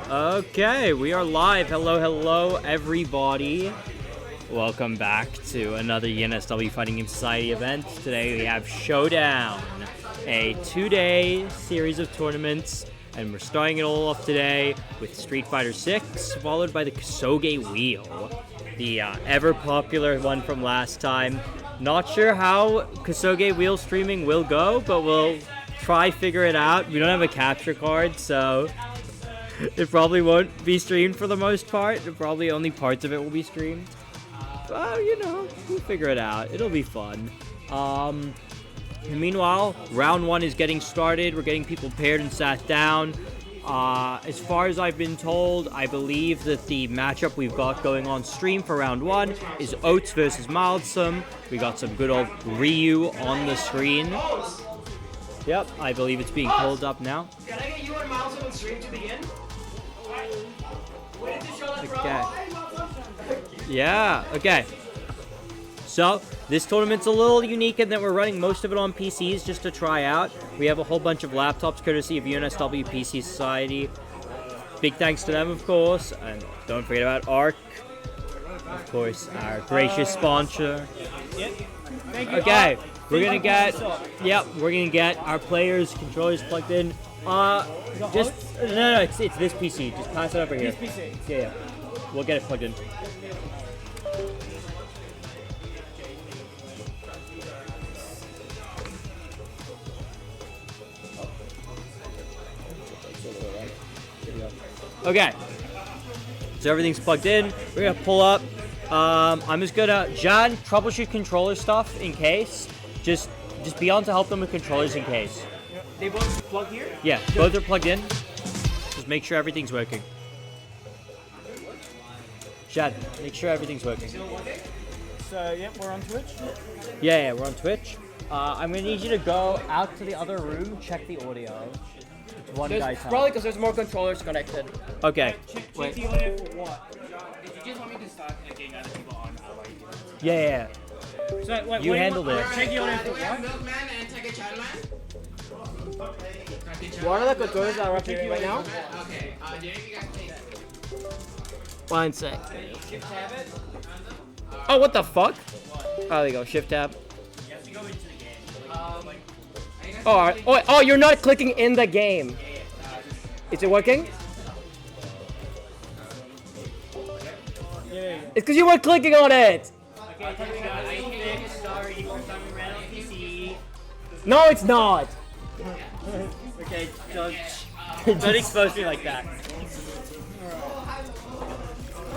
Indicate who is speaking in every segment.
Speaker 1: Okay, we are live. Hello, everybody. Welcome back to another UNSW Fighting Game Society event. Today we have Showdown, a 2-day series of tournaments, and we're starting it all off today with Street Fighter 6, followed by the Kosoge Wheel, the ever-popular one from last time. Not sure how Kosoge Wheel streaming will go, but we'll try figure it out. We don't have a capture card, so it probably won't be streamed for the most part. Probably only parts of it will be streamed. Well, you know, we'll figure it out. It'll be fun. Meanwhile, round one is getting started. We're getting people paired and sat down. As far as I've been told, I believe that the matchup we've got going on stream for round one is Oats versus Unsw. We got some good old Ryu on the screen. Yep, I believe it's being pulled up now.
Speaker 2: Can I get you and Unsw on stream to begin?
Speaker 1: Okay. Yeah, okay. So, this tournament's a little unique in that we're running most of it on PCs just to try out. We have a whole bunch of laptops courtesy of UNSW PC Society. Big thanks to them, of course. And don't forget about ARC. Of course, our gracious sponsor. Okay, we're gonna get, we're gonna get our players' controllers plugged in. No, it's this PC. Just pass it over here.
Speaker 2: This PC.
Speaker 1: Yeah. We'll get it plugged in. Okay. So everything's plugged in. We're gonna pull up. I'm just gonna, John, troubleshoot controller stuff in case. Just be on to help them with controllers in case.
Speaker 2: They both plug here?
Speaker 1: Yeah, both are plugged in. Just make sure everything's working. Shad, make sure everything's working.
Speaker 2: So, yep, we're on Twitch.
Speaker 1: Yeah, we're on Twitch. I'm gonna need you to go out to the other room, check the audio. It's one guy's time.
Speaker 2: Probably because there's more controllers connected.
Speaker 1: Okay.
Speaker 2: Check the audio for what?
Speaker 3: Did you just want me to start getting other people on?
Speaker 1: Yeah.
Speaker 2: So, wait,
Speaker 1: You handled it.
Speaker 2: Check the audio for
Speaker 3: We have
Speaker 2: what?
Speaker 3: Milkman and Take a Child Man.
Speaker 2: What are the controllers that are appearing right now?
Speaker 3: Okay, do any of you guys take?
Speaker 2: One sec.
Speaker 3: Shift tab it.
Speaker 1: Oh, what the fuck? Oh, there you go. Shift tab.
Speaker 3: You have to go into the game.
Speaker 2: Oh, alright. Oh, you're not clicking in the game. Is it working?
Speaker 3: Yeah.
Speaker 2: It's because you weren't clicking on it.
Speaker 3: Okay, sorry, first time we ran on PC.
Speaker 2: No, it's not.
Speaker 1: Okay, don't expose me like that.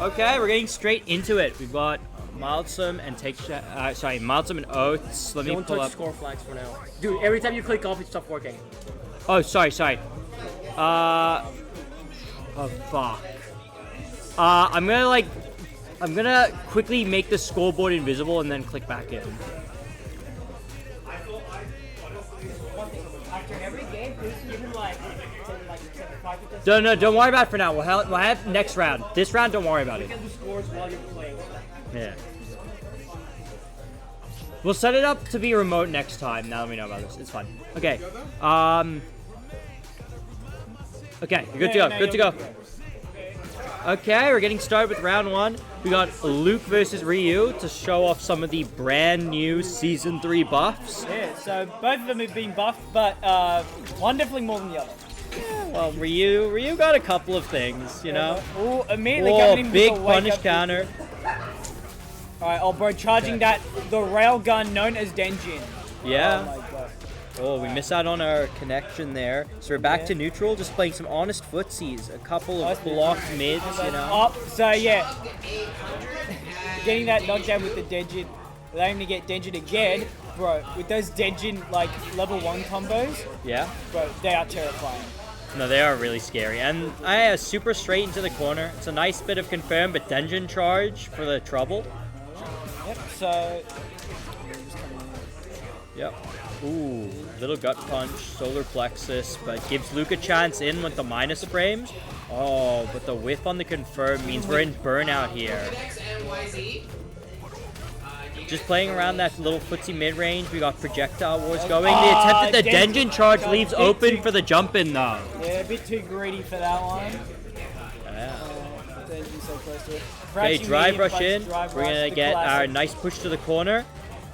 Speaker 1: Okay, we're getting straight into it. We've got Unsw and Unsw and Oats. Let me
Speaker 2: Don't
Speaker 1: pull
Speaker 2: touch
Speaker 1: up.
Speaker 2: score flags for now. Dude, every time you click off, it stops working.
Speaker 1: Oh, sorry. Oh fuck. I'm gonna quickly make the scoreboard invisible and then click back in.
Speaker 2: After every game, please give him like 5 to 10
Speaker 1: No, don't worry about it for now. We'll have next round. This round, don't worry about it.
Speaker 2: the scores while you're playing.
Speaker 1: Yeah. We'll set it up to be remote next time. Now that we know about this, it's fine. Okay. Okay, you're good to go. Okay, we're getting started with round one. We got Luke versus Ryu to show off some of the brand new Season 3 buffs.
Speaker 4: Yeah, so both of them have been buffed, but one definitely more than the other.
Speaker 1: Well, Ryu got a couple of things, you know.
Speaker 4: Oh, immediately
Speaker 1: Oh,
Speaker 4: coming in
Speaker 1: big
Speaker 4: with the wake
Speaker 1: punish
Speaker 4: up.
Speaker 1: counter.
Speaker 4: Alright, oh bro, charging that, the rail gun known as Denjin.
Speaker 1: Yeah.
Speaker 4: Oh my god.
Speaker 1: Oh, we missed out on our connection there. So we're back to neutral, just playing some honest footsies. A couple of blocked mids, you know.
Speaker 4: Oh, so yeah. Getting that knockdown with the Denjin, allowing me to get Denjin again. Bro, with those Denjin, like, level 1 combos,
Speaker 1: Yeah.
Speaker 4: bro, they are terrifying.
Speaker 1: No, they are really scary. And super straight into the corner. It's a nice bit of confirm, but Denjin charge for the trouble.
Speaker 4: Yep, so...
Speaker 1: Yep. Ooh, little gut punch, solar plexus, but gives Luke a chance in with the minus frames. Oh, but the whiff on the confirm means we're in burnout here.
Speaker 3: X and YZ.
Speaker 1: Just playing around that little footsie mid-range. We got projectile wars going. The attempt at the Denjin charge leaves open for the jump in though.
Speaker 4: Yeah, a bit too greedy for that one.
Speaker 1: Yeah.
Speaker 4: Denji's so close to it.
Speaker 1: Okay,
Speaker 4: Crouching
Speaker 1: drive
Speaker 4: medium
Speaker 1: rush
Speaker 4: punch,
Speaker 1: in.
Speaker 4: drive
Speaker 1: We're
Speaker 4: rush,
Speaker 1: gonna
Speaker 4: the
Speaker 1: get our
Speaker 4: classic.
Speaker 1: nice push to the corner.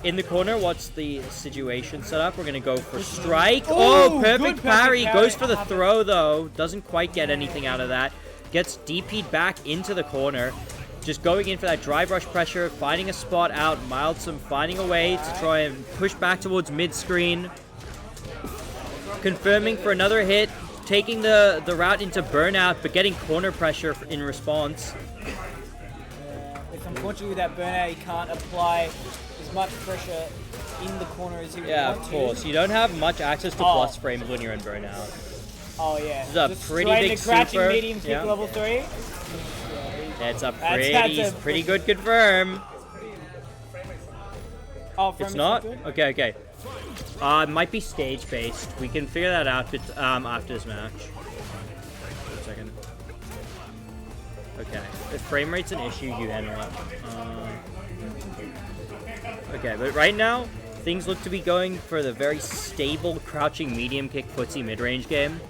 Speaker 1: In the corner, what's the situation set up? We're gonna go for strike. Oh,
Speaker 4: Ooh,
Speaker 1: perfect
Speaker 4: good
Speaker 1: parry.
Speaker 4: parry.
Speaker 1: Goes for the throw though. Doesn't quite get anything out of that. Gets DP'd back into the corner. Just going in for that drive rush pressure, finding a spot out. Mildsome finding a way to try and push back towards mid-screen. Confirming for another hit. Taking the route into burnout, but getting corner pressure in response.
Speaker 4: If unfortunately with that burnout, he can't apply as much pressure in the corner as he would
Speaker 1: Yeah,
Speaker 4: want
Speaker 1: of
Speaker 4: to.
Speaker 1: course. You don't have much access to plus frames when you're in burnout.
Speaker 4: Oh yeah.
Speaker 1: This is a
Speaker 4: Just
Speaker 1: pretty
Speaker 4: straight
Speaker 1: big
Speaker 4: into crouching
Speaker 1: super.
Speaker 4: medium kick
Speaker 1: Yeah.
Speaker 4: level 3.
Speaker 1: It's a
Speaker 4: That's a-
Speaker 1: pretty good confirm.
Speaker 4: Oh, frame
Speaker 1: It's
Speaker 4: is
Speaker 1: not?
Speaker 4: good?
Speaker 1: Okay, okay. It might be stage based. We can figure that out after this match. Wait a second. Okay. If frame rate's an issue, you handle it. Okay, but right now, things look to be going for the very stable crouching medium kick footsie mid-range game.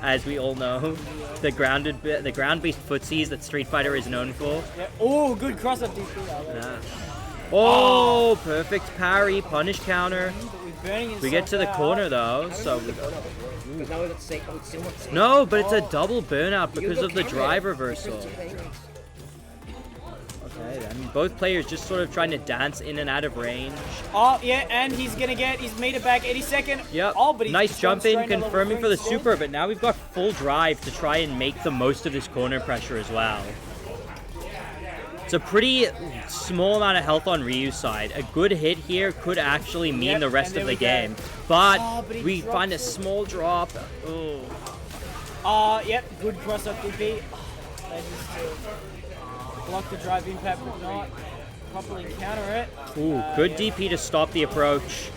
Speaker 1: As we all know, the ground-based footsies that Street Fighter is known for.
Speaker 4: Yeah. Oh, good cross up DP.
Speaker 1: Yeah. Oh, perfect parry, punish counter. We get to the corner though, so
Speaker 2: Because now it's safe. Oh, it's still not safe.
Speaker 1: no, but it's a double burnout because of the drive reversal. Okay, then both players just sort of trying to dance in and out of range.
Speaker 4: Oh, yeah, and he's gonna his meter back 82nd.
Speaker 1: Yep.
Speaker 4: Oh, but he's
Speaker 1: Nice
Speaker 4: gone
Speaker 1: jump in,
Speaker 4: straight into level
Speaker 1: confirming for the
Speaker 4: 3
Speaker 1: super, but now we've got full drive to try and make the most of this corner pressure as well. It's a pretty small amount of health on Ryu's side. A good hit here could actually mean
Speaker 4: Yep,
Speaker 1: the rest
Speaker 4: and
Speaker 1: of
Speaker 4: there
Speaker 1: the
Speaker 4: we go.
Speaker 1: game. But,
Speaker 4: but he
Speaker 1: we
Speaker 4: drops
Speaker 1: find a
Speaker 4: it.
Speaker 1: small drop. Oh.
Speaker 4: Yep, good cross up DP. They just block the drive impact, but not properly counter it.
Speaker 1: Ooh, good
Speaker 4: yeah.
Speaker 1: DP to stop the approach.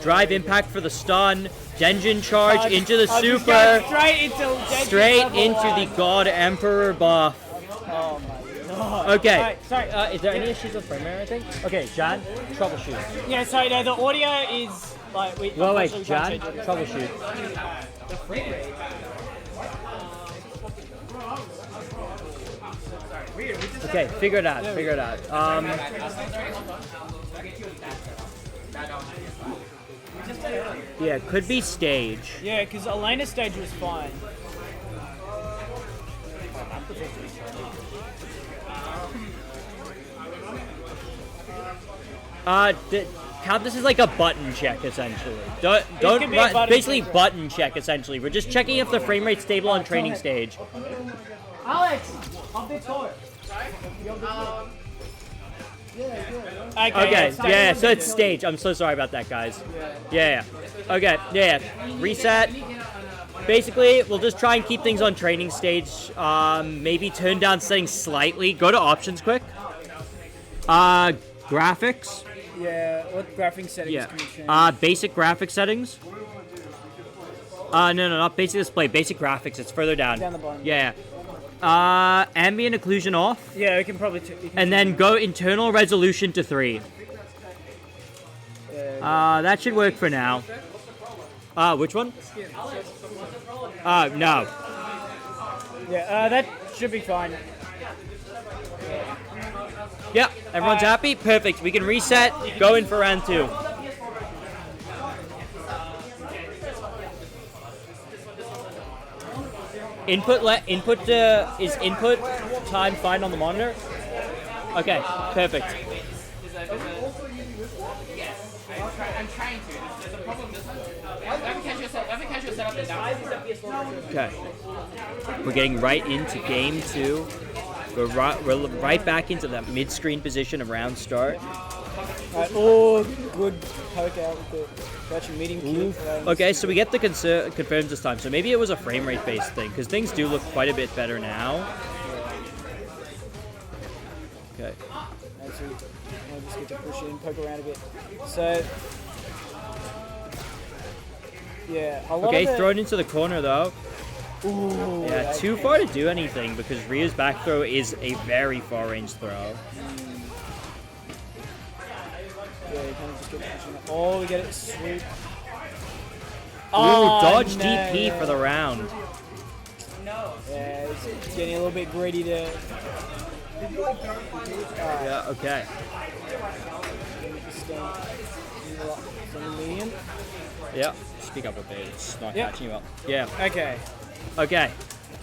Speaker 1: Drive impact for the stun. Denjin charge into the
Speaker 4: Oh, just
Speaker 1: super.
Speaker 4: going straight into Denji's
Speaker 1: Straight
Speaker 4: level
Speaker 1: into
Speaker 4: 1.
Speaker 1: the God Emperor buff.
Speaker 4: Oh my god.
Speaker 1: Okay.
Speaker 4: Right, sorry.
Speaker 1: Is there any issues with frame rate, I think? Okay, John, troubleshoot.
Speaker 4: Yeah, sorry, no, the audio is like we.
Speaker 1: Well, wait,
Speaker 4: unfortunately
Speaker 1: John,
Speaker 4: can't change it.
Speaker 1: troubleshoot. Okay, figure it out, figure it out. Yeah, could be stage.
Speaker 4: Yeah, because Elena's stage was fine.
Speaker 1: Count this as like a button check, essentially. Don't
Speaker 4: could be a button
Speaker 1: basically
Speaker 4: check.
Speaker 1: button check, essentially. We're just checking if the frame rate's stable on training stage.
Speaker 4: Alex, I'm bit taller.
Speaker 1: Okay, yeah, so it's stage. I'm so sorry about that, guys. Yeah. Okay, yeah. Reset. Basically, we'll just try and keep things on training stage. Maybe turn down settings slightly. Go to options quick. Graphics.
Speaker 4: Yeah, what graphic settings
Speaker 1: Yeah.
Speaker 4: can we change?
Speaker 1: Basic graphic settings. No, not basic display. Basic graphics. It's further down.
Speaker 4: Down the bottom.
Speaker 1: Yeah. Ambient occlusion off.
Speaker 4: Yeah, we can probably.
Speaker 1: And then go internal resolution to 3. That should work for now. Which one? No.
Speaker 4: Yeah, that should be fine.
Speaker 1: Yeah, everyone's happy? Perfect. We can reset, go in for round 2. Is input time fine on the monitor? Okay, perfect.
Speaker 3: I'm trying to. There's a problem.
Speaker 1: Okay. We're getting right into game 2. We're right back into that mid-screen position of round start.
Speaker 4: Oh, good poke out with the crouching medium kick.
Speaker 1: Okay, so we get the confirms this time. So maybe it was a frame rate based thing, because things do look quite a bit better now. Okay.
Speaker 4: I'll just get to push in, poke around a bit. So, yeah, a lot
Speaker 1: Okay,
Speaker 4: of the,
Speaker 1: thrown into the corner though.
Speaker 4: Ooh,
Speaker 1: Yeah,
Speaker 4: that's
Speaker 1: too far to do anything because Ryu's back throw is a very far range throw.
Speaker 4: Yeah, you kind of just get pushing it. Oh, we get it sweep.
Speaker 1: Ooh, dodge
Speaker 4: no,
Speaker 1: DP
Speaker 4: yeah.
Speaker 1: for the round.
Speaker 4: Yeah, it's getting a little bit greedy there.
Speaker 1: Yeah, okay.
Speaker 4: From the medium.
Speaker 1: Yeah. Speak up a bit. It's not
Speaker 4: Yep.
Speaker 1: catching you up. Yeah.
Speaker 4: Okay.
Speaker 1: Okay.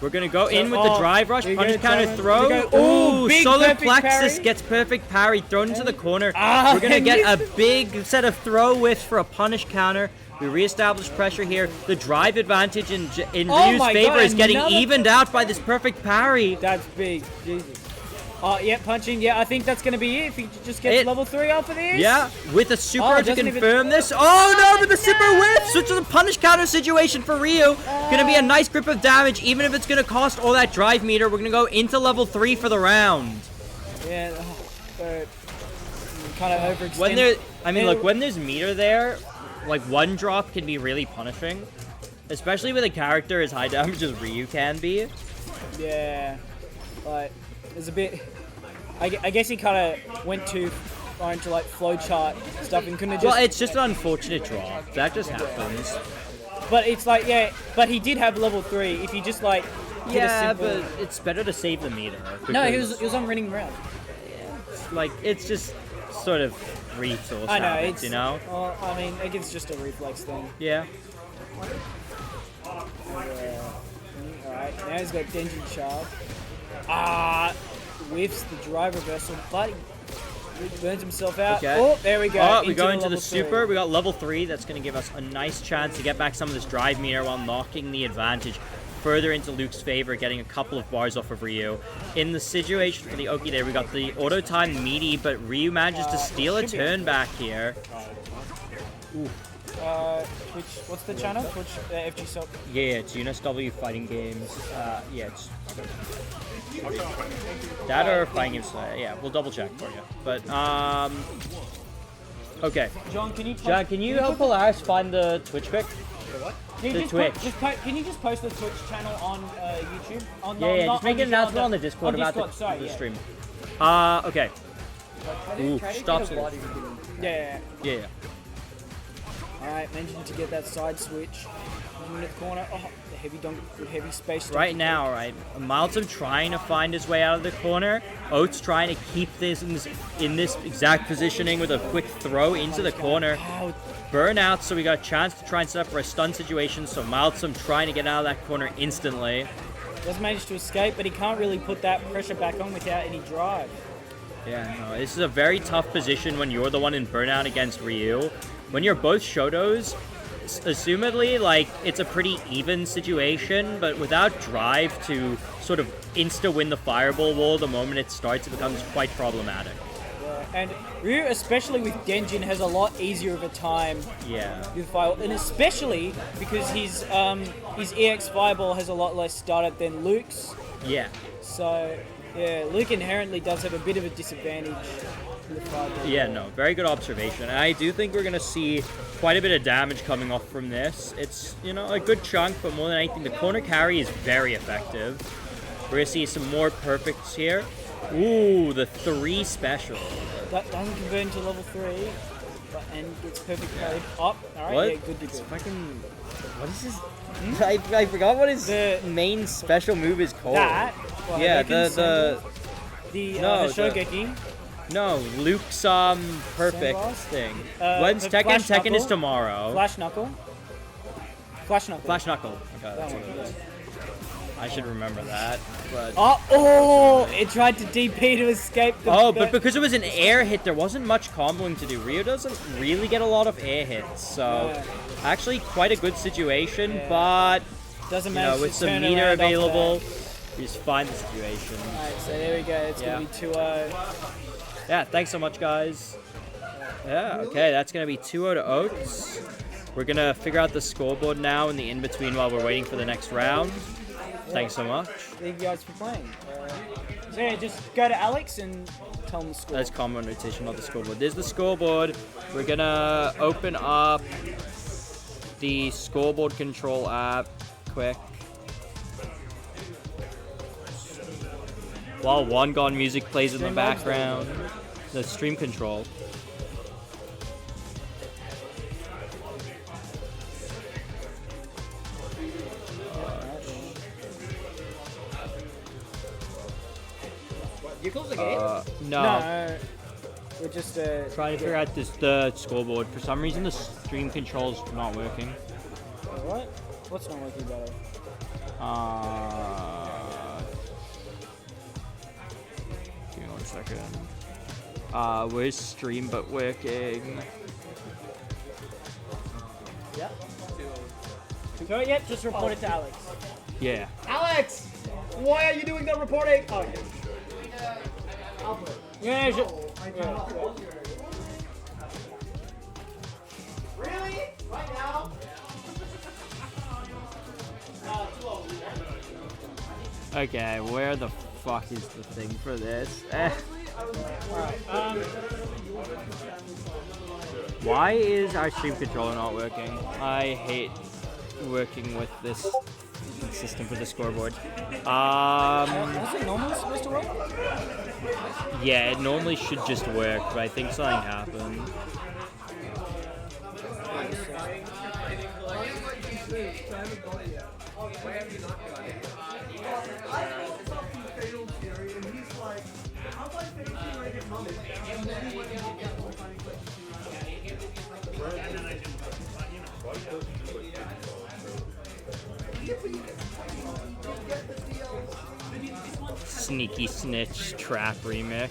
Speaker 1: We're going to go in with the drive rush,
Speaker 4: here you
Speaker 1: punish
Speaker 4: go,
Speaker 1: counter
Speaker 4: drive
Speaker 1: throw.
Speaker 4: rush. Ooh, big
Speaker 1: solar
Speaker 4: perfect
Speaker 1: plexus
Speaker 4: parry.
Speaker 1: gets perfect parry, thrown into the corner.
Speaker 4: Ah,
Speaker 1: We're going to
Speaker 4: and
Speaker 1: get a
Speaker 4: missed.
Speaker 1: big set of throw whiffs for a punish counter. We reestablish pressure here. The drive advantage in
Speaker 4: Oh
Speaker 1: Ryu's
Speaker 4: my
Speaker 1: favor
Speaker 4: God,
Speaker 1: is getting
Speaker 4: another-
Speaker 1: evened out by this perfect parry.
Speaker 4: That's big. Jesus. Oh, yeah, punching. Yeah, I think that's going to be it. If he just gets level 3 off of this.
Speaker 1: Yeah, with a super
Speaker 4: Oh,
Speaker 1: to
Speaker 4: doesn't even-
Speaker 1: confirm this. Oh no, but the super whiff! Switch to the punish counter situation for Ryu. Gonna be a nice grip of damage, even if it's gonna cost all that drive meter. We're gonna go into level 3 for the round.
Speaker 4: Yeah, but kind of overextended.
Speaker 1: When there, I mean, look, when there's meter there, like one drop can be really punishing, especially with a character as high damage as Ryu can be.
Speaker 4: Yeah, like there's a bit. I guess he kind of went too far into like flowchart stuff and couldn't have just.
Speaker 1: Well, it's just an unfortunate drop. That just happens.
Speaker 4: But it's like, yeah, but he did have level 3. If he just like. did a
Speaker 1: Yeah,
Speaker 4: simple-
Speaker 1: but it's better to save the meter.
Speaker 4: No, he
Speaker 1: because,
Speaker 4: was on running around.
Speaker 1: like, it's just sort of resource
Speaker 4: I know,
Speaker 1: habits,
Speaker 4: it's
Speaker 1: you know?
Speaker 4: Well, I mean, I guess it's just a reflex thing.
Speaker 1: Yeah.
Speaker 4: Alright, now he's got Denji Sharp. Whiffs the drive reversal, but he burns himself out.
Speaker 1: Okay.
Speaker 4: Oh, there we go.
Speaker 1: Oh, we go into the
Speaker 4: level 3.
Speaker 1: super. We got level 3. That's going to give us a nice chance to get back some of this drive meter while knocking the advantage further into Luke's favor, getting a couple of bars off of Ryu. In the situation for the Oki there, we got the auto time meaty, but Ryu manages to steal a
Speaker 4: should be-
Speaker 1: turn back here.
Speaker 4: Twitch, what's the channel? Twitch, FG Sock.
Speaker 1: Yeah, it's UNSW Fighting Games. Yeah, it's that or Fighting Games. Yeah, we'll double check for you. But okay.
Speaker 4: John, can you
Speaker 1: John, can you help Polaris find the Twitch pic?
Speaker 4: can
Speaker 1: the
Speaker 4: you
Speaker 1: Twitch?
Speaker 4: can you just post the Twitch channel on YouTube? On,
Speaker 1: Yeah,
Speaker 4: not
Speaker 1: just make
Speaker 4: on
Speaker 1: an
Speaker 4: YouTube,
Speaker 1: announcement on the Discord
Speaker 4: on
Speaker 1: about
Speaker 4: Discord, sorry,
Speaker 1: the
Speaker 4: yeah.
Speaker 1: stream. Okay. Ooh, stop.
Speaker 4: Yeah.
Speaker 1: Yeah.
Speaker 4: Alright, managing to get that side switch. Unit corner. Oh, the heavy dunk with heavy space.
Speaker 1: Right now, right, Maltum trying to find his way out of the corner. Oates trying to keep this in this exact positioning with a quick throw into the corner.
Speaker 4: Wow.
Speaker 1: Burnout, so we got a chance to try and set up for a stun situation. So Maltum trying to get out of that corner instantly.
Speaker 4: Does manage to escape, but he can't really put that pressure back on without any drive.
Speaker 1: Yeah, no, this is a very tough position when you're the one in burnout against Ryu. When you're both Shodos, assumedly, like, it's a pretty even situation, but without drive to sort of insta-win the fireball wall the moment it starts, it becomes quite problematic.
Speaker 4: And Ryu, especially with Denjin, has a lot easier of a time
Speaker 1: Yeah.
Speaker 4: with Fireball, and especially because his EX Fireball has a lot less startup than Luke's.
Speaker 1: Yeah.
Speaker 4: So, yeah, Luke inherently does have a bit of a disadvantage with Fireball.
Speaker 1: Yeah, no, very good observation. And I do think we're going to see quite a bit of damage coming off from this. It's, you know, a good chunk, but more than anything, the corner carry is very effective. We're going to see some more perfects here. Ooh, the 3 special.
Speaker 4: That doesn't convert into level 3, and it's perfect parried up. Alright,
Speaker 1: What?
Speaker 4: yeah, good to
Speaker 1: It's
Speaker 4: go.
Speaker 1: fucking... What is his... I forgot what his
Speaker 4: The-
Speaker 1: main special move is called.
Speaker 4: That? Well,
Speaker 1: Yeah,
Speaker 4: Hadouken,
Speaker 1: the
Speaker 4: no,
Speaker 1: the-
Speaker 4: Shogeki.
Speaker 1: No, Luke's perfect
Speaker 4: Sandblast?
Speaker 1: thing.
Speaker 4: Flash
Speaker 1: When's Tekken? Tekken is
Speaker 4: Knuckle?
Speaker 1: tomorrow.
Speaker 4: Flash Knuckle. Flash Knuckle.
Speaker 1: Flash Knuckle. Okay,
Speaker 4: That
Speaker 1: that's
Speaker 4: one,
Speaker 1: what it
Speaker 4: yeah.
Speaker 1: is. I should remember that. But
Speaker 4: Oh, it tried to DP to escape the...
Speaker 1: but because it was an air hit, there wasn't much comboing to do. Ryu doesn't really get a lot of air hits, so
Speaker 4: Yeah.
Speaker 1: actually quite a good situation.
Speaker 4: Yeah.
Speaker 1: But
Speaker 4: doesn't
Speaker 1: you know,
Speaker 4: manage
Speaker 1: with
Speaker 4: to
Speaker 1: some
Speaker 4: turn
Speaker 1: meter
Speaker 4: around off
Speaker 1: available,
Speaker 4: that.
Speaker 1: you just find the situation.
Speaker 4: Alright, so there we go. It's
Speaker 1: Yeah.
Speaker 4: going to be 2-0.
Speaker 1: Yeah, thanks so much, guys. Yeah, okay, that's going to be 2-0 to Oats. We're going to figure out the scoreboard now in the in-between while we're waiting for the next round. Thanks so much.
Speaker 4: Thank you guys for playing. So yeah, just go to Alex and tell him the score.
Speaker 1: That's common rotation, not the scoreboard. There's the scoreboard. We're going to open up the scoreboard control app quick. While One Gone music plays in the
Speaker 4: Stream vibes,
Speaker 1: background. The stream control.
Speaker 2: You close the game?
Speaker 1: No.
Speaker 4: No. We're just
Speaker 1: Trying to figure out the scoreboard. For some reason, the stream control's not working.
Speaker 4: What? What's not working about it?
Speaker 1: Give me 1 second. Where's stream but working?
Speaker 4: Yeah. So yet, just report it to Alex.
Speaker 1: Yeah.
Speaker 2: Alex! Why are you doing the reporting? Oh,
Speaker 4: Yeah,
Speaker 2: Really? Right now?
Speaker 1: Okay, where the fuck is the thing for this? Why is our stream controller not working? I hate working with this system for the scoreboard.
Speaker 4: Is it normally supposed to work?
Speaker 1: Yeah, it normally should just work, but I think something happened. Sneaky Snitch Trap Remix.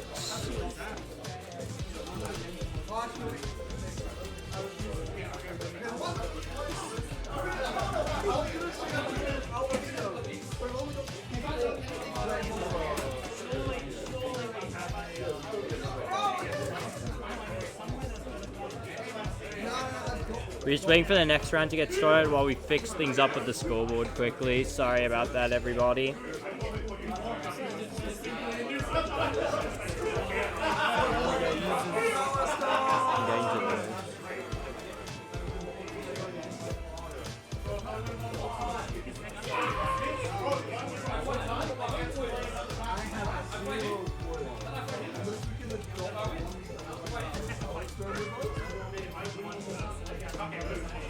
Speaker 1: We're just waiting for the next round to get started while we fix things up with the scoreboard quickly. Sorry about that, everybody.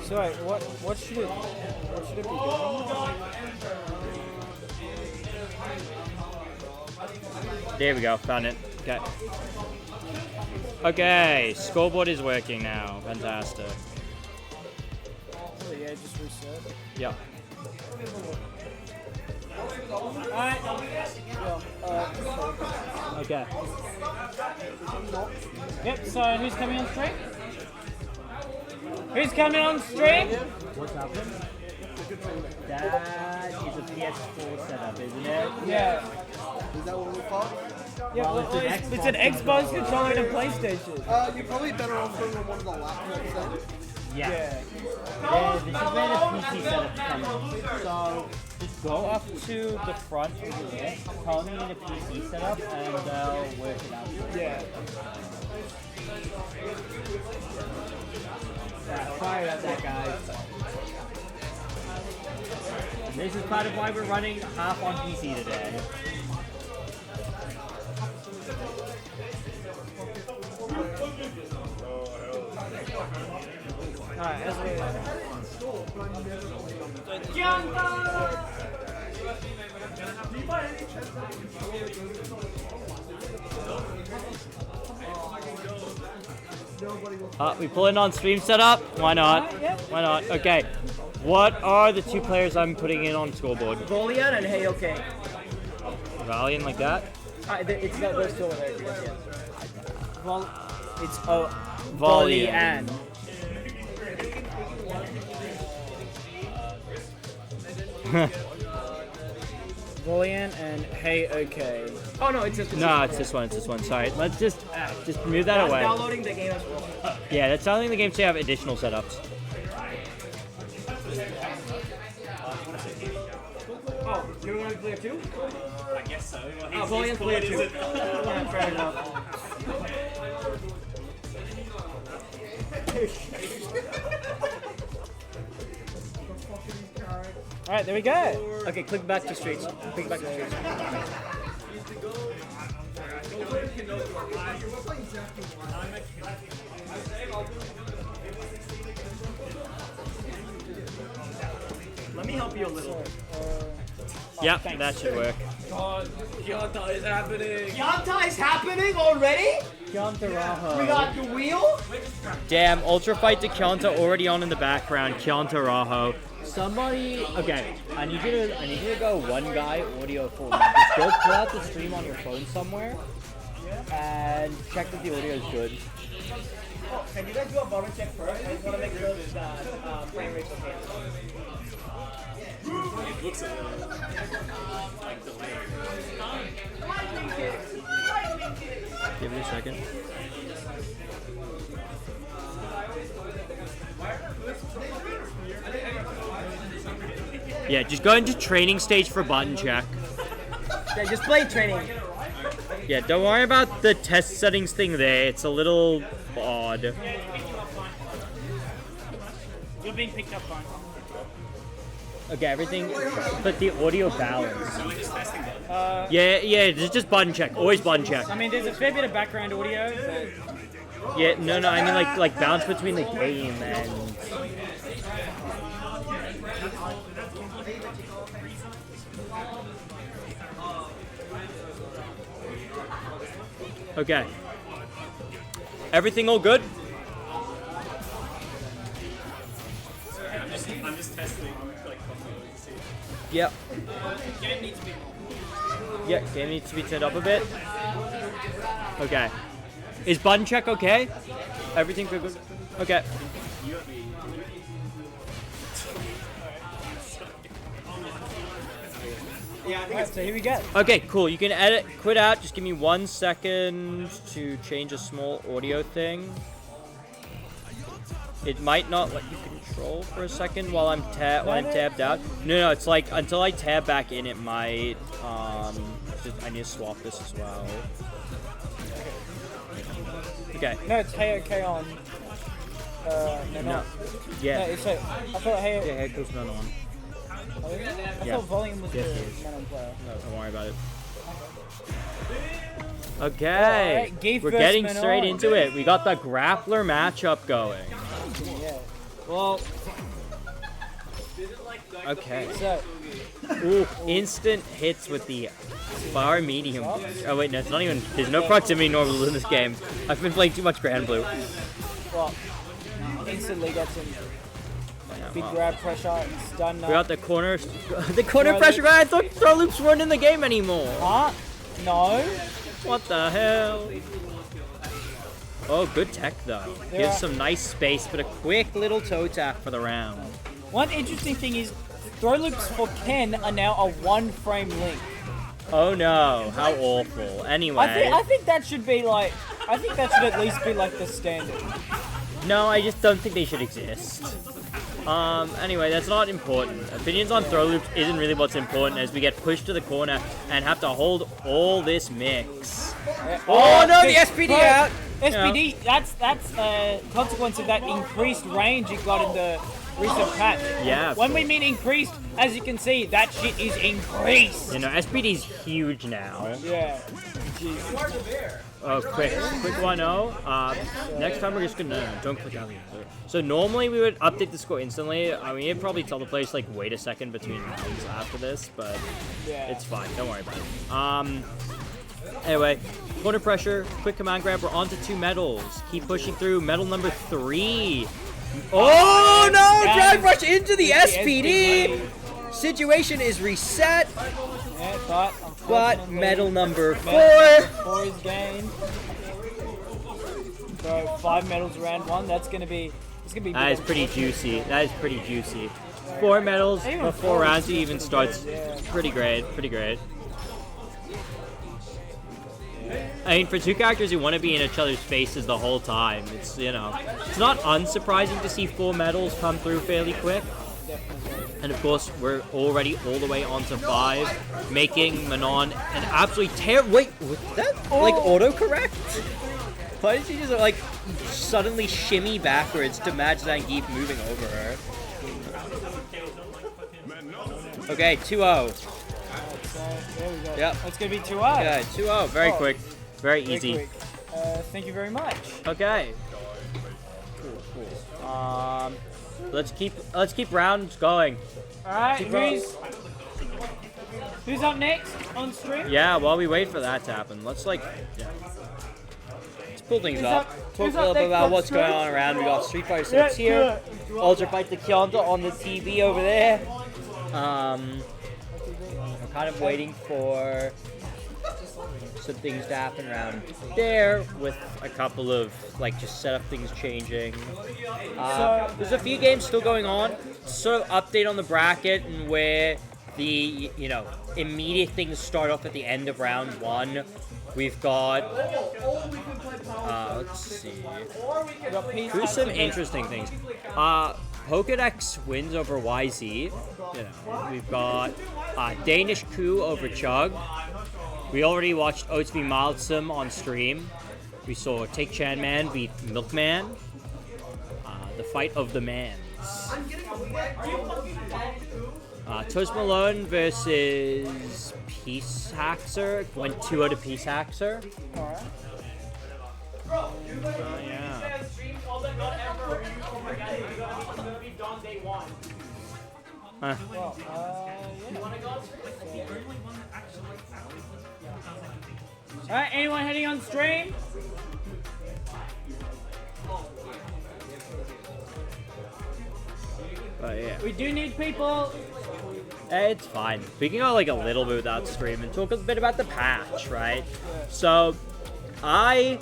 Speaker 4: So wait, what should it be doing?
Speaker 1: There we go, found it. Okay. Okay, scoreboard is working now. Fantastic.
Speaker 4: Oh yeah, just reset.
Speaker 1: Yep.
Speaker 4: Alright.
Speaker 1: Okay.
Speaker 4: Yep, so who's coming on stream? Who's coming on stream?
Speaker 1: What's happening? That is a PS4 setup, isn't it?
Speaker 4: Yeah.
Speaker 5: Is that what we thought?
Speaker 4: Yeah, well, it's an Xbox controller and a PlayStation.
Speaker 5: You're probably better off going on one of the laptops then.
Speaker 1: Yeah.
Speaker 4: Yeah.
Speaker 1: This is where the PC setup comes in. So just go up to the front over there, tell them you need a PC setup, and they'll work it out.
Speaker 4: Yeah.
Speaker 1: Sorry about that, guys. And this is part of why we're running half on PC today.
Speaker 4: Alright, as we
Speaker 1: We pulling on stream setup? Why not? Why not? Okay. What are the two players I'm putting in on scoreboard?
Speaker 2: Volian and Hey Okay.
Speaker 1: Valiant like that?
Speaker 2: It's not those two over there. Yes,
Speaker 4: it's
Speaker 1: Volian.
Speaker 4: Volian and Hey Okay.
Speaker 2: Oh no, it's just
Speaker 1: No, it's this one. It's this one. Sorry. Let's just move that away.
Speaker 2: downloading the game as well.
Speaker 1: Yeah, that's downloading the game to have additional setups.
Speaker 2: Oh, you want to play two?
Speaker 3: I guess so.
Speaker 2: Oh, Volian's player two. Yeah, fair enough.
Speaker 4: Alright, there we go.
Speaker 2: Okay, click back to streets. Click back to streets. Let me
Speaker 3: help you a little.
Speaker 1: Yep, that should work.
Speaker 3: God, Kyanta is happening.
Speaker 2: Kyanta is happening already?
Speaker 1: Kyanta
Speaker 2: We
Speaker 1: Raho.
Speaker 2: got the wheel?
Speaker 1: Damn, Ultra Fight to Kyanta already on in the background. Kyanta Raho. Somebody, okay, I need you to go one guy audio full. Just go pull out the stream on your phone somewhere and check that the audio is good.
Speaker 2: Oh, can you guys do a bottom check first? I just want to make sure that frame rate's okay.
Speaker 3: It looks a little like delayed.
Speaker 1: Give it a second. Yeah, just go into training stage for button check.
Speaker 2: Yeah, just play training.
Speaker 1: Yeah, don't worry about the test settings thing there. It's a little odd.
Speaker 4: You're being picked up on.
Speaker 1: Okay, everything, but the audio balance.
Speaker 3: So we're just testing that.
Speaker 1: Yeah, just button check. Always button check.
Speaker 4: I mean, there's a fair bit of background audio, but
Speaker 1: Yeah, no, I mean like bounce between the game and. Okay. Everything all good?
Speaker 3: I'm just testing like to see.
Speaker 1: Yep. Yeah, game needs to be turned up a bit. Okay. Is button check okay? Everything good? Okay.
Speaker 4: yeah, so here we go.
Speaker 1: Okay, cool. You can quit out. Just give me 1 second to change a small audio thing. It might not let you control for a second while I'm tabbed out. No, it's like until I tab back in, it might. I need to swap this as well. Okay.
Speaker 4: No, it's hey okay on.
Speaker 1: No. Yeah.
Speaker 4: No, it's I thought hey.
Speaker 1: Yeah, here goes another one.
Speaker 4: I
Speaker 1: Yeah.
Speaker 4: thought volume was
Speaker 1: Yes,
Speaker 4: the
Speaker 1: it is.
Speaker 4: man on player.
Speaker 1: No, don't worry about it. Okay,
Speaker 4: Alright, Geef
Speaker 1: we're
Speaker 4: versus
Speaker 1: getting
Speaker 4: Manon.
Speaker 1: straight into it. We got the grappler matchup going.
Speaker 4: Yeah. Well,
Speaker 1: Okay.
Speaker 4: so
Speaker 1: Ooh, instant hits with the bar medium. Oh wait, no, it's not even. There's no proximity normals in this game. I've been playing too much Grand Blue.
Speaker 4: well, instantly got some big
Speaker 1: Wow.
Speaker 4: grab pressure, stun.
Speaker 1: We got the corner
Speaker 4: Throw
Speaker 1: pressure guy. I thought throw loops weren't in the game anymore.
Speaker 4: Huh? No.
Speaker 1: What the hell? Oh, good tech though.
Speaker 4: Yeah.
Speaker 1: Gives some nice space, but a quick little toe tap for the round.
Speaker 4: One interesting thing is, throw loops for Ken are now a 1 frame link.
Speaker 1: Oh no, how awful. Anyway.
Speaker 4: I think that should be like, I think that should at least be like the standard.
Speaker 1: No, I just don't think they should exist. Anyway, that's not important. Opinions on throw loops isn't really what's important as we get pushed to the corner and have to hold all this mix. Oh no, the SPD
Speaker 4: Bro,
Speaker 1: out!
Speaker 4: SPD, that's a consequence of that increased range it got in the recent patch.
Speaker 1: Yeah.
Speaker 4: When we mean increased, as you can see, that shit is increased.
Speaker 1: You know, SPD's huge now.
Speaker 4: Yeah. Jeez.
Speaker 1: Oh, quick 1-0. Next time we're just gonna, no, don't click out. So normally we would update the score instantly. I mean, it'd probably tell the players to, like, wait a second between rounds after this, but
Speaker 4: Yeah.
Speaker 1: it's fine. Don't worry about it. Anyway, corner pressure, quick command grab. We're on to 2 medals. Keep pushing through. Medal number 3. Oh no! Drive rush into the SPD. Situation is reset,
Speaker 4: Yeah,
Speaker 1: but
Speaker 4: unfortunately,
Speaker 1: medal number 4.
Speaker 4: 4 is gained. So 5 medals round 1. That's gonna be. It's gonna be.
Speaker 1: That is pretty juicy. That is pretty juicy. 4 medals
Speaker 4: Even
Speaker 1: before
Speaker 4: 4
Speaker 1: round
Speaker 4: is
Speaker 1: 2 even starts.
Speaker 4: yeah.
Speaker 1: Pretty great. Pretty great. I mean, for 2 characters who want to be in each other's faces the whole time, it's, you know, it's not unsurprising to see 4 medals come through fairly quick. And of course, we're already all the way on to 5, making Manon an absolutely Wait, was that like autocorrect? Why did she just like suddenly shimmy backwards to match that Geef moving over her? Okay, 2-0.
Speaker 4: So there we go.
Speaker 1: Yep.
Speaker 4: It's gonna be 2-0.
Speaker 1: Okay, 2-0. Very
Speaker 4: Oh.
Speaker 1: quick. Very
Speaker 4: Very
Speaker 1: easy.
Speaker 4: quick. Thank you very much.
Speaker 1: Okay. Cool. let's keep rounds going.
Speaker 4: All right, who's up next on stream?
Speaker 1: Yeah, while we wait for that to happen, let's pull things up. Talk a little bit about what's going on around. We got Street Fighter 6 here. Ultra Fight the Kyonta on the TV over there. I'm kind of waiting for some things to happen around there with a couple of just setup things changing. There's a few games still going on. Sort of update on the bracket and where the immediate things start off at the end of round 1. We've got let's see. Here's some interesting things. Pokedex wins over YZ. We've got Danish Coup over Chug. We already watched Oats v Mildsum on stream. We saw Take Chan Man beat Milkman. The fight of the mans. Toast Malone versus Peace Haxer. Went 2-0 to Peace Haxer. Yeah. Huh.
Speaker 4: Alright, anyone heading on stream?
Speaker 1: But yeah.
Speaker 4: We do need people.
Speaker 1: It's fine. We can go a little bit without stream and talk a bit about the patch, right? So, I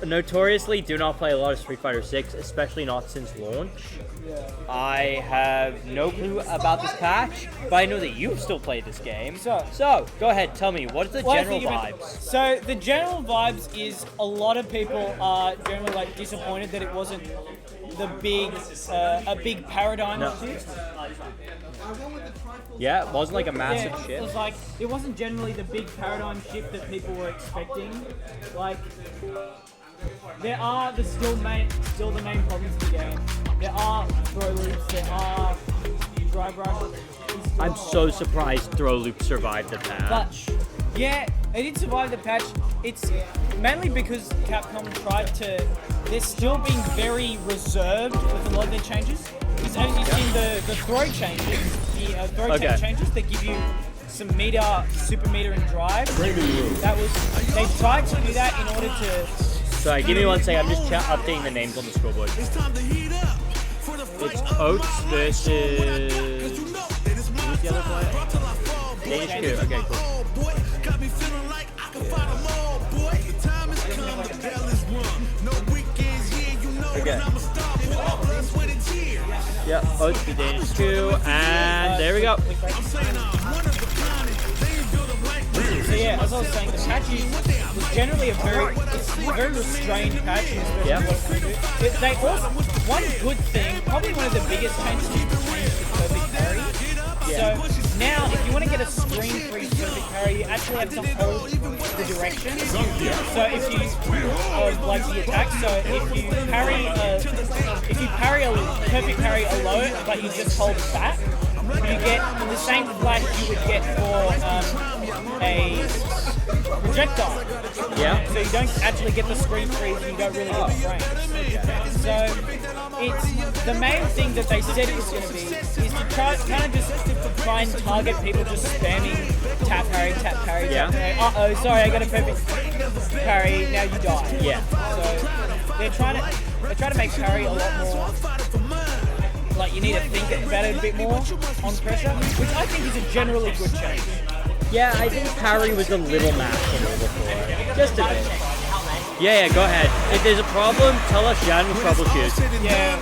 Speaker 1: notoriously do not play a lot of Street Fighter 6, especially not since launch. I have no clue about this patch, but I know that you still play this game. So go ahead, tell me, what is the general vibes?
Speaker 4: So the general vibes is a lot of people are generally disappointed that it wasn't a big paradigm shift.
Speaker 1: Yeah, it wasn't a massive shift.
Speaker 4: It was it wasn't generally the big paradigm shift that people were expecting. There's still the main problems of the game. There are throw loops, there are drive rush.
Speaker 1: I'm so surprised Throw Loop survived the patch.
Speaker 4: But yeah, it did survive the patch. It's mainly because Capcom they're still being very reserved with a lot of their changes. Because as you've seen the throw changes, tech changes that give you some super meter and drive. They tried to do that in order to.
Speaker 1: Sorry, give me 1 second. I'm just updating the names on the scoreboard. It's Oats versus. Who's the other player? Danish Coup. Okay, cool. Okay. Yep, Oats v Danish Coup, and there we go.
Speaker 4: So yeah, as I was saying, the patch was generally a very restrained patch.
Speaker 1: Yeah.
Speaker 4: They also, one good thing, probably one of the biggest changes is the perfect parry.
Speaker 1: Yeah.
Speaker 4: So now, if you want to get a screen-free perfect parry, you actually have to hold the direction. So if you the attack, so if you parry a perfect parry alone, but you just hold it back, you get the same flash you would get for a projectile.
Speaker 1: Yeah.
Speaker 4: So you don't actually get the screen freeze, you don't really get the frames. So it's the main thing that they said it was going to be is to try and target people just spamming tap parry, tap parry, tap parry. Uh-oh, sorry, I got a perfect parry, now you die.
Speaker 1: Yeah.
Speaker 4: So they're trying to make parry a lot more. You need to think about it a bit more on pressure, which I think is a generally good change.
Speaker 1: Yeah, I think parry was a little masterful before. Just a bit. Yeah, go ahead. If there's a problem, tell us, Jan will troubleshoot.
Speaker 4: Yeah.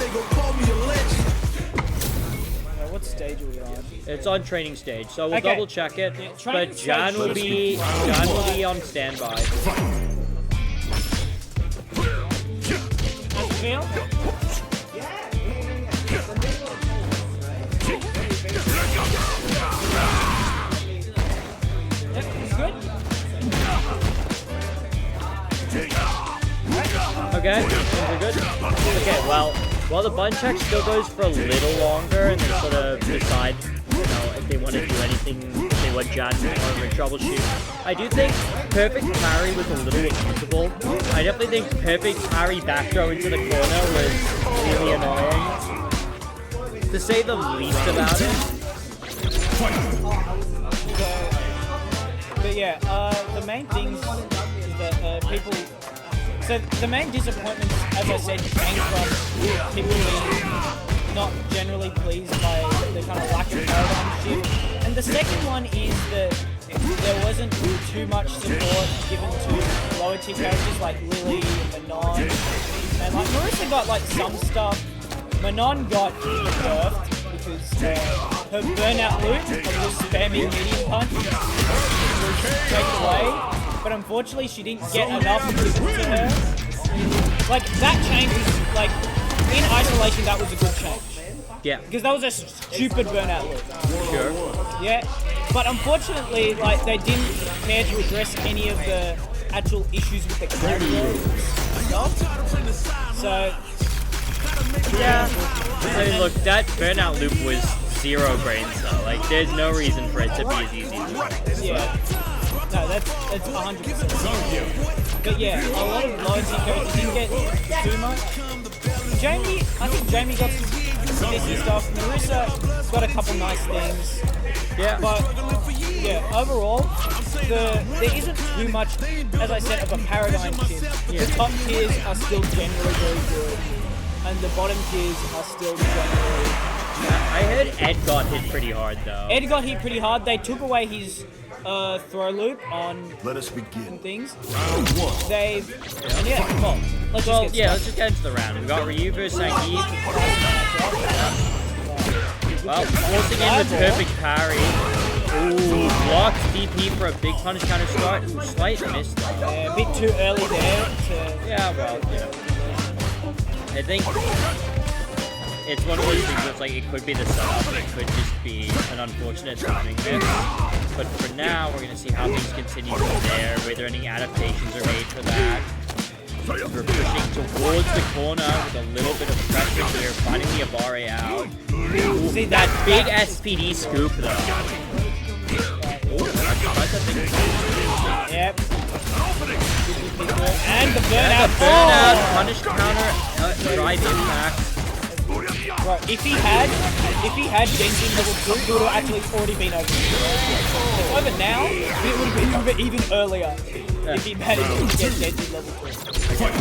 Speaker 4: What stage are we on?
Speaker 1: It's on training stage, so we'll double check it.
Speaker 4: Yeah,
Speaker 1: but Jan will be on standby.
Speaker 4: How's it feel?
Speaker 1: Okay, things are good. Okay, well, the button check still goes for a little longer, and then sort of decide, if they want to do anything, if they want Jan to troubleshoot. I do think perfect parry was a little abusable. I definitely think perfect parry back throw into the corner was really annoying. to say the least about it.
Speaker 4: But yeah, the main things is that people. So the main disappointments, as I said, came from people being not generally pleased by the kind of lack of paradigm shift. And the second one is that there wasn't too much support given to lower tier characters like Lily and Manon. And like Marissa got like some stuff. Manon got nerfed because her burnout loop of just spamming medium punch was taken away. But unfortunately she didn't get enough given to her. Like that change was like in isolation that was a good change.
Speaker 1: Yeah.
Speaker 4: Because that was a stupid burnout loop.
Speaker 1: Sure.
Speaker 4: Yeah. But unfortunately like they didn't care to address any of the actual issues with the character stuff. So
Speaker 1: Yeah. I mean, look, that burnout loop was 0 brain cell. Like, there's no reason for it to be as easy as it was.
Speaker 4: yeah. No, that's 100%. But yeah, a lot of lower tier characters didn't get too much. Jamie, I think Jamie got some decent stuff. Marissa got a couple nice things.
Speaker 1: Yeah.
Speaker 4: But yeah, overall, there isn't too much, as I said, of a paradigm shift. The top tiers are still generally very good, and the bottom tiers are still generally.
Speaker 1: I heard Ed got hit pretty hard, though.
Speaker 4: Ed got hit pretty hard. They took away his throw loop on
Speaker 6: Let us begin.
Speaker 4: things. They've and yeah, well, let's just
Speaker 1: Let's just get into the round. We got Ryu versus Zangief. Well, forcing in with perfect parry. Ooh, blocks DP for a big punish counter start. Ooh, slight miss though.
Speaker 4: a bit too early there to.
Speaker 1: Yeah, well, I think it's one of those things that's like, it could be the setup, it could just be an unfortunate timing miss. But for now, we're going to see how things continue from there, whether any adaptations are made for that. We're pushing towards the corner with a little bit of pressure here, finding the Abare out. Ooh,
Speaker 4: See,
Speaker 1: that big SPD scoop though.
Speaker 4: Yep. And the burnout.
Speaker 1: Burnout, punish counter, drive impact.
Speaker 4: Right, if he had Genshin level 2, it would have actually already been over. It's over now, it would have been over even earlier if he managed to get Genshin level 2.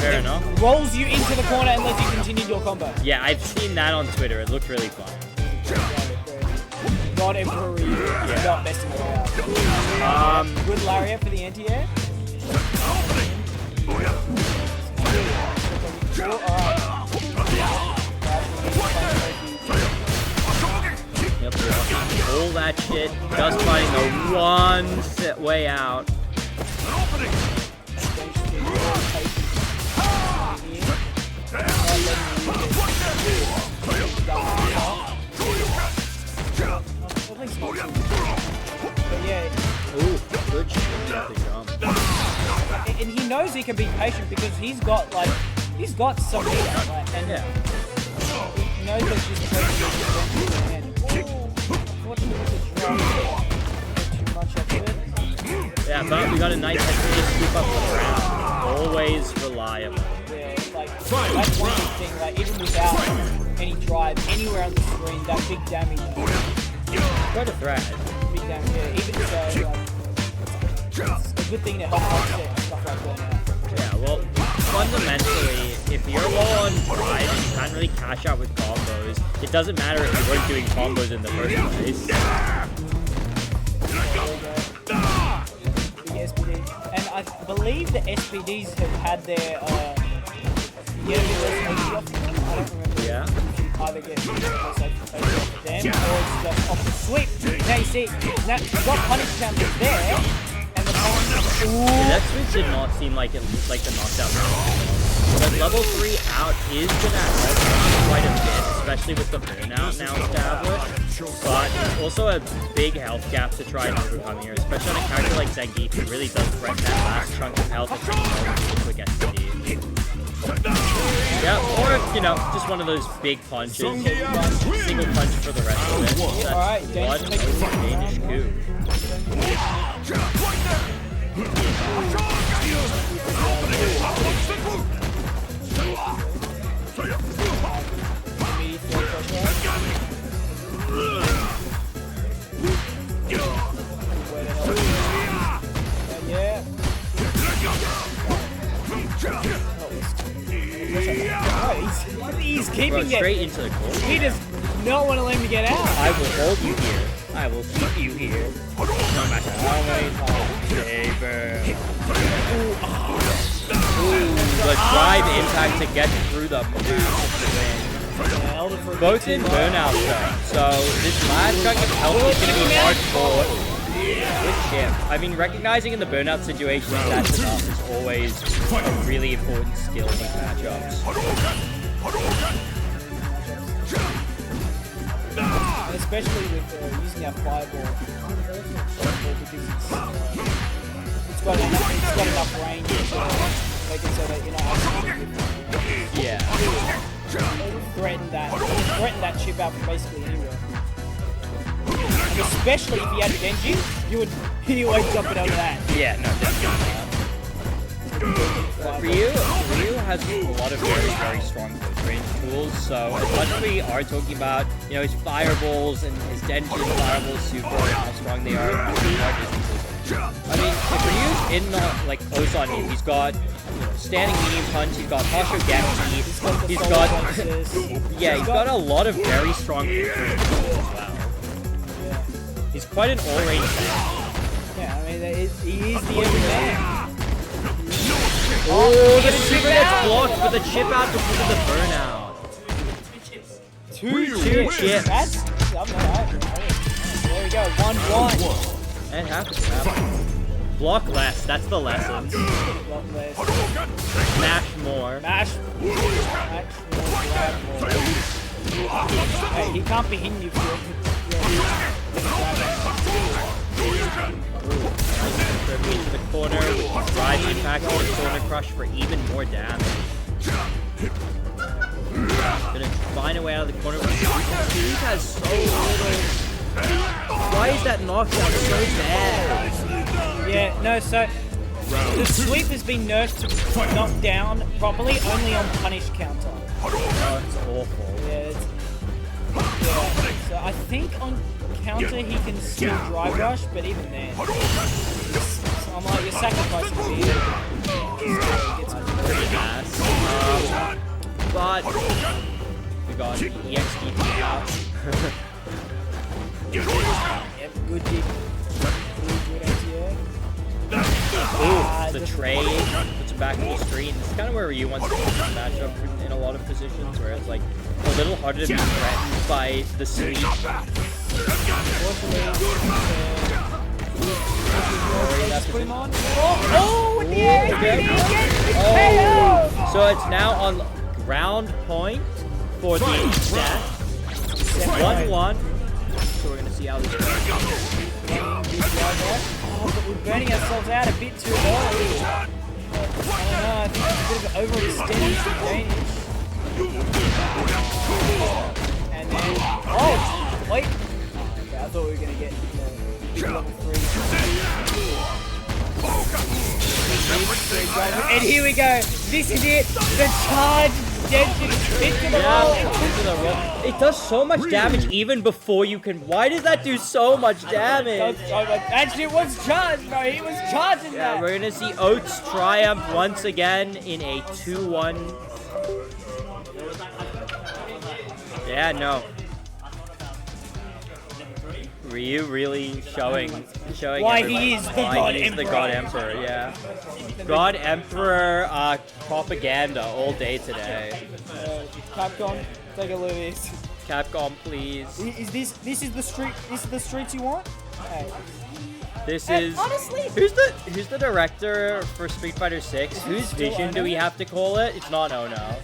Speaker 1: Fair enough.
Speaker 4: Rolls you into the corner and lets you continue your combo.
Speaker 1: Yeah, I've seen that on Twitter. It looked really fun.
Speaker 4: God Emperor Ryu, not messing around. Good Lariat for the anti-air.
Speaker 1: Yep, all that shit, just finding the one way out.
Speaker 4: But yeah.
Speaker 1: Ooh, good shit. Jump.
Speaker 4: And he knows he can be patient because he's got some meter, right? And
Speaker 1: Yeah.
Speaker 4: he knows that she's supposed to be fortunately with the drum, too much of it.
Speaker 1: Yeah, but we got a nice scoop up the ground. Always reliable.
Speaker 4: Yeah, like that's one big thing. Like even without any drive anywhere on the screen, that big damage.
Speaker 1: Quite a threat.
Speaker 4: Big damage. Yeah, even so, it's a good thing to help offset stuff like that.
Speaker 1: Yeah, well, fundamentally, if you're low on drive and you can't really cash out with combos, it doesn't matter if you weren't doing combos in the first place.
Speaker 4: Big SPD. And I believe the SPDs have had their get a bit less HP off them. I don't remember.
Speaker 1: Yeah.
Speaker 4: Either get less HP off them or it's just off the sweep. Now you see, now you've got punish counters there, and the punish.
Speaker 1: Yeah, that switch did not seem like it looked like the knockdown round. But level 3 out is gonna help quite a bit, especially with the burnout now established. But it's also a big health gap to try and overcome here, especially on a character like Zangief, who really does threaten that last chunk of health with a quick SPD. Yeah, or, just one of those big punches. Single punch for the rest of it. That's
Speaker 4: Alright,
Speaker 1: one Danish coup.
Speaker 4: keeping
Speaker 1: straight
Speaker 4: it.
Speaker 1: into the corner.
Speaker 4: He does not want to let him get out.
Speaker 1: I will hold you here. I will keep you here. No matter how many times. Saber. Ooh, the drive impact to get through the win. Both in burnout though. So this last chunk of health is going to be hard fought. Good chip. I mean, recognizing in the burnout situation that's enough is always a really important skill in these matchups.
Speaker 4: And especially with using our fireball because it's got enough range to make it so that you're not actually
Speaker 1: Yeah.
Speaker 4: threaten that chip out from basically anywhere. And especially if he had Genji, he always jump it over that.
Speaker 1: Yeah, no, definitely not. Ryu has a lot of very, very strong close range tools, so as much as we are talking about, you know, his fireballs and his Denshin fireballs super and how strong they are, I mean, if Ryu's in like close on you, he's got standing medium punch, he's got partial Genji, he's got he's got a lot of very strong close range tools as well. He's quite an all-range man.
Speaker 4: Yeah, I mean, he is the everyman.
Speaker 1: Oh, the chip gets blocked, but the chip out because of the burnout. Two chips.
Speaker 4: That's, there we go, 1-1.
Speaker 1: And happens. Block less, that's the lesson.
Speaker 4: Block less.
Speaker 1: Mash more.
Speaker 4: Mash more, grab more. Hey, he can't be hitting you for it.
Speaker 1: Into the corner, drive impact on the corner crush for even more damage. Gonna find a way out of the corner. He has so little. Why is that knockdown so bad?
Speaker 4: Yeah, no, so the sweep has been nerfed to knock down properly only on punish counter.
Speaker 1: Oh, it's awful.
Speaker 4: Yeah, so I think on counter he can still drive rush, but even then, I'm like, you're sacrificing speed.
Speaker 1: But we got EXP out.
Speaker 4: Yep, good deep. Good idea.
Speaker 1: Ooh, the trade puts him back on the screen. This is kind of where Ryu wants to put this matchup in a lot of positions, where it's like a little harder to be threatened by the sleep.
Speaker 4: Put him on. Oh, with the air!
Speaker 1: Oh, so it's now on ground point for the set. 1-1. So we're gonna see how this goes.
Speaker 4: Oh, but we're burning ourselves out a bit too early. I don't know, I think it's a bit of an overextended Danish. And then, oh, wait. Okay, I thought we were gonna get level 3. And here we go. This is it. The charge Genshin into the roll.
Speaker 1: Into the roll. It does so much damage even before you can. Why does that do so much damage?
Speaker 4: Actually, it was charged, bro. He was charging that.
Speaker 1: We're gonna see Oats triumph once again in a 2-1. Yeah, no. Ryu really showing
Speaker 4: why
Speaker 1: everybody
Speaker 4: he is the
Speaker 1: why
Speaker 4: God
Speaker 1: he is
Speaker 4: Emperor.
Speaker 1: the God Emperor, yeah. God Emperor propaganda all day today.
Speaker 4: Capcom, take a look at this.
Speaker 1: Capcom, please.
Speaker 4: Is this the street? This is the streets you want? Hey.
Speaker 1: This is
Speaker 4: honestly,
Speaker 1: who's the director for Street Fighter 6? Whose vision do we have to call it? It's not Ono.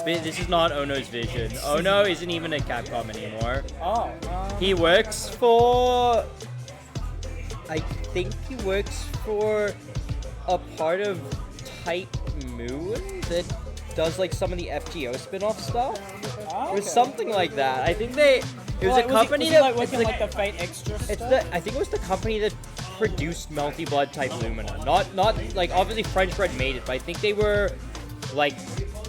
Speaker 1: This is not Ono's vision. Ono isn't even at Capcom anymore.
Speaker 4: Oh.
Speaker 1: He works for. I think he works for a part of Type Moon that does like some of the FGO spin-off stuff, or something like that. I think it was a company that
Speaker 4: like working like the Fate Extra stuff?
Speaker 1: I think it was the company that produced Melty Blood Type Lumina. Not like obviously French Red made it, but I think they were like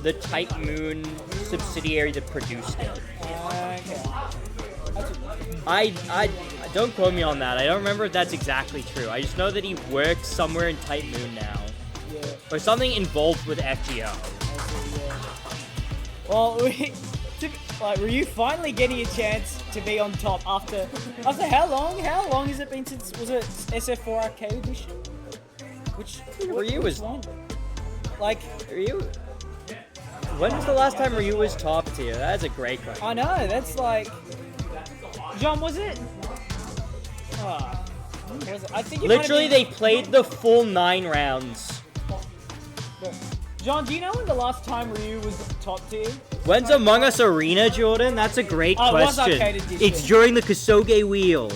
Speaker 1: the Type Moon subsidiary that produced it.
Speaker 4: Okay.
Speaker 1: I don't quote me on that. I don't remember if that's exactly true. I just know that he works somewhere in Type Moon now.
Speaker 4: Yeah.
Speaker 1: Or something involved with FGO.
Speaker 4: Well, were you finally getting a chance to be on top after how long? How long has it been since, was it SF4 Arcade Edition?
Speaker 1: Ryu was
Speaker 4: one? Like,
Speaker 1: Ryu. When was the last time Ryu was top tier? That is a great question.
Speaker 4: I know, that's like, John, was it? When was it? I think it
Speaker 1: Literally,
Speaker 4: might have
Speaker 1: they played the full 9 rounds.
Speaker 4: been, John, do you know when the last time Ryu was top tier?
Speaker 1: When's Among Us Arena, Jordan? That's a great
Speaker 4: Oh, it was
Speaker 1: question.
Speaker 4: Arcade Edition.
Speaker 1: It's during the Kosoge wheel.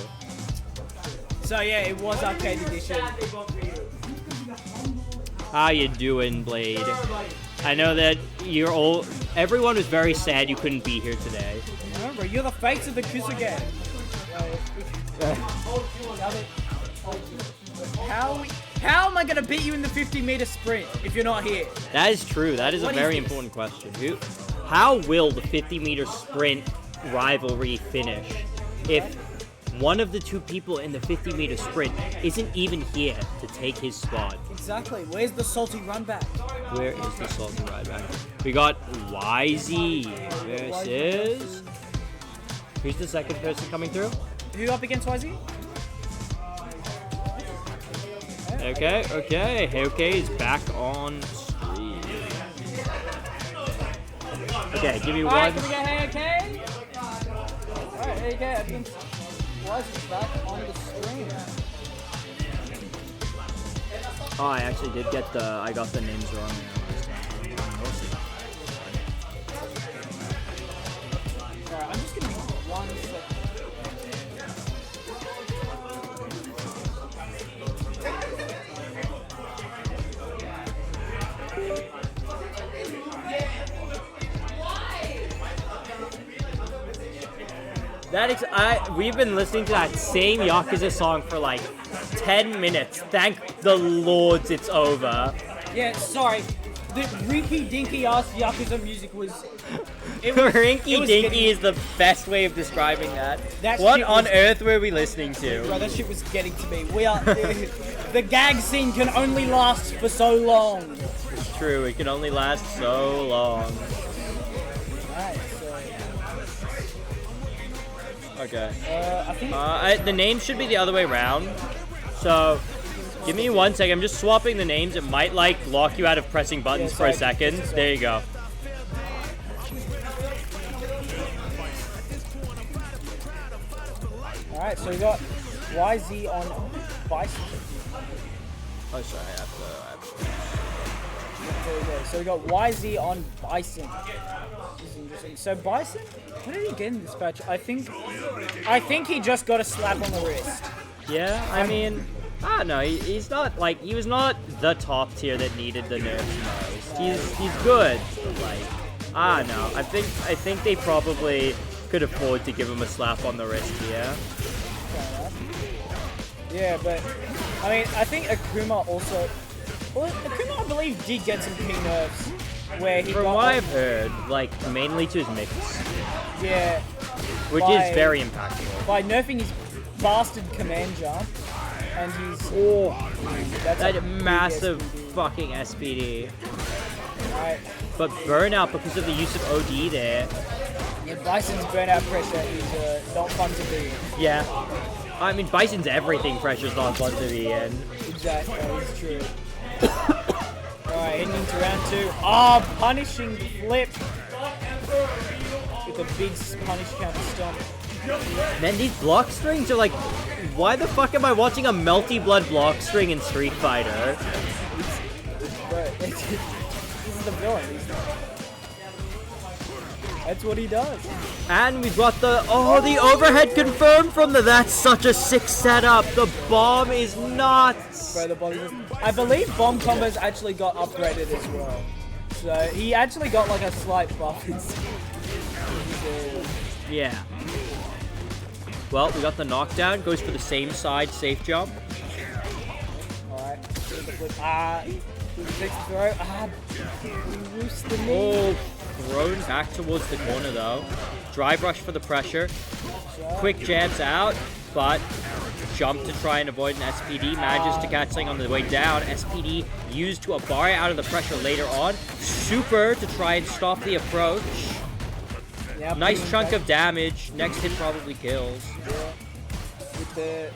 Speaker 4: So yeah, it was Arcade Edition.
Speaker 1: How you doing, Blade? I know that you're all. Everyone was very sad you couldn't be here today.
Speaker 4: Remember, you're the face of the Kusa How am I gonna beat you in the 50-meter sprint if you're not here?
Speaker 1: That is true. That is
Speaker 4: What
Speaker 1: a
Speaker 4: is
Speaker 1: very
Speaker 4: this?
Speaker 1: important question. How will the 50-meter sprint rivalry finish if one of the 2 people in the 50-meter sprint isn't even here to take his spot?
Speaker 4: Exactly. Where's the salty run back?
Speaker 1: Where is the salty ride back? We got YZ versus. Who's the second person coming through?
Speaker 4: Who up against YZ?
Speaker 1: Okay is back on screen. Okay, give me
Speaker 4: Alright,
Speaker 1: one.
Speaker 4: can we get Hey Alright, Hey against YZ back on the screen.
Speaker 1: Oh, I actually did get I got the names wrong.
Speaker 4: Alright, I'm just gonna be 1 second.
Speaker 1: We've been listening to that same Yakuza song for like 10 minutes. Thank the lords it's over.
Speaker 4: Yeah, sorry. The rinky dinky ass Yakuza music was.
Speaker 1: Rinky Dinky is the best way of describing that. What
Speaker 4: shit
Speaker 1: on
Speaker 4: was-
Speaker 1: earth were we listening to?
Speaker 4: Bro, that shit was getting to me. We are. The gag scene can only last for so long.
Speaker 1: It's true, it can only last so long.
Speaker 4: Alright, so.
Speaker 1: Okay.
Speaker 4: I think.
Speaker 1: The names should be the other way around. So, give me 1 second. I'm just swapping the names. It might like lock you out of pressing buttons for a second. There you go.
Speaker 4: Alright, so we got YZ on Bison.
Speaker 1: Oh, sorry. I have
Speaker 4: There we go. So we got YZ on Bison. This is interesting. So Bison, what did he get in this patch? I think he just got a slap on the wrist.
Speaker 1: Yeah, I mean, I don't know. He's not like he was not the top tier that needed the nerfs most. He's good, but like I don't know. I think they probably could afford to give him a slap on the wrist here.
Speaker 4: Yeah, but I mean, I think Akuma also. Well, Akuma, I believe, did get some key nerfs where he
Speaker 1: From
Speaker 4: got.
Speaker 1: what I've heard, like mainly to his mix,
Speaker 4: Yeah.
Speaker 1: which
Speaker 4: By-
Speaker 1: is very impactful.
Speaker 4: By nerfing his bastard command jump, and he's. That's a
Speaker 1: That
Speaker 4: big
Speaker 1: massive
Speaker 4: SPD.
Speaker 1: fucking SPD.
Speaker 4: Alright.
Speaker 1: But burnout because of the use of OD there.
Speaker 4: Yeah, Bison's burnout pressure is not fun to be in.
Speaker 1: Yeah. I mean, Bison's everything pressure's not fun to be in.
Speaker 4: Exactly, that is true. Alright, heading into round 2. Oh, punishing flip. With a big punish counter stomp.
Speaker 1: Man, these block strings are like, why the fuck am I watching a melty blood block string in Street Fighter?
Speaker 4: But this is the villain. That's what he does.
Speaker 1: And we've got the overhead confirmed from that's such a sick setup. The bomb is nuts.
Speaker 4: Bro, the body I believe bomb combos actually got upgraded as well. So he actually got like a slight buff.
Speaker 1: Yeah. Well, we got the knockdown. Goes for the same side safe jump.
Speaker 4: Alright. He takes the throw. He roofs the knee.
Speaker 1: Oh, thrown back towards the corner though. Drive rush for the pressure. Quick jabs out, but jump to try and avoid an SPD. Manages to catch something on the way down. SPD used to bar out of the pressure later on. Super to try and stop the approach.
Speaker 4: Yeah,
Speaker 1: Nice chunk of damage. Next hit probably kills.
Speaker 4: with the.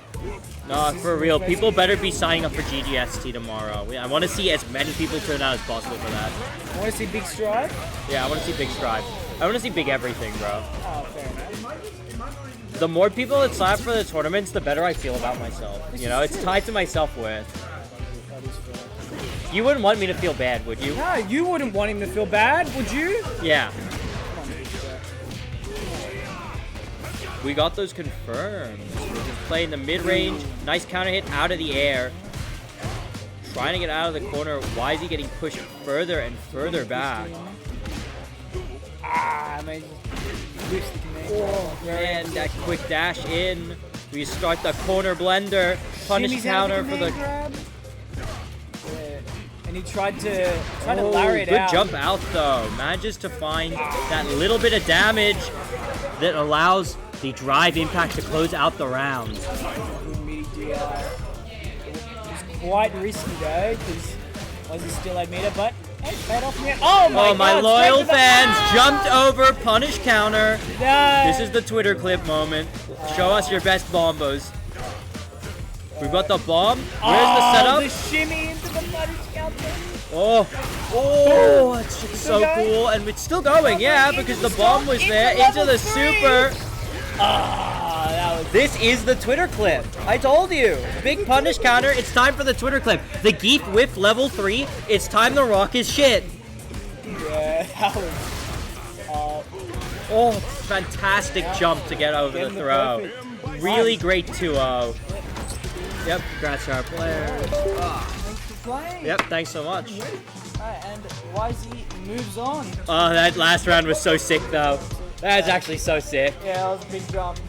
Speaker 1: No, for real. People better be signing up for GGST tomorrow. I want to see as many people turn out as possible for that.
Speaker 4: Want to see Big Stride?
Speaker 1: Yeah, I want to see big strive. I want to see big everything, bro.
Speaker 4: Oh, fair enough.
Speaker 1: The more people that sign up for the tournaments, the better I feel about myself. You know, it's tied to my self-worth.
Speaker 4: That is fair.
Speaker 1: You wouldn't want me to feel bad, would you?
Speaker 4: No, you wouldn't want him to feel bad, would you?
Speaker 1: Yeah.
Speaker 4: Come on, Big Stride.
Speaker 1: We got those confirmed. We're just playing the mid-range. Nice counter hit out of the air. Trying to get out of the corner. Why is he getting pushed further and further back?
Speaker 4: Ah, amazing.
Speaker 1: Oh, man, that quick dash in. We start the corner blender. Punish
Speaker 4: Jimmy's
Speaker 1: counter
Speaker 4: out
Speaker 1: for
Speaker 4: of
Speaker 1: the...
Speaker 4: grab. Yeah. And he tried to larry it
Speaker 1: good
Speaker 4: out.
Speaker 1: jump out, though. Manages to find that little bit of damage that allows the drive impact to close out the round.
Speaker 4: Good midi DI. It's quite risky though, because Ozzy still had meter, but it paid off in the end. Oh my
Speaker 1: Oh, my
Speaker 4: God,
Speaker 1: loyal
Speaker 4: straight to the-
Speaker 1: fans jumped over punish counter.
Speaker 4: No.
Speaker 1: This is the Twitter clip moment. Show us your best bombos. We've got the bomb. Where's the setup?
Speaker 4: The shimmy into the punish counter.
Speaker 1: Oh, it's just so cool. And it's still going, yeah, because the bomb was there. Into the super.
Speaker 4: Ah, that was.
Speaker 1: This is the Twitter clip. I told you. Big punish counter. It's time for the Twitter clip. The Geek Whip level 3. It's time to rock his shit.
Speaker 4: Yeah, that was.
Speaker 1: Oh, fantastic jump to get over the
Speaker 4: Getting the
Speaker 1: throw.
Speaker 4: perfect-
Speaker 1: Really great 2-0. Yep, congrats to our players.
Speaker 4: Thanks for playing.
Speaker 1: Yep, thanks so much.
Speaker 4: Alright, and YZ moves on.
Speaker 1: Oh, that last round was so sick, though. That was actually so sick.
Speaker 4: Yeah, that was a big jump.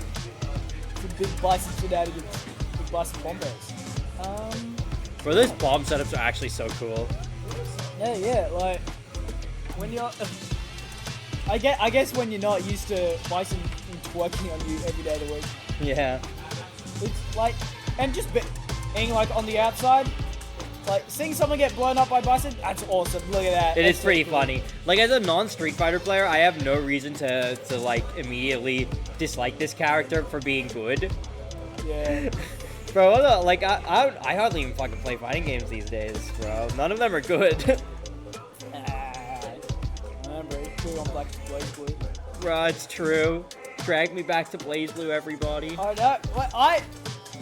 Speaker 4: It's a big bison shenanigans. Big bison bombos.
Speaker 1: Bro, those bomb setups are actually so cool.
Speaker 4: Yeah, like when you're, I guess when you're not used to bison twerking on you every day of the week,
Speaker 1: Yeah.
Speaker 4: it's like, and just being like on the outside, like seeing someone get blown up by bison, that's awesome. Look at that.
Speaker 1: It
Speaker 4: That's
Speaker 1: is
Speaker 4: so
Speaker 1: pretty
Speaker 4: cool.
Speaker 1: funny. Like, as a non-Street Fighter player, I have no reason to like, immediately dislike this character for being good.
Speaker 4: Yeah.
Speaker 1: Bro, what the- like, I hardly even fucking play fighting games these days, bro. None of them are good.
Speaker 4: Remember, blue on black, blaze blue.
Speaker 1: Bro, it's true. Drag me back to Blaze Blue, everybody.
Speaker 4: I know.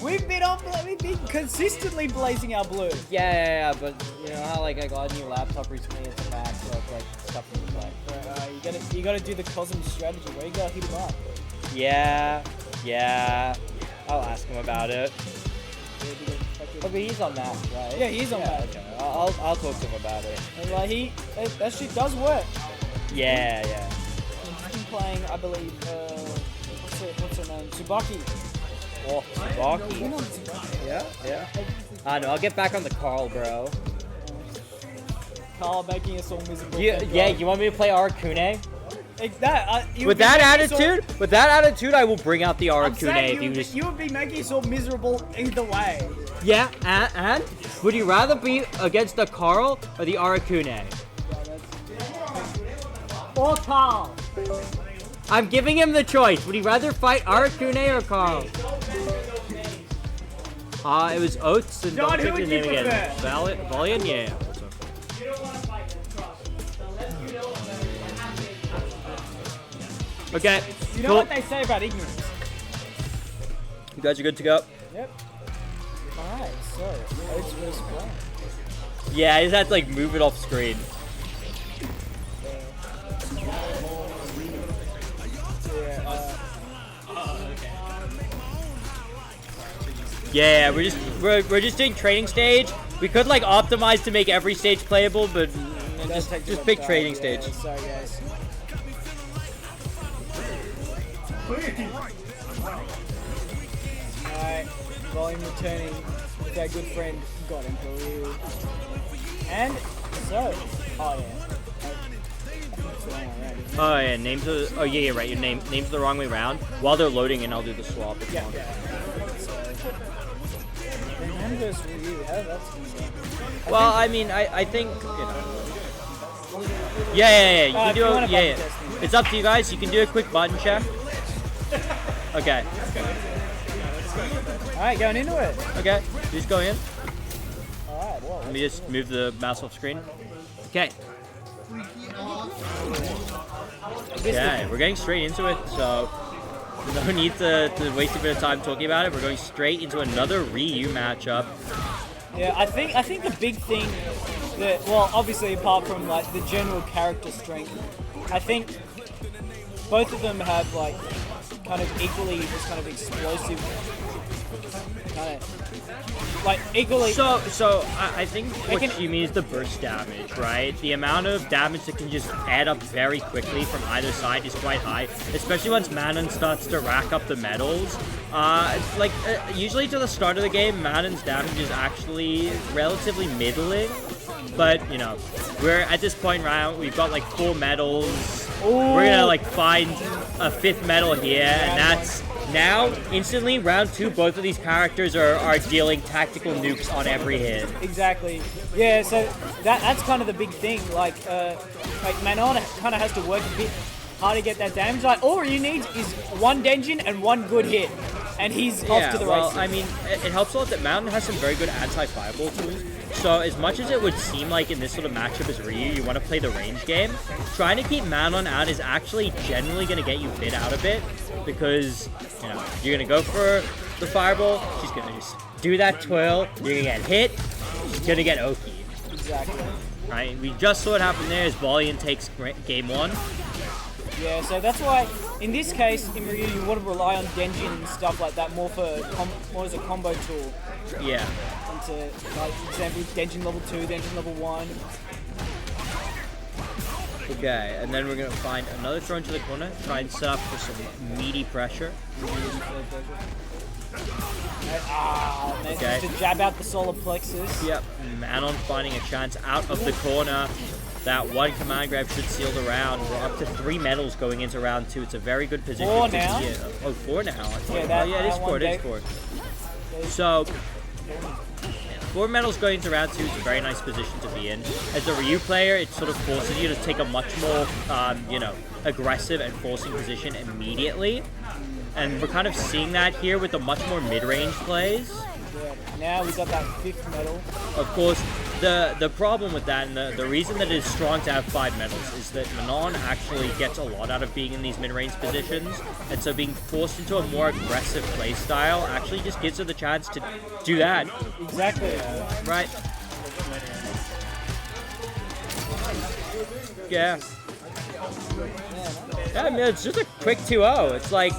Speaker 4: We've been consistently blazing our blue.
Speaker 1: Yeah, but you know how like I got a new laptop recently, it's a Mac, so it's like stuff in the play.
Speaker 4: But, you gotta do the Cosm strategy where you gotta hit him up.
Speaker 1: Yeah. I'll ask him about it. Oh, but he's on that, right?
Speaker 4: Yeah, he's on that.
Speaker 1: Okay. I'll talk to him about it.
Speaker 4: And like that shit does work.
Speaker 1: Yeah.
Speaker 4: He's been playing, I believe, what's her name? Tsubaki.
Speaker 1: Oh,
Speaker 4: He's been
Speaker 1: Tsubaki.
Speaker 4: on Tsubaki.
Speaker 1: Yeah. I know. I'll get back on the Carl, bro.
Speaker 4: Carl making us all miserable.
Speaker 1: You want me to play Arakune?
Speaker 4: With that
Speaker 1: With that attitude, I will bring out the Arakune if you just.
Speaker 4: you would be making us all miserable either way.
Speaker 1: Yeah, and would you rather be against the Carl or the Arakune?
Speaker 4: Or Carl.
Speaker 1: I'm giving him the choice. Would he rather fight Arakune or Carl? It was Oates and
Speaker 4: John,
Speaker 1: don't
Speaker 4: who
Speaker 1: pick
Speaker 4: would
Speaker 1: the
Speaker 4: you
Speaker 1: name again.
Speaker 4: prefer?
Speaker 1: Valiant? Yeah. Okay.
Speaker 4: You know
Speaker 1: Cool.
Speaker 4: what they say about ignorance?
Speaker 1: You guys are good to go?
Speaker 4: Yep. Alright, so Oates versus Brown.
Speaker 1: Yeah, I just had to like move it off screen. Yeah, we're just doing training stage. We could like optimize to make every stage playable, but just pick training stage.
Speaker 4: Sorry guys. Alright, volume returning with our good friend God Emperor. And so, oh yeah. That's the wrong way around, isn't it?
Speaker 1: Oh yeah, names are. Oh yeah, you're right. Your names the wrong way around. While they're loading in, I'll do the swap. If you
Speaker 4: Yeah,
Speaker 1: want.
Speaker 4: yeah. So, versus Ryu. How that's concerned.
Speaker 1: Well, I mean, I think, Yeah. You can
Speaker 4: if
Speaker 1: do
Speaker 4: you
Speaker 1: it.
Speaker 4: wanna
Speaker 1: Yeah.
Speaker 4: button test me.
Speaker 1: It's up to you guys. You can do a quick button check. Okay.
Speaker 4: Alright, going into it.
Speaker 1: Okay. Just go in.
Speaker 4: Alright, well.
Speaker 1: Let me just move the mouse off screen. Okay. Okay, we're getting straight into it, so no need to waste a bit of time talking about it. We're going straight into another Ryu matchup.
Speaker 4: Yeah, I think the big thing that, well, obviously apart from like the general character strength, I think both of them have like kind of equally just kind of explosive, kind of like equally.
Speaker 1: So I think what you mean is the burst damage, right? The amount of damage that can just add up very quickly from either side is quite high, especially once Manon starts to rack up the medals. Usually to the start of the game, Manon's damage is actually relatively middling, but you know, we're at this point round, we've got like 4 medals. We're gonna like find a 5th medal here, and that's now instantly round 2. Both of these characters are dealing tactical nukes on every hit.
Speaker 4: Exactly. Yeah, so that's kind of the big thing. Like Manon kind of has to work a bit hard to get that damage. Like all you need is one Denjin and one good hit, and he's off to the races.
Speaker 1: I mean, it helps a lot that Mountain has some very good anti-fireball tools. So as much as it would seem like in this sort of matchup as Ryu, you want to play the range game, trying to keep Manon out is actually generally going to get you bit out a bit, because you know you're going to go for the fireball, she's going to just do that twirl, you're going to get hit, she's going to get Oki.
Speaker 4: Exactly.
Speaker 1: Right? We just saw what happened there as Valiant takes game 1.
Speaker 4: Yeah, so that's why in this case in Ryu you want to rely on Denjin and stuff like that more for more as a combo tool.
Speaker 1: Yeah.
Speaker 4: To, like, for example, Denjin level 2, Denjin level 1.
Speaker 1: Okay, and then we're going to find another throw into the corner, try and set up for some meaty pressure.
Speaker 4: Okay. Just to jab out the solar plexus.
Speaker 1: Yep, Manon finding a chance out of the corner. That one command grab should seal the round. We're up to 3 medals going into round 2. It's a very good position.
Speaker 4: 4 now?
Speaker 1: Oh, 4 now.
Speaker 4: Yeah,
Speaker 1: it is 4. It is 4. So 4 medals going into round 2 is a very nice position to be in. As a Ryu player, it sort of forces you to take a much more, aggressive and forcing position immediately. And we're kind of seeing that here with the much more mid-range plays.
Speaker 4: Yeah, now we got that 5th medal.
Speaker 1: Of course, the problem with that, and the reason that it is strong to have 5 medals, is that Manon actually gets a lot out of being in these mid-range positions, and so being forced into a more aggressive play style actually just gives her the chance to do that.
Speaker 4: Exactly.
Speaker 1: Right. Yeah. Yeah, I mean, it's just a quick 2-0. It's like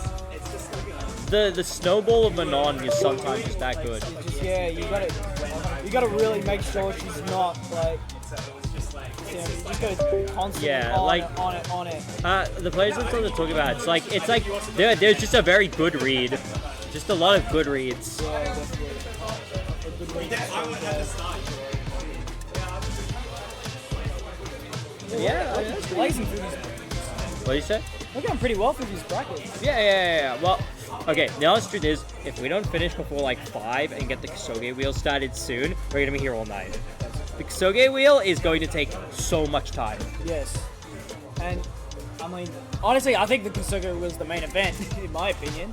Speaker 1: the snowball of Manon is sometimes just that good.
Speaker 4: You gotta really make sure she's not like. You just gotta constantly on it.
Speaker 1: The players I'm talking about, it's like there's just a very good read, just a lot of good reads. Yeah,
Speaker 4: blazing through these.
Speaker 1: What do you say?
Speaker 4: We're going pretty well through these brackets.
Speaker 1: Yeah. Well, okay, the honest truth is, if we don't finish before like 5 and get the Kosoge wheel started soon, we're going to be here all night. The Kosoge wheel is going to take so much time.
Speaker 4: Yes. And, I mean, honestly, I think the Kosoge was the main event, in my opinion.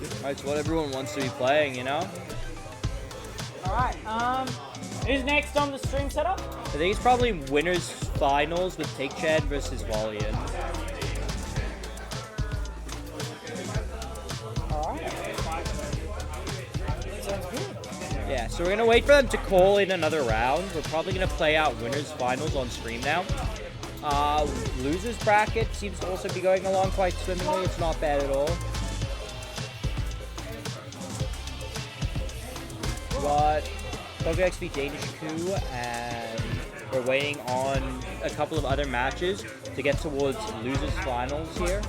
Speaker 1: It's what everyone wants to be playing, you know?
Speaker 4: Alright, who's next on the stream setup?
Speaker 1: I think it's probably winners finals with Take Chad versus Valiant. Yeah, so we're going to wait for them to call in another round. We're probably going to play out winners finals on stream now. Losers bracket seems to also be going along quite swimmingly. It's not bad at all. But Pogo XP Danish Coup, and we're waiting on a couple of other matches to get towards losers finals here.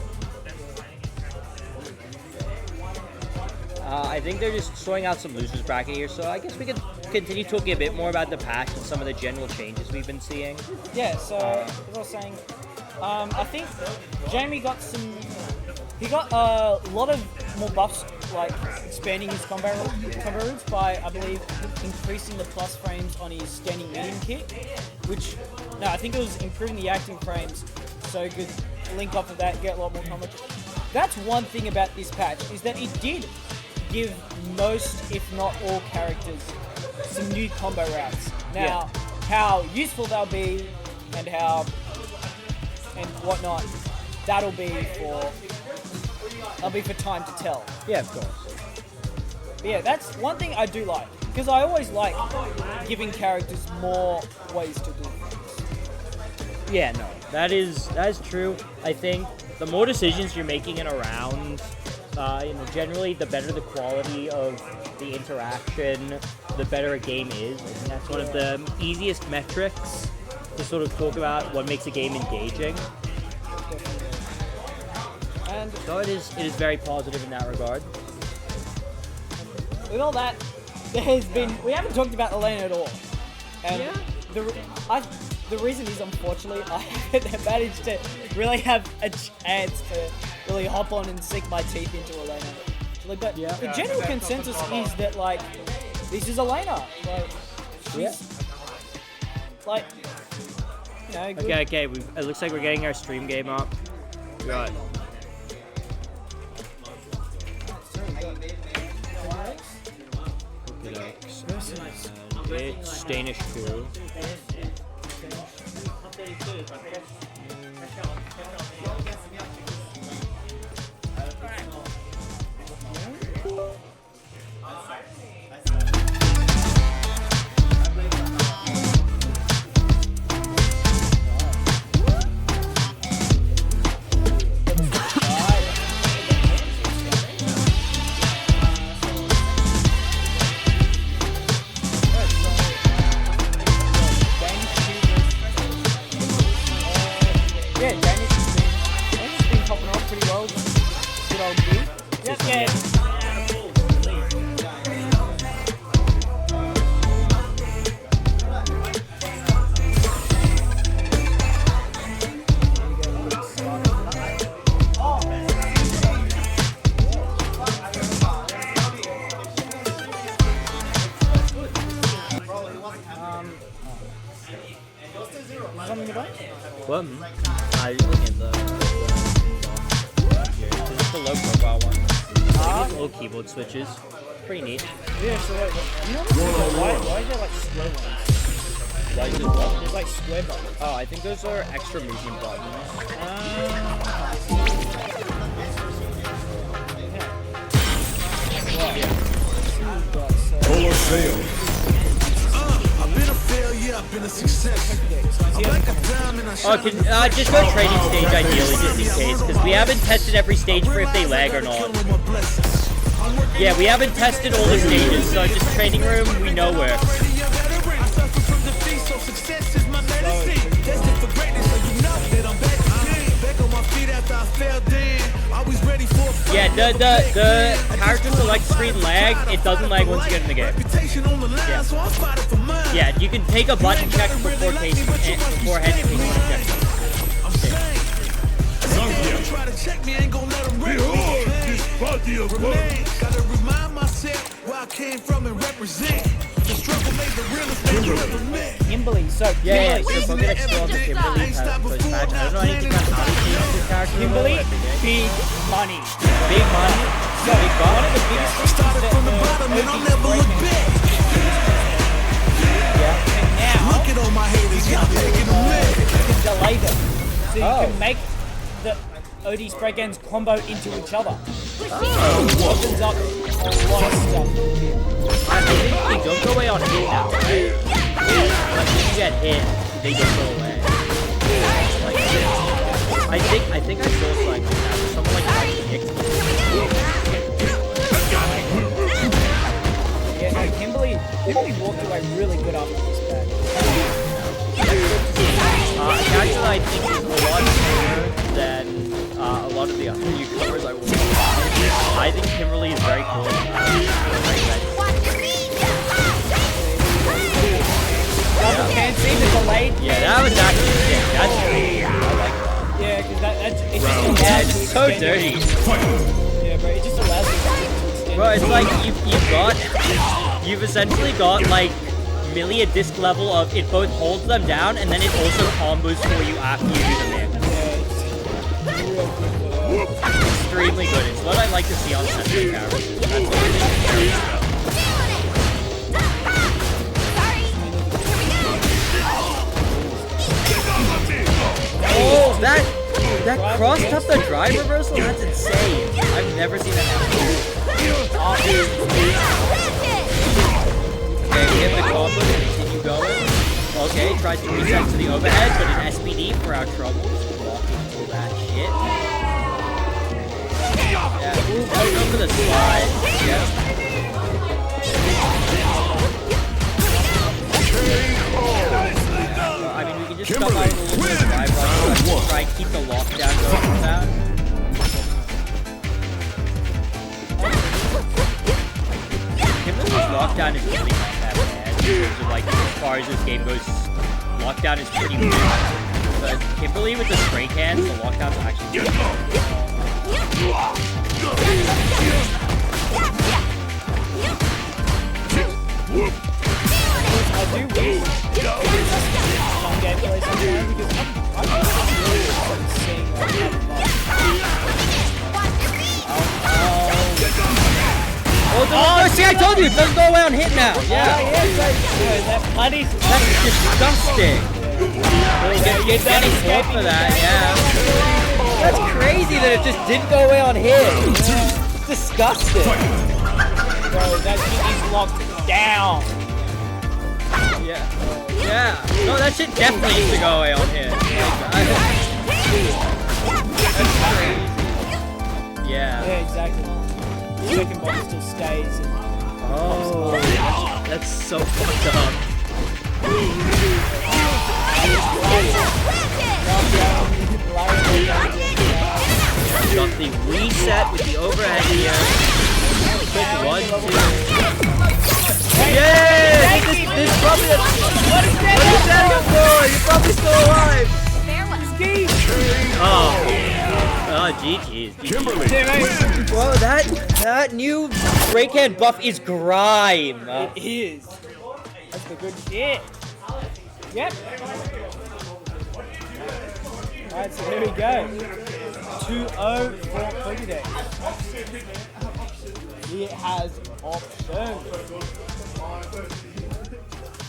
Speaker 1: I think they're just sorting out some losers bracket here, so I guess we could continue talking a bit more about the patch and some of the general changes we've been seeing.
Speaker 4: Yeah, so as I was saying, I think Jamie got he got a lot of more buffs like expanding his combo routes by, I believe, increasing the plus frames on his standing medium kit, which, no, I think it was improving the active frames so you could link off of that, get a lot more combo. That's one thing about this patch, is that it did give most, if not all characters, some new combo routes. Now, how useful they'll be and whatnot, that'll be for time to tell.
Speaker 2: Yeah, of course.
Speaker 4: But yeah, that's one thing I do like, because I always like giving characters more ways to do things.
Speaker 1: Yeah, no, that is true. I think the more decisions you're making in a round, generally the better the quality of the interaction, the better a game is. I think that's one of the easiest metrics to sort of talk about what makes a game engaging.
Speaker 4: And
Speaker 1: So it is very positive in that regard.
Speaker 4: with all that, we haven't talked about Elena at all. And the reason is, unfortunately, I haven't managed to really have a chance to really hop on and sink my teeth into Elena. But the general consensus is that, like, this is Elena. Like, she's, like, you know, good.
Speaker 1: Okay. It looks like we're getting our stream game up. We got it's Danish too. What? I looking at the is this the low profile one? Little keyboard switches. Pretty neat.
Speaker 4: Yeah, so like, you know why is there like square ones?
Speaker 1: Why is it what?
Speaker 4: There's like square buttons.
Speaker 1: Oh, I think those are extra movement buttons.
Speaker 6: Colosseum. I've been a failure, I've been a success. I'm like a diamond, I
Speaker 1: Oh, can just go training stage ideally, just in case, because we haven't tested every stage for if they lag or not. Yeah, we haven't tested all the stages, so just training room, we know where. Yeah, the character select screen lag, it doesn't lag once you get in the game. Yeah, you can take a button check beforehand in case you want to check.
Speaker 6: Try to check me, ain't gonna let them behold this body of love. Gotta remind myself where I came from and represent. The struggle made the realest thing you ever met.
Speaker 4: Kimberly, so
Speaker 1: Yeah,
Speaker 4: Kimberly,
Speaker 1: so we're gonna explore the Kimberly patch. I don't know anything about how to change this character.
Speaker 4: Kimberly, big money.
Speaker 1: Big money.
Speaker 4: So one of the biggest things is
Speaker 6: Started
Speaker 4: that
Speaker 6: from the bottom and I'll never look back.
Speaker 4: and now
Speaker 6: Look at all my haters, y'all taking a minute.
Speaker 4: you can delay them. So you can make the OD spray guns combo into each other. Opens up a lot of stuff.
Speaker 1: I think they don't go away on hit now, right? Like, if you get hit, they don't go away. Like, I think I saw something like that. Someone like kicked.
Speaker 4: Yeah, no, Kimberly walked away really good after this patch.
Speaker 1: Actually, I think is a lot better than a lot of the other newcomers I will buy. I think Kimberly is very cool.
Speaker 4: Can't see the delayed.
Speaker 1: Yeah, that was actually sick. That's great. I like that.
Speaker 4: Yeah, because it's just
Speaker 1: Yeah,
Speaker 4: allows
Speaker 1: it's
Speaker 4: you
Speaker 1: so
Speaker 4: to extend
Speaker 1: dirty.
Speaker 4: it. Yeah, bro, it just allows you to
Speaker 1: Bro, it's like you've essentially got like melee at disc level of it both holds them down and then it also combos for you after you do the mix. Extremely good. It's what I like to see on Sensei characters. That's what it is. Oh, that crossed up the drive reversal? That's insane. I've never seen that happen. Okay, we hit the combo to continue going. Okay, tries to reset to the overhead, but an SPD for our troubles. Blocking all that shit. Yeah, ooh, going over the slide. Yeah. I mean, we can just stop out a little bit of drive rush, try and keep the lockdown going for that. Kimberly's lockdown is really not that bad in terms of like as far as this game goes. Lockdown is pretty weird. But Kimberly with the spray cans, the lockdown's actually good.
Speaker 4: I do wish some gameplay sometimes because I'm really seeing
Speaker 1: Oh, see, I told you, it doesn't go away on hit now. Yeah.
Speaker 4: that bloody
Speaker 1: That's disgusting. Getting hit for that, yeah. That's crazy that it just didn't go away on hit. It's disgusting.
Speaker 4: bro, that shit is locked down.
Speaker 1: Yeah. Yeah. No, that shit definitely needs to go away on hit. That's crazy. Yeah.
Speaker 4: Yeah, exactly. The second bomb still stays. And
Speaker 1: Oh, that's so fucked up. Got the reset with the overhead here. Quick 1, 2. Yay! This is probably what is that for? You're probably still alive. Oh, GG's. Whoa, that new break hand buff is grime.
Speaker 4: it is. That's the good shit. Yep. Alright, so here we go. 2-0 for Pokédex. He has options.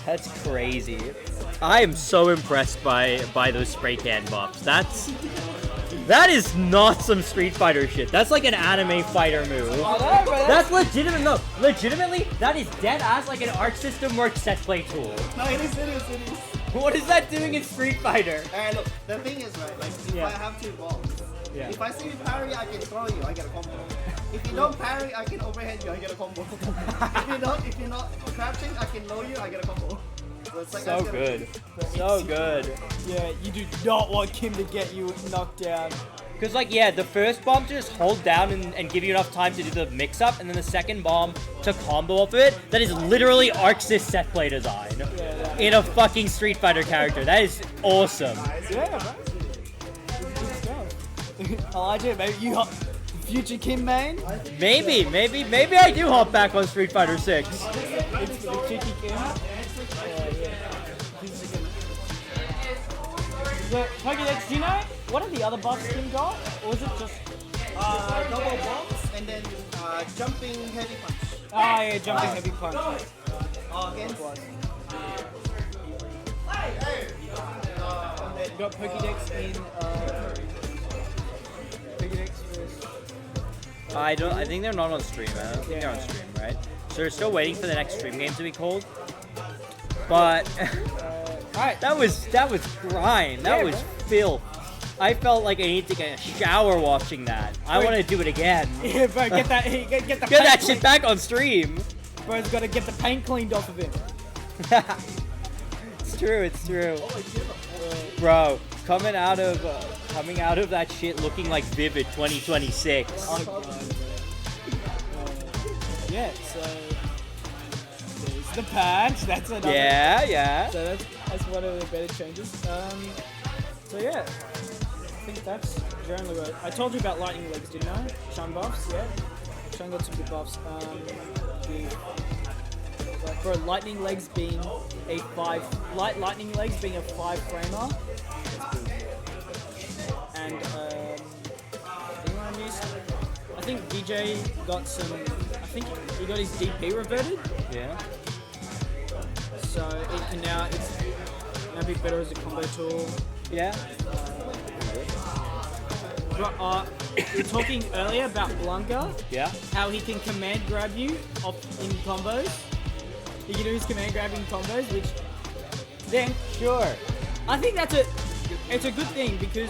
Speaker 1: That's crazy. I am so impressed by those spray can buffs. That is not some Street Fighter shit. That's like an anime fighter move. That's legitimate. No, legitimately, that is dead ass like an Arc System Works set play tool.
Speaker 5: No, it is.
Speaker 1: What is that doing in Street Fighter?
Speaker 5: And look, the thing is, right, like, if I have 2 balls, if I see you parry, I can throw you, I get a combo. If you don't parry, I can overhead you, I get a combo. if you're not crouching, I can low you, I get a combo. So it's like
Speaker 1: So good. So good.
Speaker 4: Yeah, you do not want Kim to get you knocked down.
Speaker 1: Because, like, yeah, the first bomb to just hold down and give you enough time to do the mix-up, and then the second bomb to combo off of it, that is literally ArcSys set play design in a fucking Street Fighter character. That is awesome.
Speaker 4: Yeah, bro. Good stuff. Elijah, maybe you hop future Kim main?
Speaker 1: Maybe I do hop back on Street Fighter 6.
Speaker 4: It's the cheeky Kim. So, Pokédex, do you know what are the other buffs Kim got? Or is it just...
Speaker 5: double bombs and then jumping heavy punch.
Speaker 4: Ah, yeah, jumping heavy punch.
Speaker 5: Against
Speaker 4: You got Pokédex in... Pokédex versus...
Speaker 1: I think they're not on stream, man. I don't think they're on stream, right? So we're still waiting for the next stream game to be called. But
Speaker 4: Alright.
Speaker 1: that was grime. That was filth. I felt like I need to get a shower watching that. I want to do it again.
Speaker 4: Yeah, bro, get that
Speaker 1: Get that shit back on stream.
Speaker 4: Bro's got to get the paint cleaned off of him.
Speaker 1: It's true. Bro, coming out of that shit looking like Vivid 2026.
Speaker 4: Oh, God. Yeah, so there's the patch. That's another.
Speaker 1: Yeah.
Speaker 4: So that's one of the better changes. So yeah, I think that's generally what I told you about lightning legs, didn't I? Shun buffs, yeah. Showdown got some good buffs. For lightning legs being a 5 framer. And anyone I missed? I think DJ got some. I think he got his DP reverted.
Speaker 1: Yeah.
Speaker 4: So it can now be better as a combo tool.
Speaker 1: Yeah.
Speaker 4: But we were talking earlier about Blanca.
Speaker 1: Yeah.
Speaker 4: How he can command grab you off in combos. He can do his command grabbing combos, which then
Speaker 1: Sure.
Speaker 4: I think it's a good thing because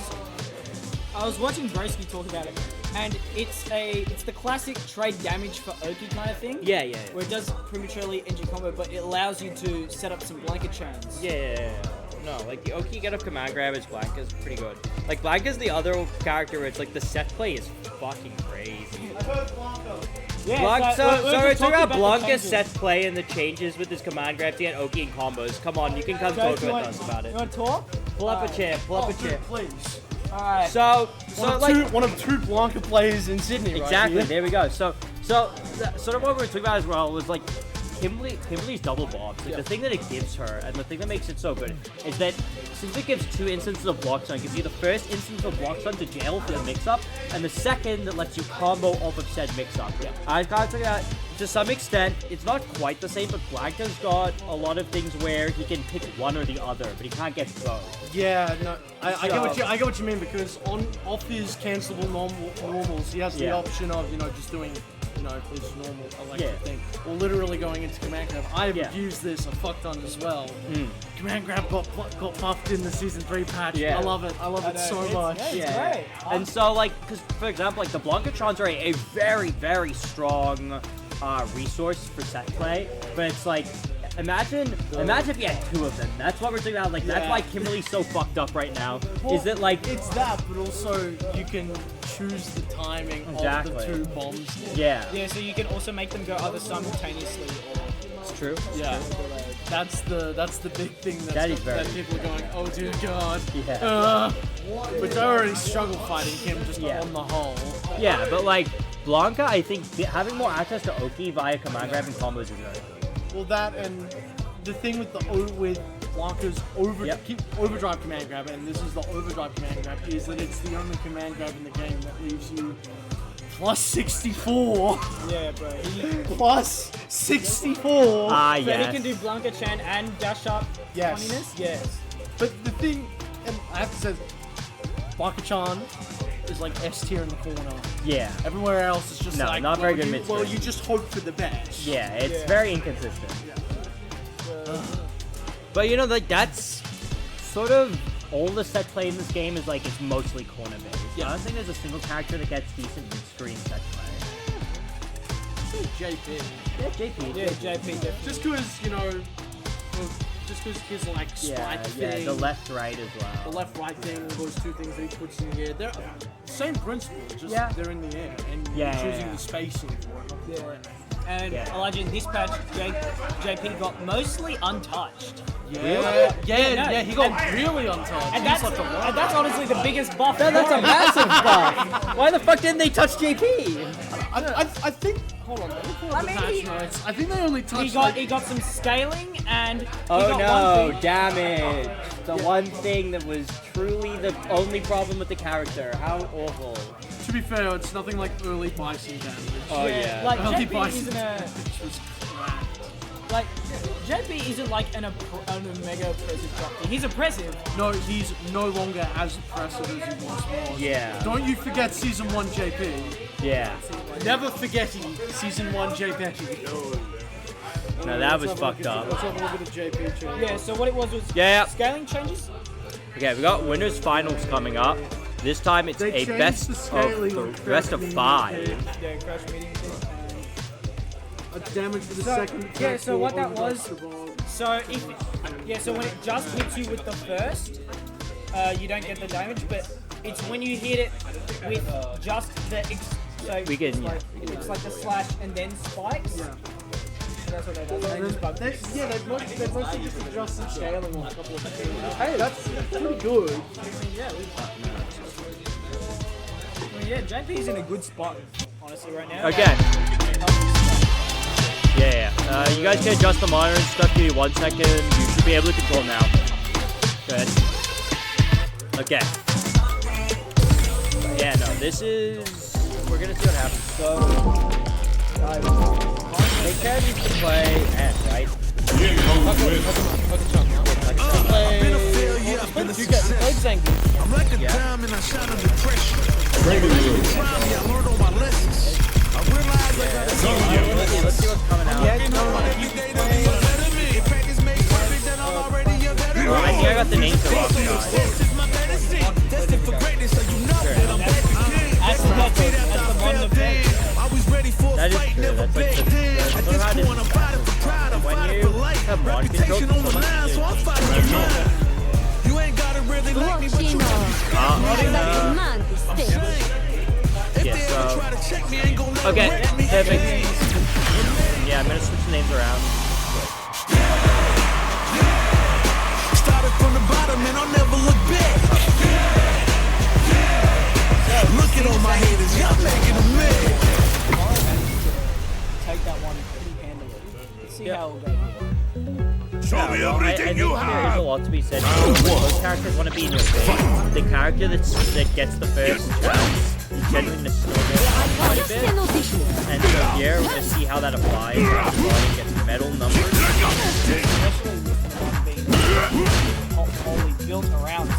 Speaker 4: I was watching Broski talk about it, and it's the classic trade damage for Oki kind of thing.
Speaker 1: Yeah.
Speaker 4: Where it does prematurely end your combo, but it allows you to set up some blanket churns.
Speaker 1: Yeah. No, like the Oki get up command grab is Blanca's pretty good. Like Blanca's the other character where it's like the set play is fucking crazy.
Speaker 4: Yeah,
Speaker 1: Blanca, so
Speaker 4: we're
Speaker 1: we're
Speaker 4: just
Speaker 1: talking about
Speaker 4: the
Speaker 1: Blanca's
Speaker 4: changes.
Speaker 1: set play and the changes with his command grab to get Oki and combos. Come on, you can come
Speaker 4: Guys,
Speaker 1: talk
Speaker 4: you
Speaker 1: with
Speaker 4: want-
Speaker 1: us about it.
Speaker 4: You want to talk?
Speaker 1: Pull up a chair,
Speaker 5: Please.
Speaker 4: Alright.
Speaker 1: So like
Speaker 2: one of two Blanca players in Sydney,
Speaker 1: exactly,
Speaker 2: right?
Speaker 1: there we go. So sort of what we were talking about as well was like Kimberly's double bombs. Like the thing that it gives her and the thing that makes it so good is that since it gives 2 instances of block stun, it gives you the first instance of block stun to jail for the mix up, and the second that lets you combo off of said mix up. Yeah. I gotta tell you that to some extent it's not quite the same, but Blanca's got a lot of things where he can pick one or the other, but he can't get both.
Speaker 2: Yeah, no, I get what you mean because off his cancelable normals, he has the option of just doing his normal electric thing, or literally going into command grab. I've used this a fuck ton as well. Command grab got buffed in the season 3 patch.
Speaker 1: Yeah.
Speaker 2: I love it so much.
Speaker 4: It's great.
Speaker 1: And so like, because for example, like the Blancatrons are a very, very strong resource for set play, but it's like, imagine if you had 2 of them. That's what we're talking about. Like that's why Kimberly's so fucked up right now. Is that like
Speaker 2: It's that, but also you can choose the timing of the 2 bombs.
Speaker 1: Yeah,
Speaker 4: Yeah, so you can also make them go either simultaneously or.
Speaker 1: it's true.
Speaker 2: Yeah, that's the big thing
Speaker 1: That is very
Speaker 2: that people are going, oh dear God.
Speaker 1: Yeah.
Speaker 2: Which I already struggle fighting him just on the whole.
Speaker 1: Yeah, but like Blanca, I think having more access to Oki via command grab and combos is very good.
Speaker 2: Well, that and the thing with Blanca's overdrive command grab, and this is the overdrive command grab, is that it's the only command grab in the game that leaves you plus 64.
Speaker 4: Yeah, bro.
Speaker 2: Plus 64.
Speaker 1: Ah,
Speaker 4: So
Speaker 1: yes.
Speaker 4: he can do Blanca Chan and dash up
Speaker 2: Yes.
Speaker 4: funniness? Yes.
Speaker 2: But the thing, and I have to say, Blanca-chan is like S tier in the corner.
Speaker 1: Yeah.
Speaker 2: Everywhere else is just
Speaker 1: No,
Speaker 2: like,
Speaker 1: not very good
Speaker 2: you,
Speaker 1: mid-range.
Speaker 2: well, you just hope for the best.
Speaker 1: Yeah, it's very inconsistent. But you know, like that's sort of all the set play in this game is like it's mostly corner based. I don't think there's a single character that gets decent mid-screen set play.
Speaker 2: JP.
Speaker 1: Yeah, JP.
Speaker 4: Yeah, JP definitely.
Speaker 2: Just because, just because his like spike thing,
Speaker 1: the left-right as well.
Speaker 2: the left-right thing, those 2 things that he puts in the air, they're same principle, just they're in the air, and you're choosing the spacing for it.
Speaker 4: And Elijah, in this patch, JP got mostly untouched.
Speaker 2: Yeah, he got really untouched.
Speaker 4: And that's honestly the biggest buff.
Speaker 1: That's a massive buff. Why the fuck didn't they touch JP?
Speaker 2: I think. Hold on. Let me pull up the patch notes. I think they only touched.
Speaker 4: He got some scaling and he
Speaker 1: Oh
Speaker 4: got
Speaker 1: no,
Speaker 4: one thing.
Speaker 1: damage. The one thing that was truly the only problem with the character. How awful.
Speaker 2: To be fair, it's nothing like early Bison damage.
Speaker 1: Oh yeah.
Speaker 4: Like
Speaker 2: Early
Speaker 4: JP
Speaker 2: Bison
Speaker 4: isn't
Speaker 2: damage was cracked.
Speaker 4: like JP isn't like an mega oppressive doctor. He's oppressive.
Speaker 2: No, he's no longer as oppressive as he once was.
Speaker 1: Yeah.
Speaker 2: Don't you forget Season 1 JP.
Speaker 1: Yeah.
Speaker 2: Never forgetting Season 1 JP.
Speaker 1: No, that was fucked up.
Speaker 2: Let's have a look at the JP change.
Speaker 4: Yeah, so what it was
Speaker 1: Yeah.
Speaker 4: scaling changes.
Speaker 1: Okay, we got winners finals coming up. This time it's
Speaker 2: They
Speaker 1: a
Speaker 2: changed
Speaker 1: best
Speaker 2: the
Speaker 1: of
Speaker 2: scaling on
Speaker 1: best of
Speaker 2: Crash
Speaker 1: 5.
Speaker 4: Yeah, crash meeting thing.
Speaker 2: A damage for the
Speaker 4: So,
Speaker 2: second.
Speaker 4: yeah, so what that
Speaker 2: overlap
Speaker 4: was-
Speaker 2: the ball.
Speaker 4: So when it just hits you with the first, you don't get the damage, but it's when you hit it with just the so
Speaker 1: We can-
Speaker 4: it's like the slash and then spikes.
Speaker 2: Yeah.
Speaker 4: So that's what they do. They just bug it.
Speaker 2: They've mostly just adjusted scaling on a couple of things. Hey, that's pretty good.
Speaker 4: I mean, yeah, JP's in a good spot. honestly, right now.
Speaker 1: Okay. Yeah. You guys can adjust the monitor and stuff. Give me 1 second. You should be able to control now. Go ahead. Okay. Yeah, no, this is... We're gonna see what happens. So... They can use to play N, right?
Speaker 4: You get the code saying
Speaker 6: I'm like a diamond, I shine under pressure. I learned all my lessons. I realized I gotta
Speaker 1: Let's see what's coming out.
Speaker 6: every day to be a betterment. If practice makes perfect, then I'm already a veteran.
Speaker 1: Well, I think I got the names wrong, guys.
Speaker 6: This is my medicine. Destined for greatness, so you know that I'm back again.
Speaker 4: That's the one the bed.
Speaker 6: I was ready for a
Speaker 1: That is
Speaker 6: fight,
Speaker 1: true.
Speaker 6: never
Speaker 1: That's like
Speaker 6: backed
Speaker 1: the-
Speaker 6: in.
Speaker 1: that's
Speaker 6: At
Speaker 1: what
Speaker 6: this
Speaker 1: I did.
Speaker 6: point, I'm fighting for pride, I'm
Speaker 1: When
Speaker 6: fighting
Speaker 1: you
Speaker 6: for life.
Speaker 1: have one
Speaker 6: Reputation
Speaker 1: control,
Speaker 6: on the line, so I'm fighting for mine. You ain't gotta really like me, but you
Speaker 1: Yeah, so... Okay, perfect. Yeah, I'm gonna switch the names around.
Speaker 6: Started from the bottom and I'll never look back. Look at all my haters, y'all making a mess.
Speaker 4: Take that one pretty handily. Let's see how it'll go.
Speaker 6: Show me
Speaker 1: I
Speaker 6: everything
Speaker 1: think
Speaker 6: you
Speaker 1: there is a
Speaker 6: have.
Speaker 1: lot to be said. When those characters want to be in your face, the character that gets the first chance is genuinely snowball quite a bit. And so here we're gonna see how that applies. Everybody gets medal numbers.
Speaker 4: Especially with one being wholly built around.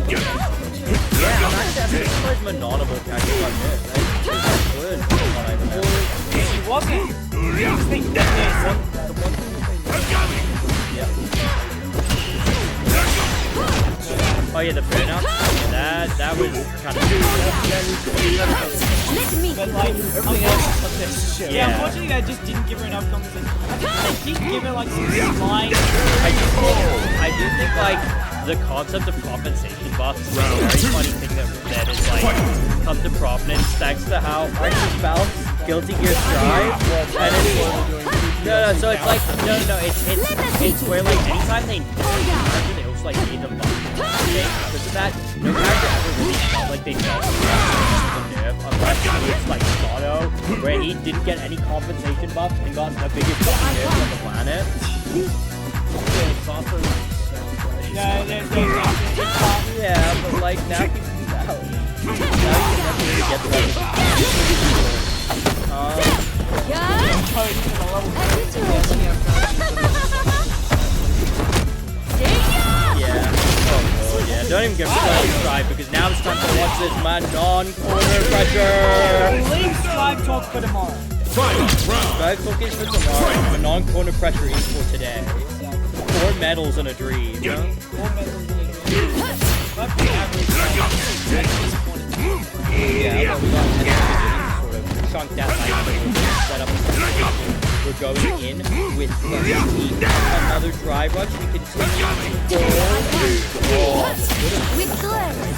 Speaker 1: Yeah, I'm actually surprised Mononable character got this. That's good from what I remember.
Speaker 4: He wasn't. The one thing that
Speaker 1: Oh yeah, the burnout. Yeah, that was kind of
Speaker 4: but like, unfortunately,
Speaker 1: Yeah.
Speaker 4: unfortunately they just didn't give her enough compensation. I think they did give her like some line.
Speaker 1: I do think like the concept of compensation buffs is a very funny thing that is like come to prominence thanks to how Archer's Valve Guilty Gear Strive and it's so it's like it's where like anytime they always like need them buff. Because of that, no character ever really felt like they felt the nerf unless it was like Sato, where he didn't get any compensation buff and got the biggest fucking nerf on the planet. Yeah, but like now he's out. Now you definitely get the yeah. Oh, yeah. Don't even get started with Strive because now it's time to watch this man non-corner pressure.
Speaker 4: Leave Strive talk for tomorrow.
Speaker 1: Strive talk is for tomorrow, but non-corner pressure is for today. 4 medals and a dream.
Speaker 4: Four medals in a dream. That's the average at this point in time.
Speaker 1: Yeah, but we got sort of chunked out like set up. We're going in with another drive rush. We continue to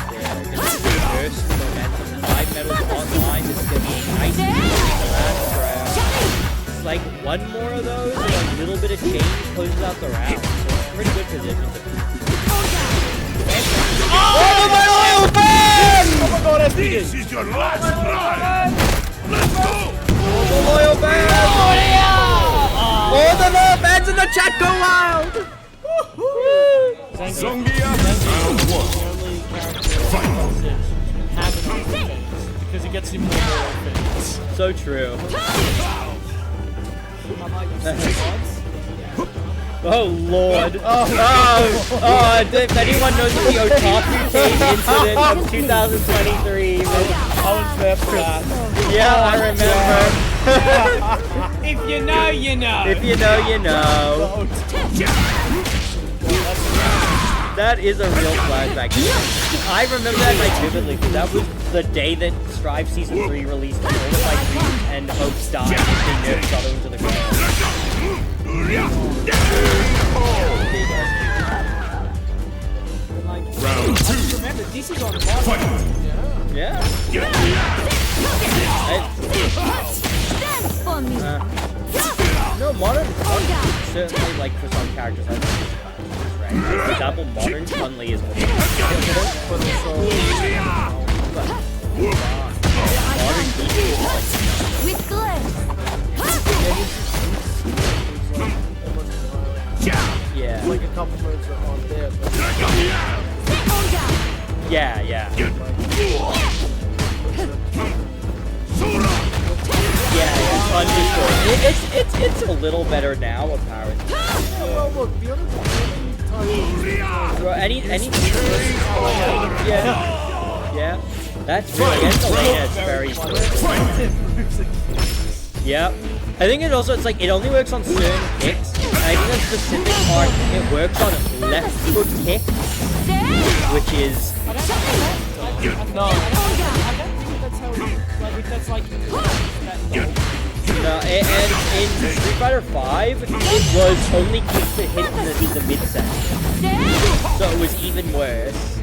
Speaker 1: first momentum. 5 medals online. This is going to be a nice last round. It's like one more of those and a little bit of change closes out the round. So it's pretty good position to be. Oh my oil fan! Oh my god, that's
Speaker 6: This is your last ride. Let's go.
Speaker 1: the loyal fans! All the loyal fans in the chat go wild!
Speaker 6: Zongia, round 1.
Speaker 2: Because it gets him more offense.
Speaker 1: So true. Oh lord. If anyone knows what the Otaku Cave incident of 2023 was,
Speaker 2: I was there for that.
Speaker 1: yeah, I remember.
Speaker 4: If you know, you know.
Speaker 1: If you know, you know. That is a real flashback. I remember that night vividly because that was the day that Strive Season 3 released and all of my dreams and hopes died as they nerfed Shadow into the ground.
Speaker 6: Round 2.
Speaker 4: Remember, this is on the bottom.
Speaker 1: Yeah. No, modern certainly like for some characters. I think right? For example, modern Chun-Li is modern
Speaker 7: With glare.
Speaker 1: Yeah.
Speaker 2: Like a couple moves that aren't there. But
Speaker 1: Yeah. Yeah, understood. It's a little better now, apparently.
Speaker 2: well, look, the other time.
Speaker 1: Bro, any yeah. That's really against Elena, it's very Yep. I think it also, it's like, it only works on certain kicks. And I think a specific part, it works on left foot kick, which is...
Speaker 4: No. I don't think that's how that's like...
Speaker 1: No, and in Street Fighter 5, it was only kicks that hit the midsection. So it was even worse.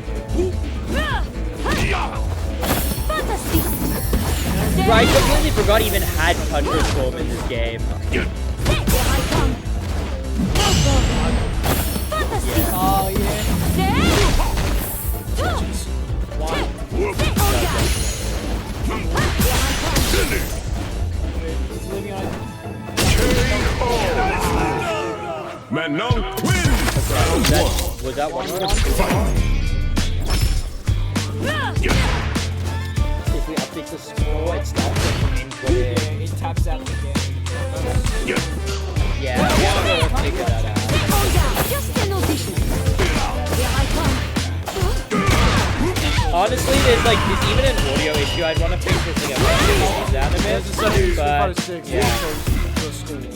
Speaker 1: Right, I completely forgot he even had Puncher's form in this game.
Speaker 4: Oh, yeah.
Speaker 6: Manon win!
Speaker 1: Was that one? If we update the score, it stops it from input.
Speaker 4: It taps out the game.
Speaker 1: Yeah, we have to figure that out.
Speaker 7: Just an audition.
Speaker 1: Honestly, there's even an audio issue. I'd want to fix this thing up down a bit. But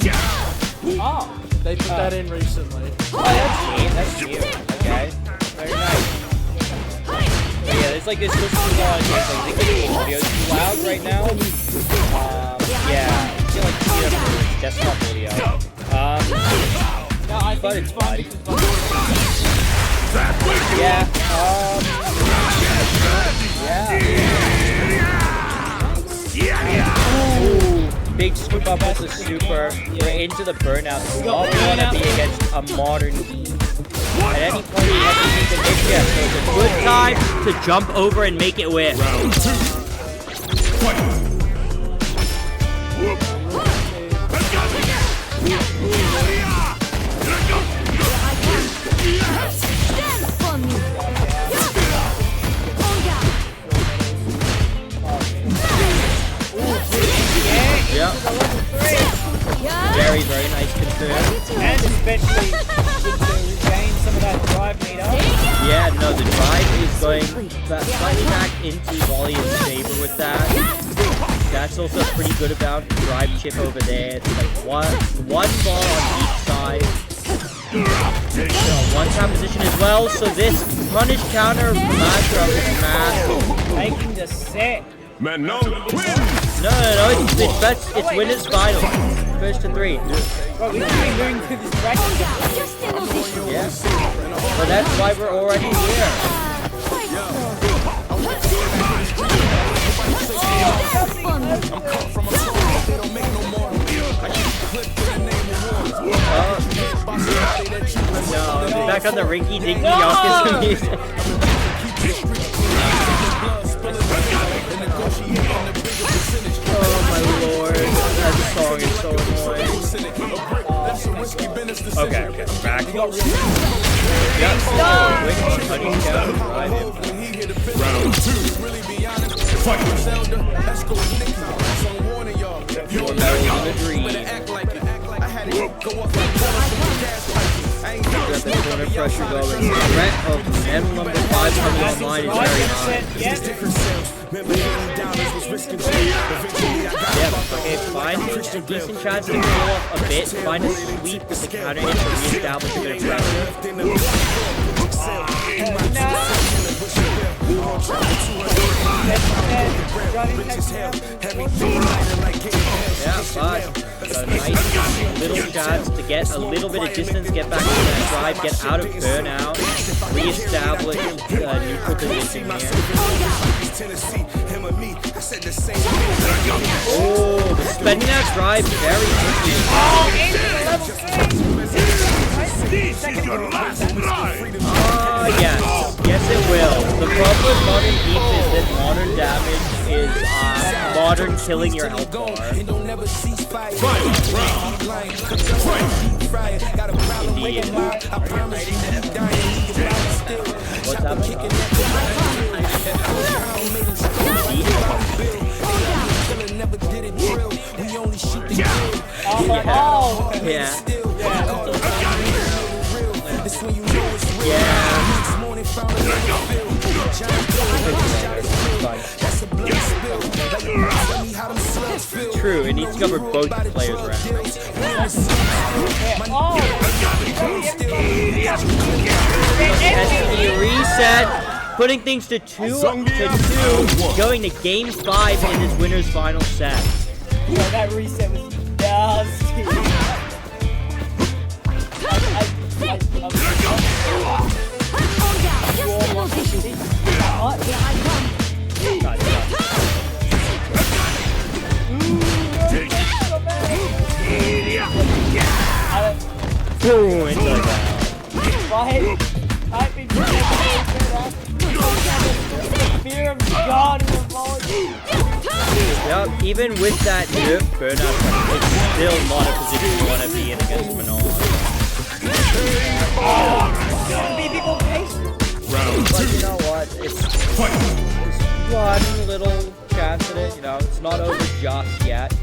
Speaker 1: yeah.
Speaker 4: Oh.
Speaker 2: They put that in recently.
Speaker 1: Oh, that's neat. Okay. Very nice. But yeah, there's like this still some I think the audio's too loud right now. Yeah. I feel like desktop audio.
Speaker 4: No, I think it's fine.
Speaker 1: Yeah. Ooh, big swoop up with the super. We're into the burnout. We want to be against a modern team. At any point, we have to use an issue. So it's a good time to jump over and make it win.
Speaker 6: Round 2. Fight!
Speaker 7: Stand for me.
Speaker 1: Yep. Very, very nice confirm.
Speaker 4: And especially with the regain some of that drive meter.
Speaker 1: Yeah, no, the drive is going slightly back into Volume's favor with that. That's also pretty good about the drive chip over there. It's like one bar on each side. So one tap position as well. So this punish counter master of this mask.
Speaker 4: Taking the set.
Speaker 6: Manon win!
Speaker 1: No, it's winner's final. First to 3.
Speaker 4: Bro, we've been doing this practice.
Speaker 7: Just an audition.
Speaker 1: Yeah. But that's why we're already here. No, back on the rinky dinky Yonkers music. Oh my lord, that song is so annoying. Okay, back. Yep.
Speaker 6: Round 2. Fight!
Speaker 1: More medals in the dream. Got the corner pressure going. The threat of medal number 5 coming online is very high. Yep, okay, find a decent chance to pull off a bit. Find a sweep with the counter hit to reestablish a bit of pressure. Yeah, but a nice little chance to get a little bit of distance, get back to that drive, get out of burnout, reestablish neutral position here. Oh, spending that drive very quickly.
Speaker 6: This is your last ride!
Speaker 1: Yes. Yes, it will. The problem with modern heat is that modern damage is modern killing your health bar. Indeed. What's happening? Yeah. True, it needs to cover both players around. STD reset, putting things to 2-2, going to game 5 in this winner's final set.
Speaker 4: Yeah, that reset was nasty.
Speaker 1: Boom, into the ground.
Speaker 4: Fear of God involved.
Speaker 1: Yep, even with that nerf burnout, it's still not a position you want to be in against Manon. But you know what? It's one little chance at it, you know, it's not over just yet.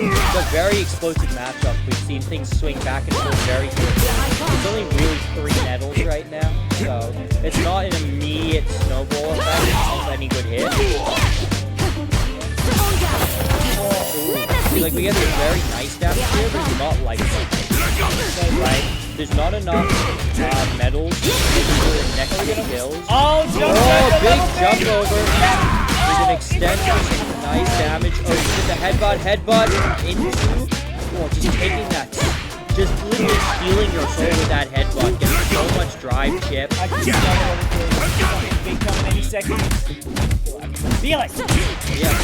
Speaker 1: It's a very explosive matchup. We've seen things swing back and forth very quickly. There's only really 3 nettles right now, so it's not an immediate snowball effect of any good hit. Like, we get a very nice damage here, but it's not like that. Right? There's not enough medals to the next kills.
Speaker 4: Oh,
Speaker 1: big jump over. There's an extension, nice damage. Oh, you get the headbutt into. Oh, just taking that. Just literally stealing your soul with that headbutt. Getting so much drive chip.
Speaker 4: I can smell it big coming any second. Feel it.
Speaker 1: Yeah,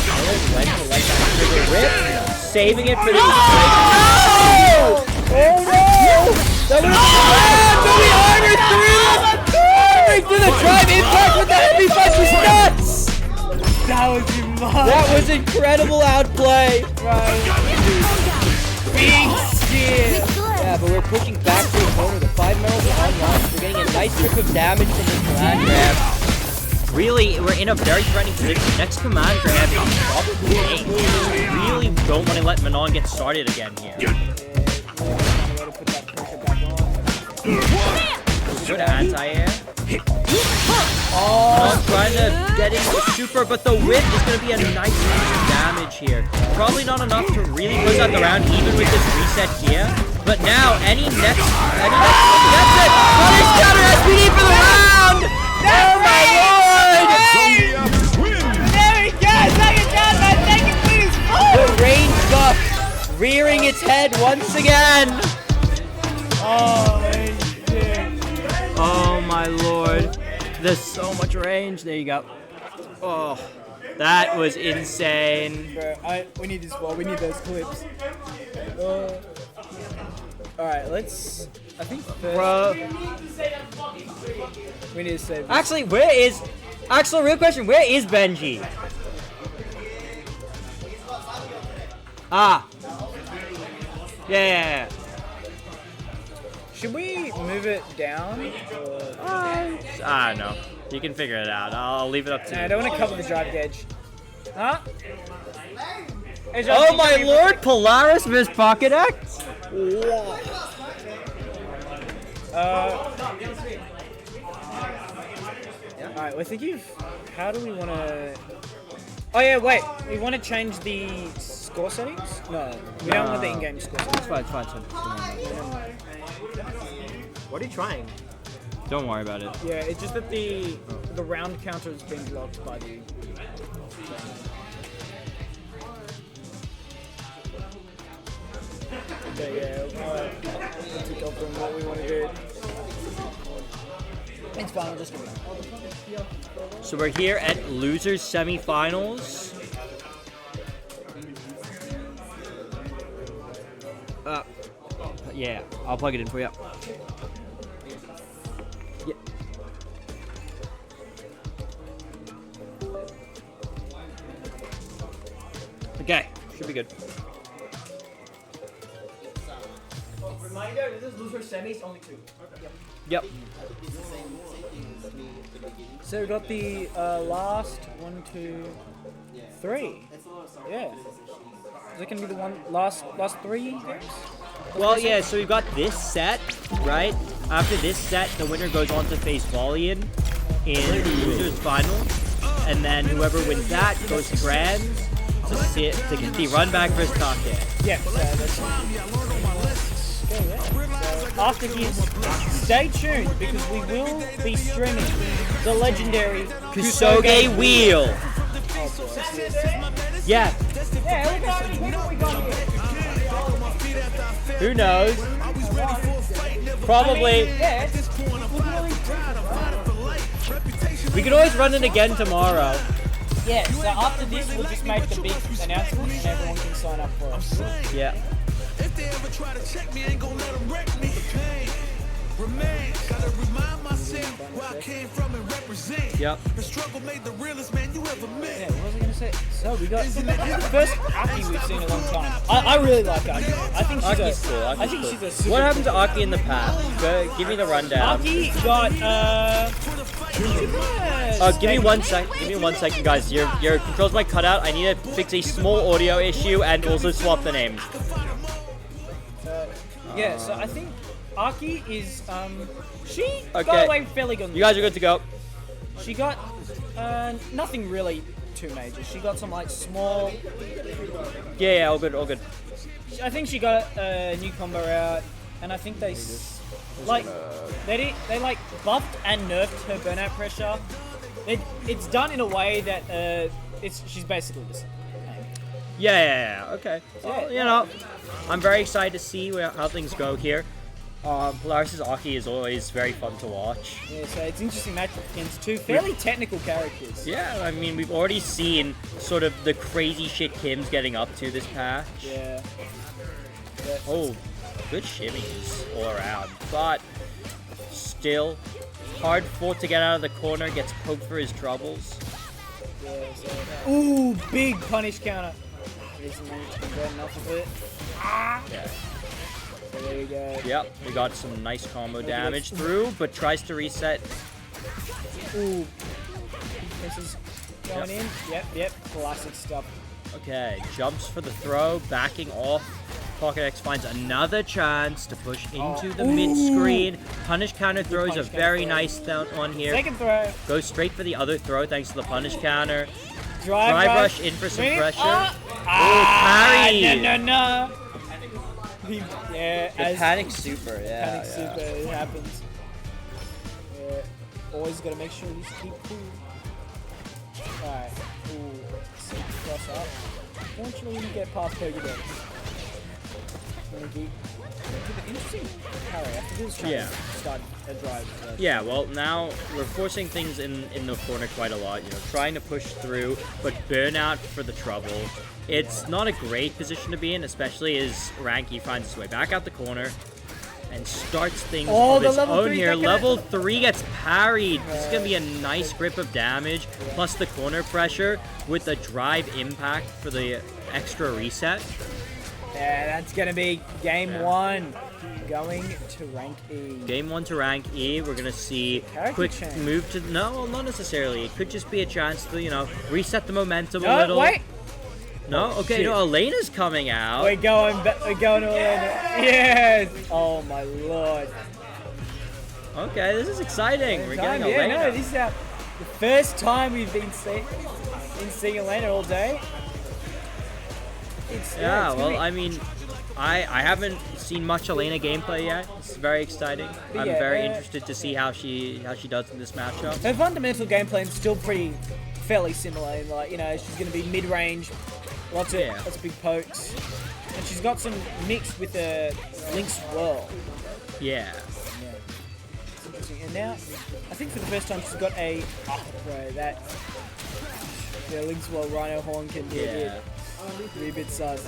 Speaker 1: went for like that trigger rip. Saving it for the.
Speaker 4: Oh no!
Speaker 1: That was through the drive impact with the heavy punch was nuts! That was incredible outplay!
Speaker 4: Right. Big shit!
Speaker 1: Yeah, but we're pushing back to the corner. The 5 medals are unlocked. We're getting a nice trip of damage from this command grab. Really, we're in a very threatening position. Next command grab is probably A. We really don't want to let Manon get started again here. Good anti-air. Oh, trying to get into the super, but the whip is going to be a nice amount of damage here. Probably not enough to really close out the round, even with this reset here. But now, that's it! Punish counter SPD for the round! Oh my lord!
Speaker 4: There we go! Second down, man! Second please!
Speaker 1: The range buff rearing its head once again!
Speaker 4: Oh, shit.
Speaker 1: Oh my lord. There's so much range. There you go. Oh, that was insane.
Speaker 4: Bro, we need this ball. We need those clips. Alright, let's... I think first...
Speaker 1: Bro.
Speaker 4: We need to save this.
Speaker 1: Actually, real question, where is Benji? Ah. Yeah.
Speaker 4: Should we move it down?
Speaker 1: I don't know. You can figure it out. I'll leave it up to you.
Speaker 4: I don't want to cover the drive gauge. Huh?
Speaker 1: Oh my lord, Polaris vs Pocket X?
Speaker 4: Alright, we're thinking, how do we want to... Oh yeah, wait. We want to change the score settings? No, we don't want the in-game score settings.
Speaker 1: It's fine.
Speaker 2: What are you trying?
Speaker 1: Don't worry about it.
Speaker 4: Yeah, it's just that the round counter has been blocked by the... Okay, yeah, let's pick up from what we want to do. It's fine, I'll just do it.
Speaker 1: So we're here at losers semifinals. Yeah, I'll plug it in for you. Should be good.
Speaker 4: Reminder, this is loser semis, only 2.
Speaker 1: Yep.
Speaker 4: So we got the last 1, 2, 3. Yeah. Is it gonna be the last 3 games?
Speaker 1: Well, yeah, so we've got this set, right? After this set, the winner goes on to face Volian in the losers final. And then whoever wins that goes to Grands to get the run back versus Take.
Speaker 4: Yeah, that's so after his, stay tuned because we will be streaming the legendary
Speaker 1: Kusoge Wheel. Yeah.
Speaker 4: Yeah, look how many winners we got here.
Speaker 1: Who knows? Probably.
Speaker 4: Yeah.
Speaker 1: We can always run it again tomorrow.
Speaker 4: Yeah, so after this, we'll just make the big announcement and everyone can sign up for it.
Speaker 1: Yeah.
Speaker 6: If they ever try to check me, ain't gonna let them wreck me. Pain remains. Gotta remind myself where I came from and represent.
Speaker 1: Yep.
Speaker 6: The struggle made the realest man you ever met.
Speaker 4: Yeah, what was I gonna say? So we got the first Aki we've seen in a long time. I really like Aki. I think she's
Speaker 1: Aki's cool.
Speaker 4: I think she's a super
Speaker 1: What happened to Aki in the past? Give me the rundown.
Speaker 4: Aki got
Speaker 1: Give me 1 second. Give me 1 second, guys. Your controls might cut out. I need to fix a small audio issue and also swap the names.
Speaker 4: Yeah, so I think Aki is she
Speaker 1: Okay.
Speaker 4: got away fairly good.
Speaker 1: You guys are good to go.
Speaker 4: She got nothing really too major. She got some like small.
Speaker 1: Yeah, all good, all good.
Speaker 4: I think she got a new combo out, and I think they like they like buffed and nerfed her burnout pressure. It's done in a way that she's basically the same.
Speaker 1: Yeah, okay. Well, you know, I'm very excited to see how things go here. Polaris' Aki is always very fun to watch.
Speaker 4: Yeah, so it's interesting matchup against two fairly technical characters.
Speaker 1: Yeah, I mean, we've already seen sort of the crazy shit Kim's getting up to this patch.
Speaker 4: Yeah.
Speaker 1: Oh, good shimmies all around. But still, hard fought to get out of the corner, gets poked for his troubles.
Speaker 4: Yeah, so, ooh, big punish counter. He's managed to get enough of it.
Speaker 1: Yeah.
Speaker 4: So there you go.
Speaker 1: Yep, we got some nice combo damage through, but tries to reset.
Speaker 4: Ooh. This is going in. Yep. Classic stuff.
Speaker 1: Okay, jumps for the throw, backing off. Pocket X finds another chance to push into the mid-screen. Punish counter throws a very nice one here.
Speaker 4: Second throw.
Speaker 1: Goes straight for the other throw thanks to the punish counter.
Speaker 4: Drive
Speaker 1: rush in for some pressure.
Speaker 4: Parry!
Speaker 1: Parry!
Speaker 4: No. Yeah,
Speaker 1: The panic super, yeah.
Speaker 4: Panic super, it happens. Yeah, always gotta make sure you keep cool. Alright, ooh, cross up. Fortunately, you get past Pokedex. Interesting parry. I think he was trying to start a drive.
Speaker 1: Yeah, well, now we're forcing things in the corner quite a lot, you know, trying to push through, but burnout for the trouble. It's not a great position to be in, especially as Ranky finds his way back out the corner and starts things of his own here. Level 3 gets parried. This is going to be a nice grip of damage, plus the corner pressure with the drive impact for the extra reset.
Speaker 4: Yeah, that's going to be game 1. Going to rank E.
Speaker 1: Game 1 to rank E. We're going to see quick
Speaker 4: change.
Speaker 1: move to... No, not necessarily. It could just be a chance to, you know, reset the momentum a little.
Speaker 4: Wait.
Speaker 1: No? Okay, no, Elena's coming out.
Speaker 4: We're going to Elena. Yes! Oh my lord.
Speaker 1: Okay, this is exciting. We're getting
Speaker 4: Yeah,
Speaker 1: Elena.
Speaker 4: no, this is the first time we've been seeing Elena all day.
Speaker 1: Yeah, well, I mean, I haven't seen much Elena gameplay yet. It's very exciting. I'm very interested to see how she does in this matchup.
Speaker 4: Her fundamental gameplay is still fairly similar. In like, you know, she's going to be mid-range, lots of big pokes, and she's got some mix with the Link Swirl.
Speaker 1: Yeah.
Speaker 4: It's interesting. And now, I think for the first time, she's got a bro, that Link Swirl Rhino Horn can be a bit sus.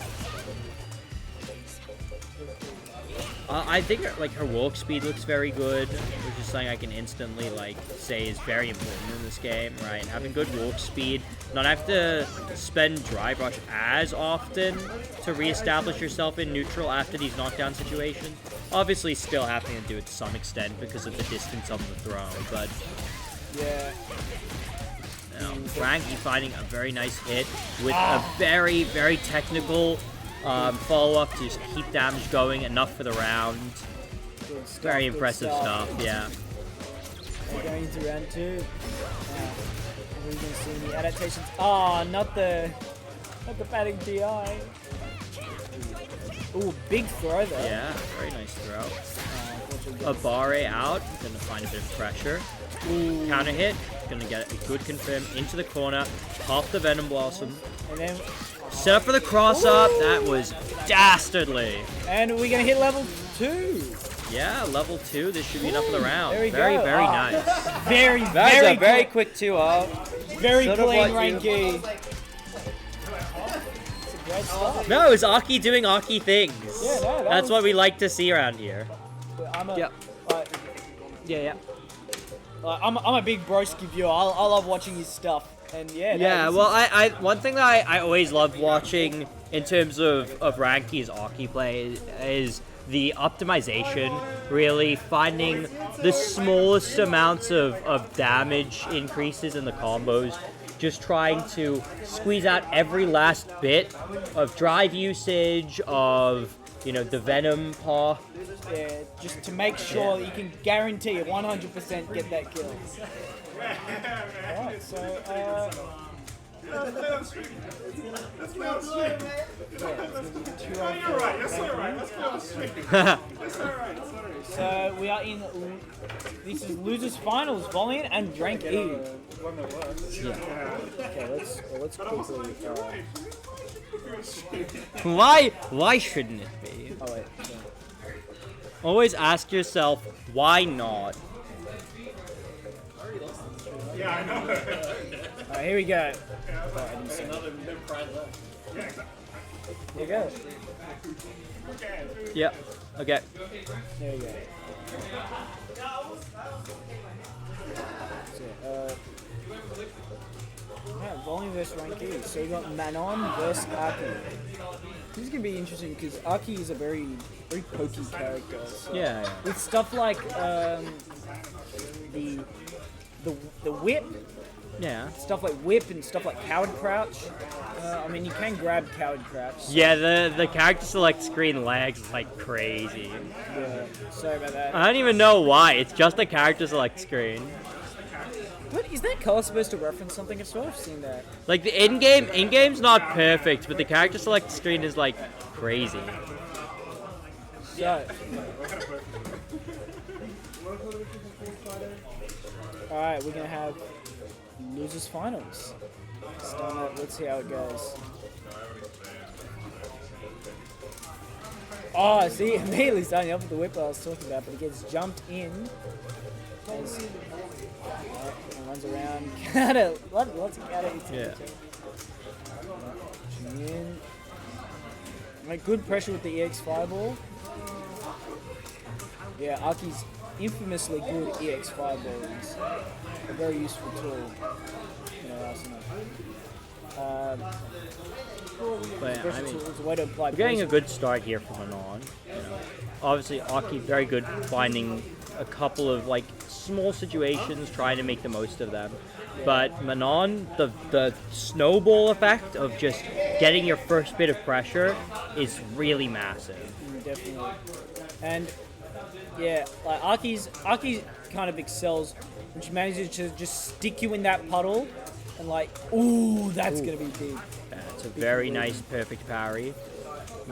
Speaker 1: I think like her walk speed looks very good, which is something I can instantly like say is very important in this game, right? Having good walk speed, not have to spend drive rush as often to reestablish yourself in neutral after these knockdown situations. Obviously, still having to do it to some extent because of the distance of the throw, but
Speaker 4: Yeah.
Speaker 1: you know, Frankie finding a very nice hit with a very, very technical follow-up to just keep damage going, enough for the round.
Speaker 4: Good stuff,
Speaker 1: Very
Speaker 4: good
Speaker 1: impressive stuff, yeah.
Speaker 4: We're going into round 2. We're going to see the adaptations. Oh, not the batting DI. Ooh, big throw though.
Speaker 1: Yeah, very nice throw. A barre out, gonna find a bit of pressure. Counter hit, gonna get a good confirm into the corner, pop the Venom Blossom.
Speaker 4: And then
Speaker 1: Set up for the cross up, that was dastardly.
Speaker 4: and we're gonna hit level 2.
Speaker 1: Yeah, level 2, this should be enough for the round.
Speaker 4: There we
Speaker 1: Very,
Speaker 4: go.
Speaker 1: very
Speaker 4: Ah.
Speaker 1: nice.
Speaker 4: Very,
Speaker 1: That is
Speaker 4: very,
Speaker 1: a very
Speaker 4: clean,
Speaker 1: quick 2-0.
Speaker 4: very
Speaker 1: sort of
Speaker 4: clean
Speaker 1: what you-
Speaker 4: Ranky. Great stuff.
Speaker 1: No, it's Aki doing Aki things.
Speaker 4: Yeah, no, that
Speaker 1: That's
Speaker 4: was-
Speaker 1: what we like to see around here.
Speaker 4: I'm a,
Speaker 1: Yep. Yeah.
Speaker 4: I'm a big broski viewer. I love watching his stuff. And yeah. no,
Speaker 1: Yeah,
Speaker 4: this
Speaker 1: well,
Speaker 4: is-
Speaker 1: one thing that I always love watching in terms of Ranky's Aki play is the optimization, really finding the smallest amounts of damage increases in the combos, just trying to squeeze out every last bit of drive usage, of, you know, the Venom paw.
Speaker 4: yeah, just to make sure that you can guarantee 100% get that kill. Alright, so so we are in. This is losers finals. Valiant and Rank E. Okay, let's quickly.
Speaker 1: Why shouldn't it be?
Speaker 4: Oh wait.
Speaker 1: Always ask yourself, why not?
Speaker 4: Alright, here we go. Here we go.
Speaker 1: Yep. Okay.
Speaker 4: There we go. So, yeah, Volume versus Ranky. So you got Manon versus Aki. This is gonna be interesting because Aki is a very pokey character. So
Speaker 1: Yeah.
Speaker 4: with stuff like the whip,
Speaker 1: Yeah.
Speaker 4: stuff like whip and stuff like coward crouch. I mean, you can grab coward crouch.
Speaker 1: Yeah, the character select screen lags like crazy.
Speaker 4: Yeah, sorry about that.
Speaker 1: I don't even know why. It's just the character select screen.
Speaker 4: What is that color supposed to reference something? I've sort of seen that.
Speaker 1: Like the in-game's not perfect, but the character select screen is like crazy.
Speaker 4: So. Alright, we're gonna have losers finals. Let's see how it goes. Oh, see, immediately starting up with the whip I was talking about, but he gets jumped in. And runs around. Lots of counter hits.
Speaker 1: Yeah.
Speaker 4: In. Like good pressure with the EX fireball. Yeah, Aki's infamously good EX fireballs. A very useful tool. You know,
Speaker 1: But yeah, I
Speaker 4: special
Speaker 1: mean,
Speaker 4: tool. It's a way to apply
Speaker 1: we're getting a
Speaker 4: poison.
Speaker 1: good start here from Anon. You know, obviously Aki very good finding a couple of like small situations, trying to make the most of them. But Manon, the snowball effect of just getting your first bit of pressure is really massive.
Speaker 4: Definitely. And yeah, like Aki's kind of excels when she manages to just stick you in that puddle and like, ooh, that's gonna be big.
Speaker 1: Yeah, it's a very nice, perfect parry. You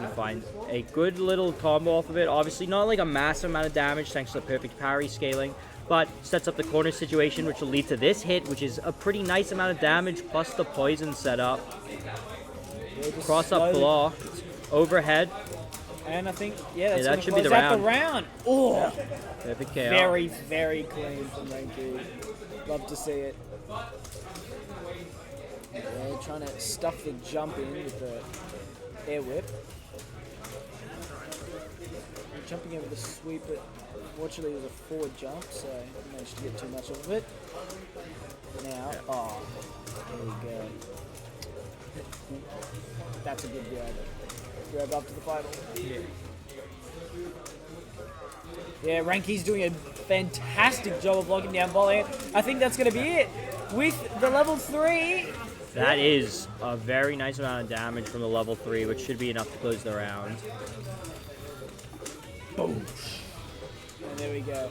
Speaker 1: can find a good little combo off of it. Obviously, not like a massive amount of damage thanks to the perfect parry scaling, but sets up the corner situation, which will lead to this hit, which is a pretty nice amount of damage plus the poison setup. Cross up block, overhead.
Speaker 4: And I think, yeah, that's
Speaker 1: that
Speaker 4: gonna
Speaker 1: should be
Speaker 4: close
Speaker 1: the
Speaker 4: out the round. Oh,
Speaker 1: Perfect KO.
Speaker 4: very, very clean from Ranky. Love to see it. Yeah, trying to stuff the jump in with the air whip. jumping over the sweep, but unfortunately it was a forward jump, so I managed to get too much of it. Now, there we go. That's a good grab. Grab up to the final. Yeah, Ranky's doing a fantastic job of blocking down volley. I think that's going to be it with the level 3.
Speaker 1: That is a very nice amount of damage from the level 3, which should be enough to close the round.
Speaker 4: Boom. And there we go.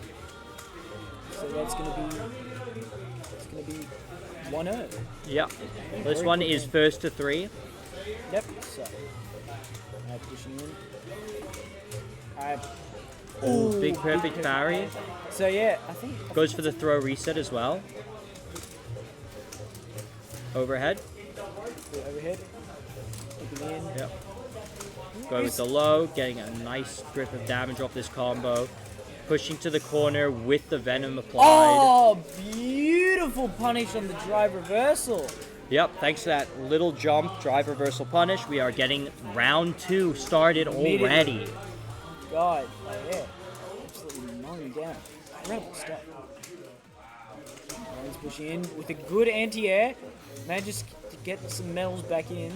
Speaker 4: So that's going to be 1-0.
Speaker 1: Yep. This one is first to 3.
Speaker 4: Yep. So now pushing in.
Speaker 1: Ooh, big perfect parry.
Speaker 4: So yeah, I think
Speaker 1: Goes for the throw reset as well. Overhead.
Speaker 4: Overhead. Looking in.
Speaker 1: Yep. Go with the low, getting a nice grip of damage off this combo. Pushing to the corner with the venom applied.
Speaker 4: Oh, beautiful punish on the drive reversal.
Speaker 1: Yep, thanks to that little jump, drive reversal punish, we are getting round 2 started already.
Speaker 4: God, yeah. Absolutely mowing down. Incredible stuff. Let's push in with a good anti-air. Manages to get some medals back in.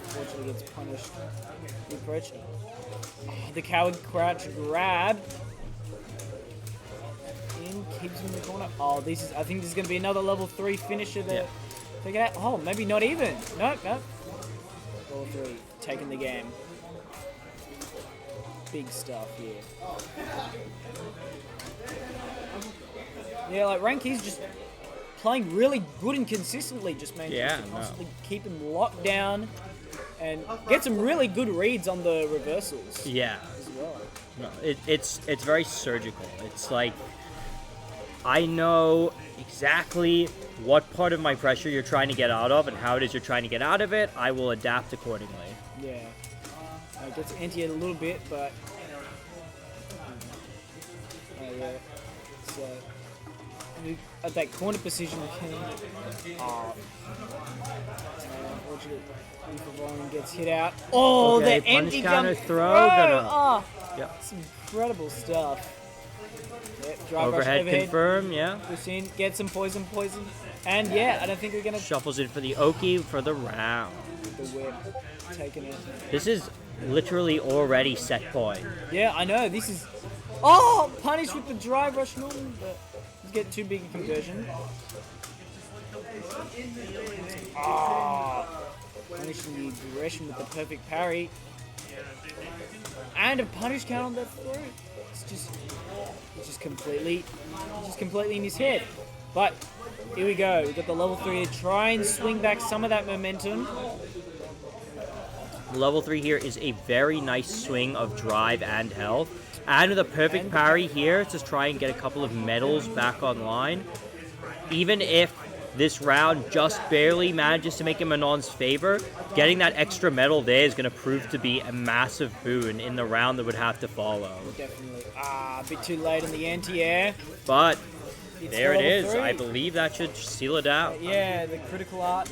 Speaker 4: Unfortunately gets punished. Good approach. The coward crouch grab. In, keeps him in the corner. Oh, I think this is going to be another level 3 finisher there. Take it out. Oh, maybe not even. Nope. Level 3, taking the game. Big stuff here. Yeah, like Ranky's just playing really good and consistently, just manages to constantly keep him locked down and get some really good reads on the reversals.
Speaker 1: Yeah.
Speaker 4: As well.
Speaker 1: No, it's very surgical. It's like, I know exactly what part of my pressure you're trying to get out of and how it is you're trying to get out of it. I will adapt accordingly.
Speaker 4: Yeah. Gets anti-air a little bit, but yeah. So at that corner position, unfortunately, Volume gets hit out. Oh,
Speaker 1: okay,
Speaker 4: the empty
Speaker 1: counter
Speaker 4: jump
Speaker 1: throw. Yep.
Speaker 4: It's incredible stuff. Yep, drive
Speaker 1: Overhead
Speaker 4: rush,
Speaker 1: confirm, yeah.
Speaker 4: Push in, get some poison, and yeah, I don't think we're gonna
Speaker 1: Shuffles in for the Oki for the round.
Speaker 4: the whip, taking it.
Speaker 1: This is literally already set point.
Speaker 4: Yeah, I know. This is punished with the drive rush normal, but let's get too big a conversion. Punishing the aggression with the perfect parry. And a punish count on that throw. It's just completely in his head. But here we go. We've got the level 3 to try and swing back some of that momentum.
Speaker 1: Level 3 here is a very nice swing of drive and health. And with a perfect parry here to try and get a couple of medals back online. Even if this round just barely manages to make him Manon's favor, getting that extra medal there is going to prove to be a massive boon in the round that would have to follow.
Speaker 4: Definitely. A bit too late in the anti-air.
Speaker 1: But
Speaker 4: It's
Speaker 1: there it
Speaker 4: level
Speaker 1: is.
Speaker 4: 3.
Speaker 1: I believe that should seal it out.
Speaker 4: Yeah, the critical art.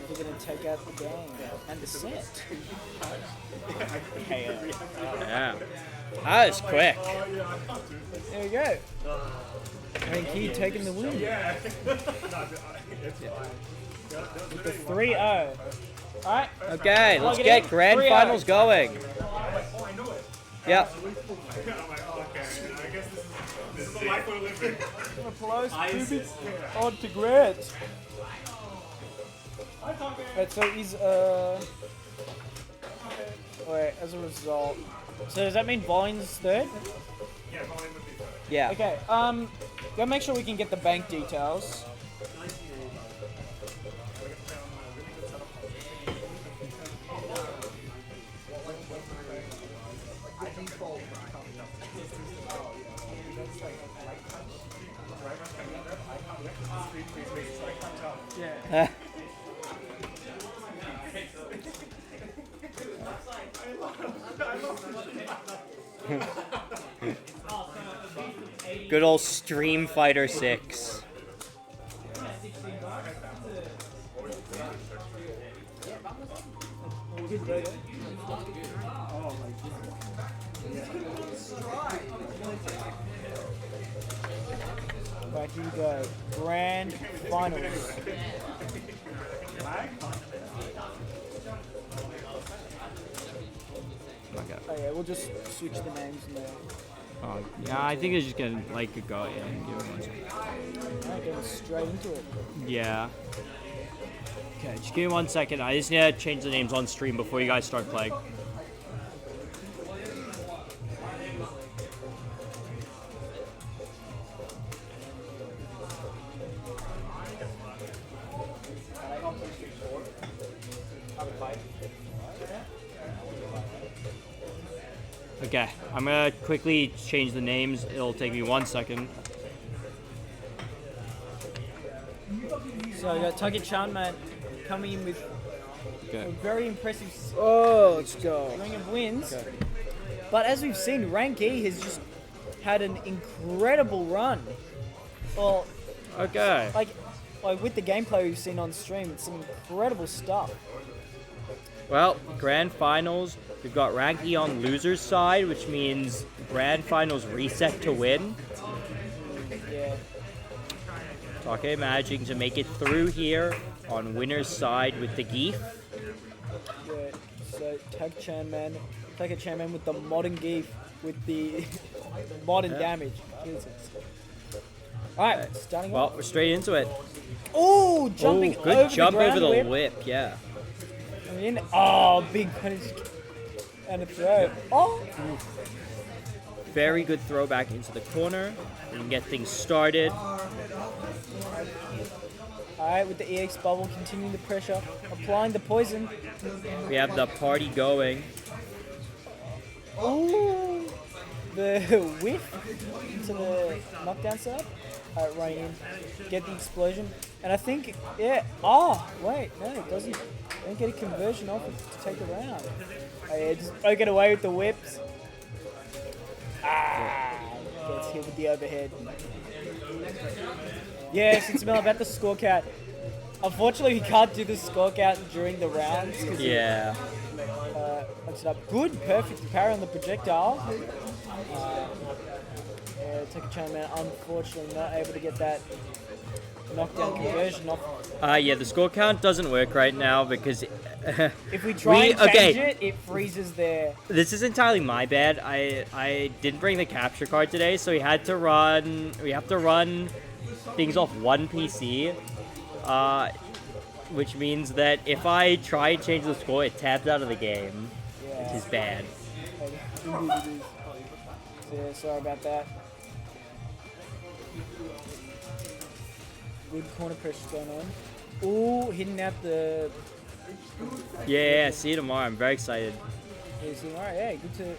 Speaker 4: We're going to take out the game and the set.
Speaker 1: Yeah. That was quick.
Speaker 4: There we go. Ranky taking the win. With the 3-0. Alright.
Speaker 1: Okay, let's
Speaker 4: Plug it
Speaker 1: get
Speaker 4: in.
Speaker 1: grand
Speaker 4: 3-0.
Speaker 1: finals going. Yep.
Speaker 4: Applause, Ruby, on to Grant. Right, so he's, wait, as a result. So does that mean Volume's third?
Speaker 1: Yeah.
Speaker 4: Okay, gotta make sure we can get the bank details. Yeah.
Speaker 1: Good old Stream Fighter 6.
Speaker 4: Right, here we go. Grand finals.
Speaker 1: Okay.
Speaker 4: Oh yeah, we'll just switch the names in there.
Speaker 1: Oh, yeah, I think it's just gonna like go in. Give it 1 second.
Speaker 4: Alright, going straight into it.
Speaker 1: Yeah. Okay, just give me 1 second. I just need to change the names on stream before you guys start playing. Okay, I'm gonna quickly change the names. It'll take me 1 second.
Speaker 4: So we got Target Chanman coming in with
Speaker 1: Okay.
Speaker 4: a very impressive
Speaker 2: Let's go.
Speaker 4: string of wins. But as we've seen, Rank E has just had an incredible run. Well,
Speaker 1: Okay.
Speaker 4: like with the gameplay we've seen on stream, it's some incredible stuff.
Speaker 1: Well, grand finals. We've got rank E on loser's side, which means grand finals reset to win.
Speaker 4: Yeah.
Speaker 1: Okay, managing to make it through here on winner's side with the Geef.
Speaker 4: Yeah. So Target Chanman with the modern Geef with the modern damage. Jesus. Alright, starting
Speaker 1: Well,
Speaker 4: off.
Speaker 1: we're straight into it.
Speaker 4: Oh, jumping
Speaker 1: Oh, good
Speaker 4: over
Speaker 1: jump
Speaker 4: the ground
Speaker 1: over the
Speaker 4: whip.
Speaker 1: whip, yeah.
Speaker 4: In. Oh, big punish. And a throw. Oh!
Speaker 1: Very good throw back into the corner. We can get things started.
Speaker 4: Alright, with the EX bubble, continuing the pressure, applying the poison.
Speaker 1: We have the party going.
Speaker 4: Ooh! The whiff into the knockdown setup. Alright, running in. Get the explosion. And I think, yeah. Oh, wait, no, it doesn't. Don't get a conversion off it to take the round. Oh, yeah, just don't get away with the whips. Ah! Gets hit with the overhead. Yeah, since Mel about the score count. Unfortunately, we can't do the score count during the rounds.
Speaker 1: Yeah.
Speaker 4: Looks it up. Good, perfect power on the projectile. Yeah, Target Chanman unfortunately not able to get that knockdown conversion off.
Speaker 1: Yeah, the score count doesn't work right now because
Speaker 4: If we try and change it freezes there.
Speaker 1: this is entirely my bad. I didn't bring the capture card today, so we have to run things off one PC. Which means that if I try and change the score, it tabs out of the game, which is bad.
Speaker 4: Indeed it is. So yeah, sorry about that. Good corner pressure going on. Ooh, hitting out the...
Speaker 1: Yeah, see you tomorrow. I'm very excited.
Speaker 4: Alright, yeah, good to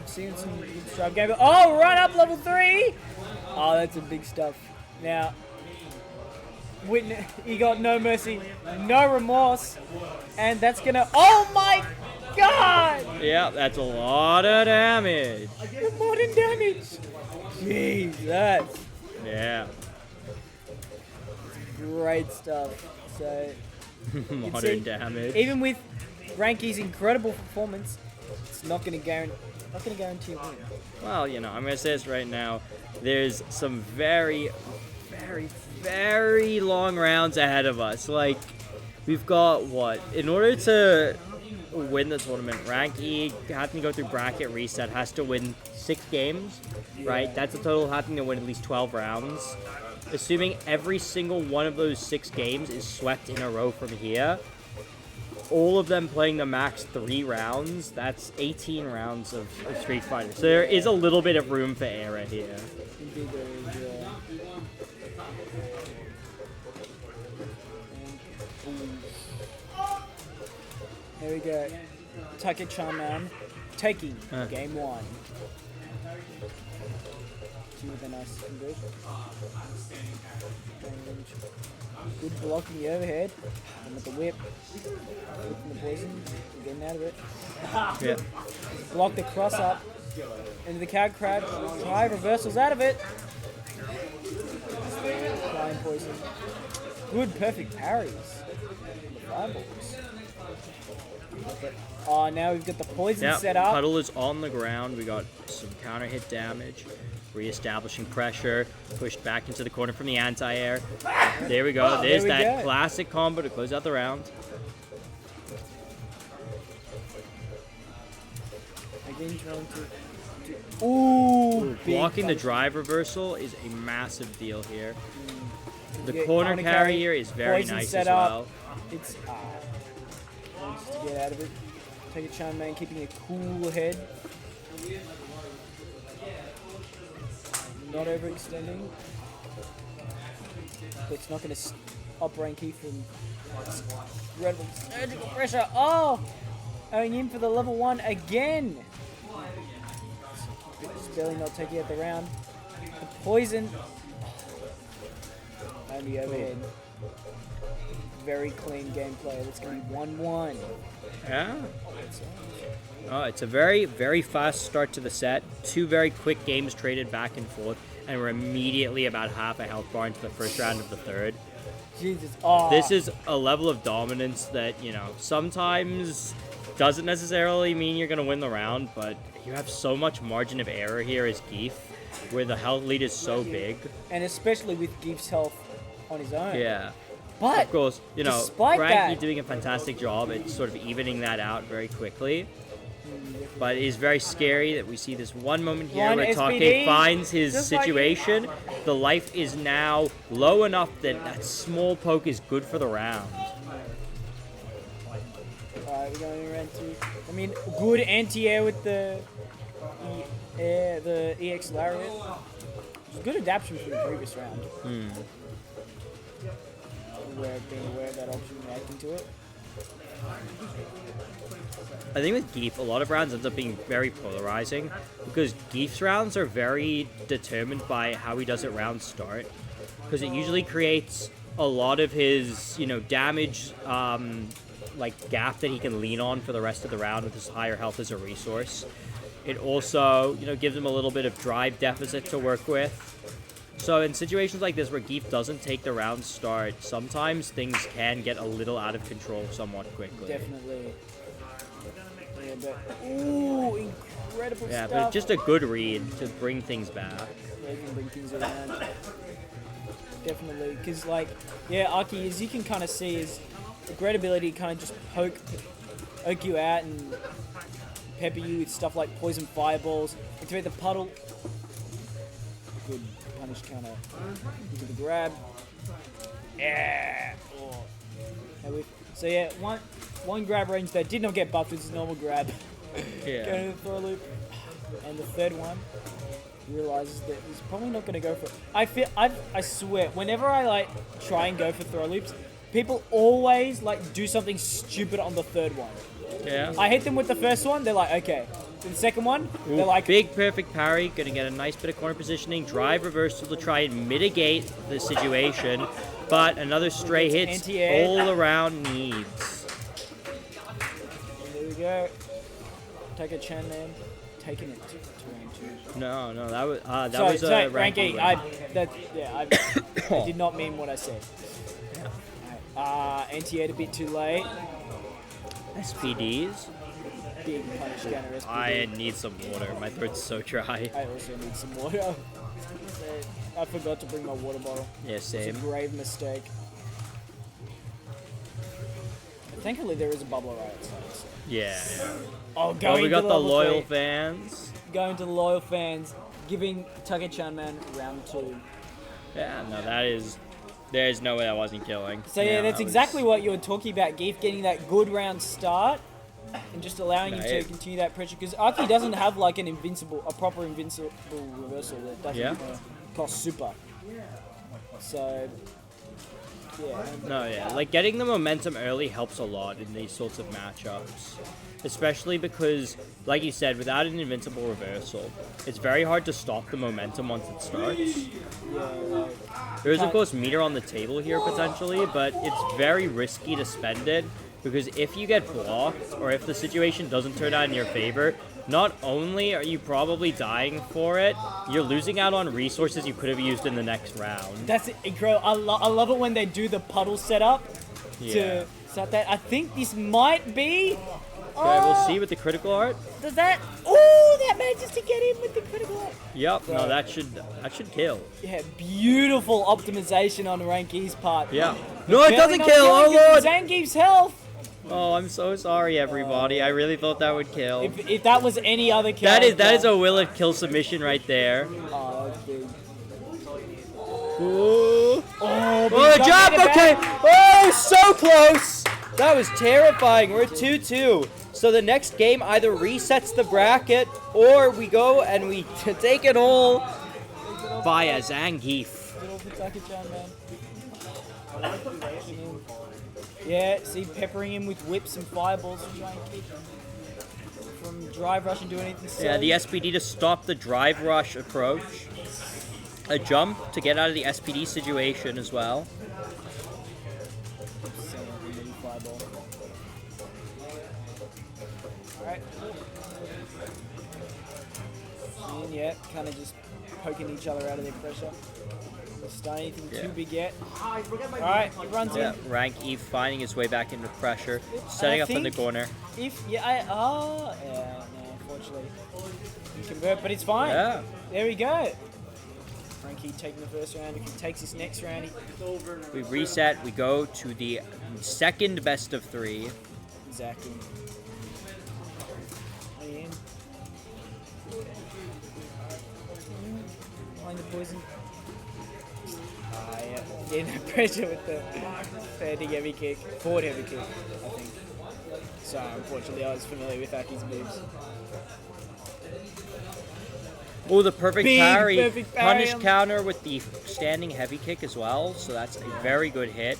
Speaker 4: see some good strive game. Oh, run up level 3! Oh, that's some big stuff. Now, he got no mercy, no remorse, and that's gonna... Oh my god!
Speaker 1: Yeah, that's a lot of damage.
Speaker 4: The modern damage! Jesus!
Speaker 1: Yeah.
Speaker 4: Great stuff. So,
Speaker 1: Modern damage.
Speaker 4: even with Ranky's incredible performance, it's not gonna guarantee a win.
Speaker 1: Well, you know, I'm gonna say this right now. There's some very, very, very long rounds ahead of us. Like, we've got what? In order to win the tournament, Rank E, having to go through bracket reset, has to win 6 games, right? That's a total having to win at least 12 rounds. Assuming every single one of those 6 games is swept in a row from here, all of them playing the max 3 rounds, that's 18 rounds of Street Fighter. So there is a little bit of room for error here.
Speaker 4: Indeed there is, yeah. There we go. Target Chanman taking game 1. See with a nice conversion. Good blocking the overhead. And with the whip. Whipping the poison. Getting out of it.
Speaker 1: Yeah.
Speaker 4: Just block the cross up. Into the cag crab. Try reversals out of it. Flying poison. Good perfect parries. Fireballs. Oh, now we've got the poison
Speaker 1: Yep,
Speaker 4: set up.
Speaker 1: Puddle is on the ground. We got some counter hit damage. Reestablishing pressure. Pushed back into the corner from the anti-air. There we go. There's
Speaker 4: we
Speaker 1: that
Speaker 4: go.
Speaker 1: classic combo to close out the round.
Speaker 4: Again, trying to... Ooh, big
Speaker 1: Blocking the
Speaker 4: punch.
Speaker 1: drive reversal is a massive deal here. The
Speaker 4: Get
Speaker 1: corner carry here is very
Speaker 4: poison
Speaker 1: nice
Speaker 4: set
Speaker 1: as
Speaker 4: up.
Speaker 1: well.
Speaker 4: It's wants to get out of it. Take a Chan Man, keeping a cool head. Not overextending. But it's not going to stop Ranky from incredible surgical pressure. Oh! Going in for the level 1 again. Just barely not taking out the round. The poison. And the overhead. Very clean gameplay. That's going to be 1-1.
Speaker 1: Yeah. Oh, it's a very, very fast start to the set. 2 very quick games traded back and forth, and we're immediately about half a health bar into the first round of the third.
Speaker 4: Jesus. Oh.
Speaker 1: This is a level of dominance that, sometimes doesn't necessarily mean you're going to win the round, but you have so much margin of error here as Geef, where the health lead is so big.
Speaker 4: And especially with Geef's health on his own.
Speaker 1: Yeah.
Speaker 4: But
Speaker 1: Of course,
Speaker 4: despite
Speaker 1: Frankie
Speaker 4: that-
Speaker 1: doing a fantastic job at sort of evening that out very quickly. But it is very scary that we see this one moment here
Speaker 4: One
Speaker 1: where
Speaker 4: SPD,
Speaker 1: Take finds his
Speaker 4: just like-
Speaker 1: situation. The life is now low enough that that small poke is good for the round.
Speaker 4: Alright, we're going around to. I mean, good anti-air with the EX Lariat. It's a good adaptation from the previous round. Being aware of that option, reacting to it.
Speaker 1: I think with Geef, a lot of rounds ends up being very polarizing because Geef's rounds are very determined by how he does at round start, because it usually creates a lot of his, damage, like gap that he can lean on for the rest of the round with his higher health as a resource. It also, gives him a little bit of drive deficit to work with. So in situations like this where Geef doesn't take the round start, sometimes things can get a little out of control somewhat quickly.
Speaker 4: Definitely. Yeah, but ooh, incredible
Speaker 1: Yeah,
Speaker 4: stuff.
Speaker 1: but just a good read to bring things back.
Speaker 4: Yeah, you can bring things around. Definitely, because Aki, as you can kind of see, is the great ability to kind of just poke you out and pepper you with stuff like poison fireballs, activate the puddle. Good punish counter. Into the grab. Yeah. Oh. So yeah, one grab range that did not get buffed with his normal grab.
Speaker 1: Yeah.
Speaker 4: Going to the throw loop. And the third one realizes that he's probably not going to go for it. I swear, whenever I try and go for throw loops, people always do something stupid on the third one.
Speaker 1: Yeah.
Speaker 4: I hit them with the first one, they're like, okay. The second one,
Speaker 1: Ooh,
Speaker 4: they're like,
Speaker 1: big perfect parry, gonna get a nice bit of corner positioning, drive reversal to try and mitigate the situation, but another stray hits
Speaker 4: anti-air.
Speaker 1: all around needs.
Speaker 4: there we go. Take a Chan Man, taking it to round 2.
Speaker 1: No, that was
Speaker 4: Sorry,
Speaker 1: a ranking
Speaker 4: Ranky,
Speaker 1: win.
Speaker 4: I did not mean what I said. Anti-air a bit too late.
Speaker 1: SPDs.
Speaker 4: Big punish counter SPD.
Speaker 1: I need some water. My throat's so dry.
Speaker 4: I also need some water. I forgot to bring my water bottle.
Speaker 1: Yeah,
Speaker 4: It's
Speaker 1: same.
Speaker 4: a grave mistake. But thankfully, there is a bubbler right outside. So.
Speaker 1: Yeah.
Speaker 4: Oh,
Speaker 1: Oh,
Speaker 4: going
Speaker 1: we got
Speaker 4: to
Speaker 1: the
Speaker 4: level
Speaker 1: loyal
Speaker 4: 3.
Speaker 1: fans.
Speaker 4: Going to the loyal fans, giving Take-Chan Man round 2.
Speaker 1: Yeah, no, there's no way I wasn't killing.
Speaker 4: So yeah, that's
Speaker 1: that
Speaker 4: exactly
Speaker 1: was-
Speaker 4: what you were talking about, Geef, getting that good round start and just allowing you to
Speaker 1: Right.
Speaker 4: continue that pressure. Because Aki doesn't have a proper invincible reversal that doesn't cost super. So, yeah.
Speaker 1: No, yeah. Getting the momentum early helps a lot in these sorts of matchups. Especially because, like you said, without an invincible reversal, it's very hard to stop the momentum once it starts. There is, of course, meter on the table here, potentially, but it's very risky to spend it, because if you get blocked, or if the situation doesn't turn out in your favor, not only are you probably dying for it, you're losing out on resources you could have used in the next round.
Speaker 4: That's incredible. I love it when they do the puddle setup
Speaker 1: Yeah.
Speaker 4: to start that. I think this might be.
Speaker 1: Okay, we'll see with the critical art.
Speaker 4: Does that? Oh, that manages to get in with the critical art.
Speaker 1: Yep. No, that should kill.
Speaker 4: Yeah, beautiful optimization on Ranky's part.
Speaker 1: Yeah. No, it doesn't
Speaker 4: Barely
Speaker 1: kill.
Speaker 4: not
Speaker 1: Oh
Speaker 4: killing 'cause
Speaker 1: lord.
Speaker 4: Zangief's health.
Speaker 1: Oh, I'm so sorry, everybody. I really thought that would kill.
Speaker 4: If that was any other character.
Speaker 1: That is a will it kill submission right there.
Speaker 4: Oh, that's big.
Speaker 1: Ooh.
Speaker 4: Oh,
Speaker 1: Oh, the jump!
Speaker 4: get it
Speaker 1: Okay.
Speaker 4: back.
Speaker 1: Oh, so close. That was terrifying. We're 2-2. So the next game either resets the bracket or we go and we take it all via Zangief.
Speaker 4: Good old Pitaka-chan, man. Yeah, see, peppering him with whips and fireballs and trying to keep him from drive rush and do anything silly.
Speaker 1: Yeah, the SPD to stop the drive rush approach. A jump to get out of the SPD situation as well.
Speaker 4: Fireball. Alright. And yeah, kind of just poking each other out of their pressure. Not anything too big yet. Alright, he runs
Speaker 1: Yeah,
Speaker 4: in.
Speaker 1: Rank E finding his way back into pressure, setting up in the
Speaker 4: think
Speaker 1: corner.
Speaker 4: Yeah, no, unfortunately. He convert, but it's fine.
Speaker 1: Yeah.
Speaker 4: There we go. Frankie taking the first round. If he takes this next round,
Speaker 1: We reset, we go to the second best of 3.
Speaker 4: exactly. In. Find the poison. Yeah. Getting that pressure with the standing heavy kick. Forward heavy kick, I think. So, unfortunately, I was familiar with Aki's moves.
Speaker 1: Oh, the perfect
Speaker 4: Big,
Speaker 1: parry.
Speaker 4: perfect parry.
Speaker 1: Punish counter with the standing heavy kick as well. So that's a very good hit.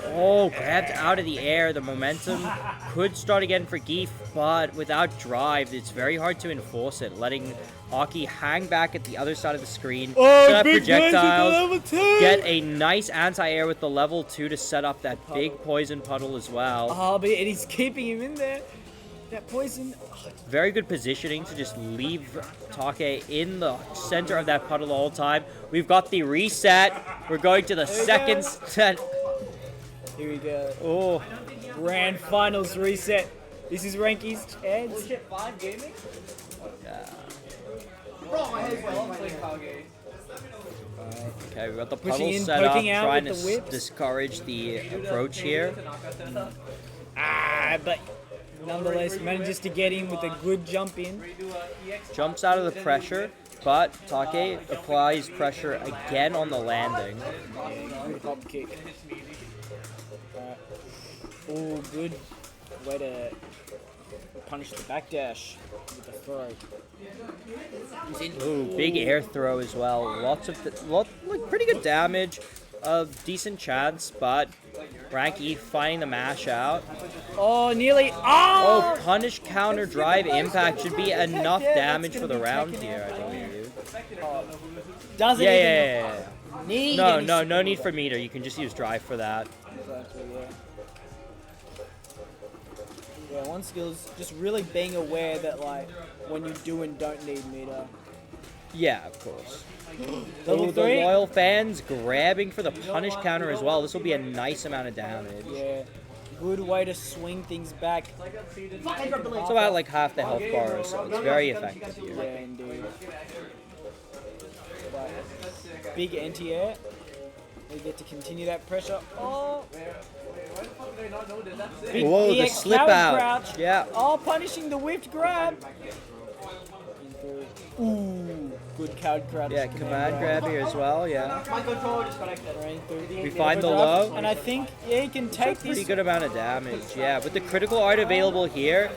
Speaker 1: Oh, grabbed out of the air. The momentum could start again for Geef, but without drive, it's very hard to enforce it. Letting Aki hang back at the other side of the screen. Set up projectiles. Get a nice anti-air with the level 2 to set up that big poison puddle as well.
Speaker 4: Oh, but and he's keeping him in there. That poison.
Speaker 1: Very good positioning to just leave Take in the center of that puddle the whole time. We've got the reset. We're going to the second set.
Speaker 4: Here we go.
Speaker 1: Oh,
Speaker 4: Grand finals reset. This is Ranky's chance.
Speaker 1: okay, we got the
Speaker 4: Pushing
Speaker 1: puddle
Speaker 4: in,
Speaker 1: set up,
Speaker 4: poking out
Speaker 1: trying to
Speaker 4: with the whips.
Speaker 1: discourage the approach here.
Speaker 4: But nonetheless manages to get in with a good jump in.
Speaker 1: Jumps out of the pressure, but Take applies pressure again on the landing.
Speaker 4: Good hop kick. Oh, good way to punish the backdash with the throw.
Speaker 1: Ooh, big air throw as well. Like pretty good damage. A decent chance, but Rank E finding the mash out.
Speaker 4: Oh, nearly.
Speaker 1: Oh, punish counter drive impact should be enough damage for the round here, I believe.
Speaker 4: Doesn't
Speaker 1: Yeah.
Speaker 4: need
Speaker 1: No,
Speaker 4: any
Speaker 1: no need for meter. You can just use drive for that.
Speaker 4: Exactly, yeah. Yeah, one skill is just really being aware that, like, when you do and don't need meter.
Speaker 1: Yeah, of course.
Speaker 4: Level
Speaker 1: Ooh, the
Speaker 4: 3?
Speaker 1: loyal fans grabbing for the punish counter as well. This will be a nice amount of damage.
Speaker 4: Yeah. Good way to swing things back.
Speaker 1: It's about like half the health bar, so it's very effective here.
Speaker 4: Yeah, indeed. But big anti-air. We get to continue that pressure. Oh! Big
Speaker 1: Whoa, the
Speaker 4: EX
Speaker 1: slip
Speaker 4: coward
Speaker 1: out.
Speaker 4: crouch.
Speaker 1: Yeah.
Speaker 4: Oh, punishing the whipped grab. Ooh, good coward crouch.
Speaker 1: Yeah, command grab here as well, yeah.
Speaker 4: We
Speaker 1: We find the low.
Speaker 4: And I think, yeah, he can take
Speaker 1: Pretty
Speaker 4: this.
Speaker 1: good amount of damage, yeah. With the critical art available here,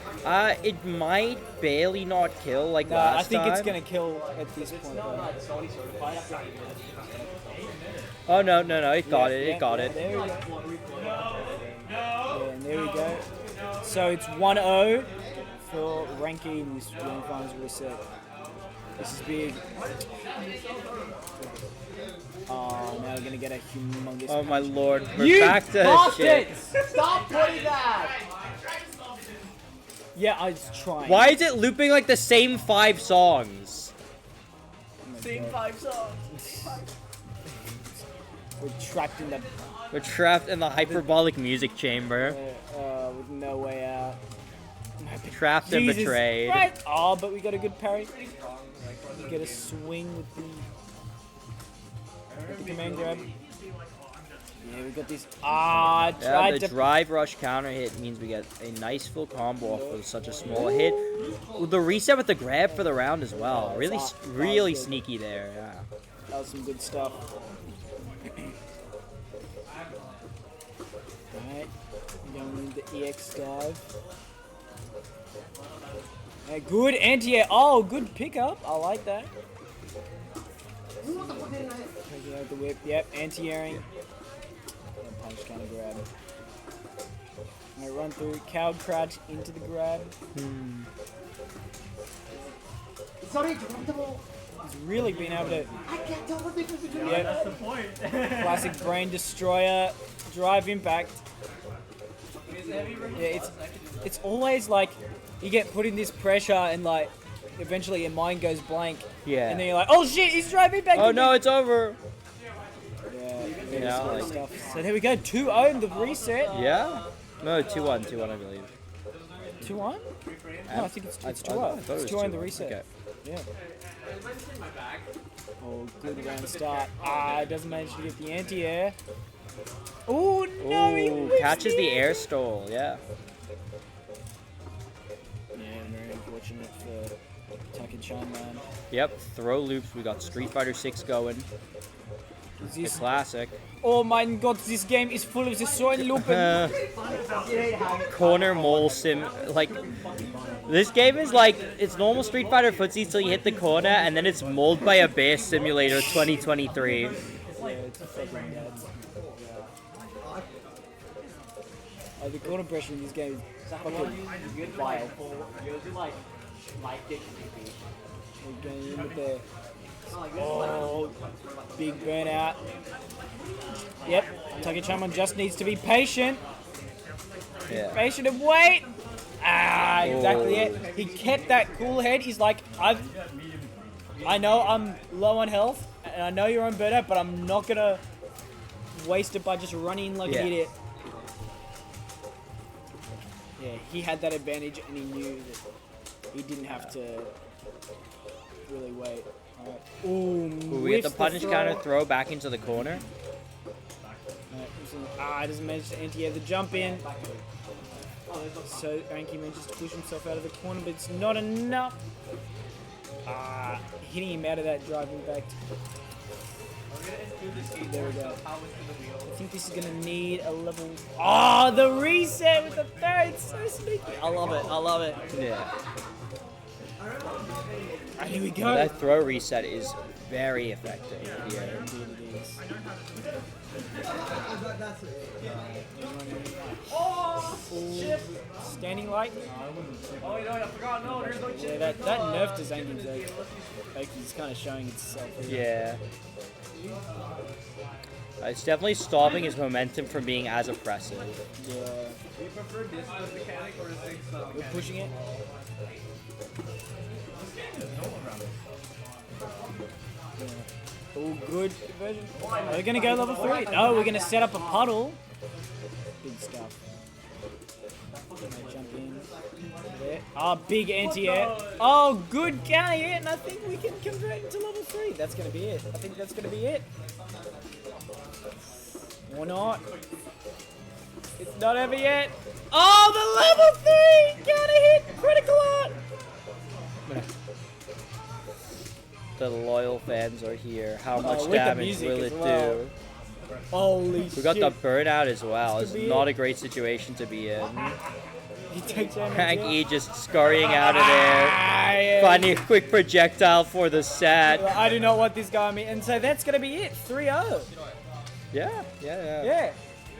Speaker 1: it might barely not kill like
Speaker 4: No,
Speaker 1: last
Speaker 4: I think
Speaker 1: time.
Speaker 4: it's going to kill at this point, though.
Speaker 1: Oh, no, it got it, it got it.
Speaker 4: There we go. Yeah, and there we go. So it's 1-0 for Ranky in this grand finals reset. This is big. Oh, now we're going to get a humongous...
Speaker 1: Oh my lord, we're
Speaker 4: You
Speaker 1: back to shit.
Speaker 4: bastards!
Speaker 5: Stop putting that!
Speaker 4: Yeah, I was trying.
Speaker 1: Why is it looping like the same 5 songs?
Speaker 5: Sing 5 songs.
Speaker 4: We're trapped in the
Speaker 1: We're trapped in the hyperbolic music chamber.
Speaker 4: with no way out.
Speaker 1: Trapped and
Speaker 4: Jesus
Speaker 1: betrayed.
Speaker 4: Christ. Oh, but we got a good parry. We get a swing with the command grab. Yeah, we got this.
Speaker 1: Yeah,
Speaker 4: Tried
Speaker 1: the
Speaker 4: to.
Speaker 1: drive rush counter hit means we get a nice full combo off of such a small hit. The reset with the grab for the round as well. Really, really sneaky there. Yeah.
Speaker 4: That was some good stuff. Alright, going the EX dive. Good anti-air. Oh, good pickup. I like that. Taking out the whip. Yep, anti-airing. Punch kind of grab. I'm gonna run through, cow crouch into the grab.
Speaker 5: Sorry, drop the ball.
Speaker 4: He's really been able to.
Speaker 5: I can't tell what difference between
Speaker 4: Yep.
Speaker 3: That's the point.
Speaker 4: Classic brain destroyer, drive impact. Yeah, it's always like you get put in this pressure and like eventually your mind goes blank.
Speaker 1: Yeah.
Speaker 4: And then you're like, oh shit, he's driving back.
Speaker 1: Oh no, it's over.
Speaker 4: Yeah,
Speaker 1: Yeah,
Speaker 4: good
Speaker 1: like-
Speaker 4: stuff. So there we go, 2-0 in the reset.
Speaker 1: Yeah? No, 2-1, 2-1, I believe.
Speaker 4: 2-1? No, I think it's
Speaker 1: I
Speaker 4: 2-0.
Speaker 1: thought it
Speaker 4: It's
Speaker 1: was
Speaker 4: 2-0 in the
Speaker 1: 2-1.
Speaker 4: reset.
Speaker 1: Okay.
Speaker 4: Yeah. Oh, good round start. Doesn't manage to get the anti-air. Oh no, he
Speaker 1: Ooh,
Speaker 4: whiffs
Speaker 1: catches the
Speaker 4: it.
Speaker 1: air stole, yeah.
Speaker 4: Yeah, very unfortunate for Taki-chan, man.
Speaker 1: Yep, throw loops, we got Street Fighter 6 going. The
Speaker 4: This,
Speaker 1: classic.
Speaker 4: oh my god, this game is full of the soin looping.
Speaker 1: Corner mole sim, like, this game is like, it's normal Street Fighter footsie till you hit the corner, and then it's molded by a bear simulator 2023.
Speaker 4: Yeah, it's fucking nuts. Oh, the corner pressure in this game is fucking vile. We're going in with the big burnout. Yep, Taki-chan just needs to be patient.
Speaker 1: Yeah.
Speaker 4: Patient and wait. Exactly it. He kept that cool head. He's like, I know I'm low on health, and I know you're on burnout, but I'm not gonna waste it by just running like an idiot. Yeah, he had that advantage, and he knew that he didn't have to really wait. Alright.
Speaker 1: Ooh, we get the punish counter throw back into the corner.
Speaker 4: Doesn't manage to anti-air the jump in. So Anki manages to push himself out of the corner, but it's not enough. Hitting him out of that drive impact. There we go. I think this is gonna need a level. Oh, the reset with the third, it's so sneaky. I love it. I love it.
Speaker 1: Yeah.
Speaker 4: Here we go.
Speaker 1: That throw reset is very effective. Yeah.
Speaker 4: Indeed it is. Standing light.
Speaker 3: Oh, you know what? I forgot. No, there's no
Speaker 4: Yeah, that nerf to Zangief's like he's kind of showing itself.
Speaker 1: Yeah. It's definitely stopping his momentum from being as oppressive.
Speaker 4: Yeah.
Speaker 3: Do you prefer this mechanic or the 6?
Speaker 4: We're pushing it. Oh, good conversion. We're gonna go level 3. Oh, we're gonna set up a puddle. Big stuff. Jump in. There. Oh, big anti-air. Oh, good counter hit, and I think we can convert into level 3. That's gonna be it. I think that's gonna be it. Or not. It's not over yet. Oh, the level 3 counter hit, critical art.
Speaker 1: The loyal fans are here. How much
Speaker 4: with the
Speaker 1: damage
Speaker 4: music
Speaker 1: will
Speaker 4: as
Speaker 1: it
Speaker 4: well.
Speaker 1: do?
Speaker 4: Holy
Speaker 1: We got the
Speaker 4: shit.
Speaker 1: burnout as well. It's
Speaker 4: This could be
Speaker 1: not
Speaker 4: it.
Speaker 1: a great situation to be in.
Speaker 4: He takes damage.
Speaker 1: Hank
Speaker 4: yeah.
Speaker 1: E just scurrying out of there,
Speaker 4: Yeah.
Speaker 1: finding a quick projectile for the set.
Speaker 4: I do not want this guy on me. And so that's going to be it. 3-0.
Speaker 1: Yeah.
Speaker 4: Yeah.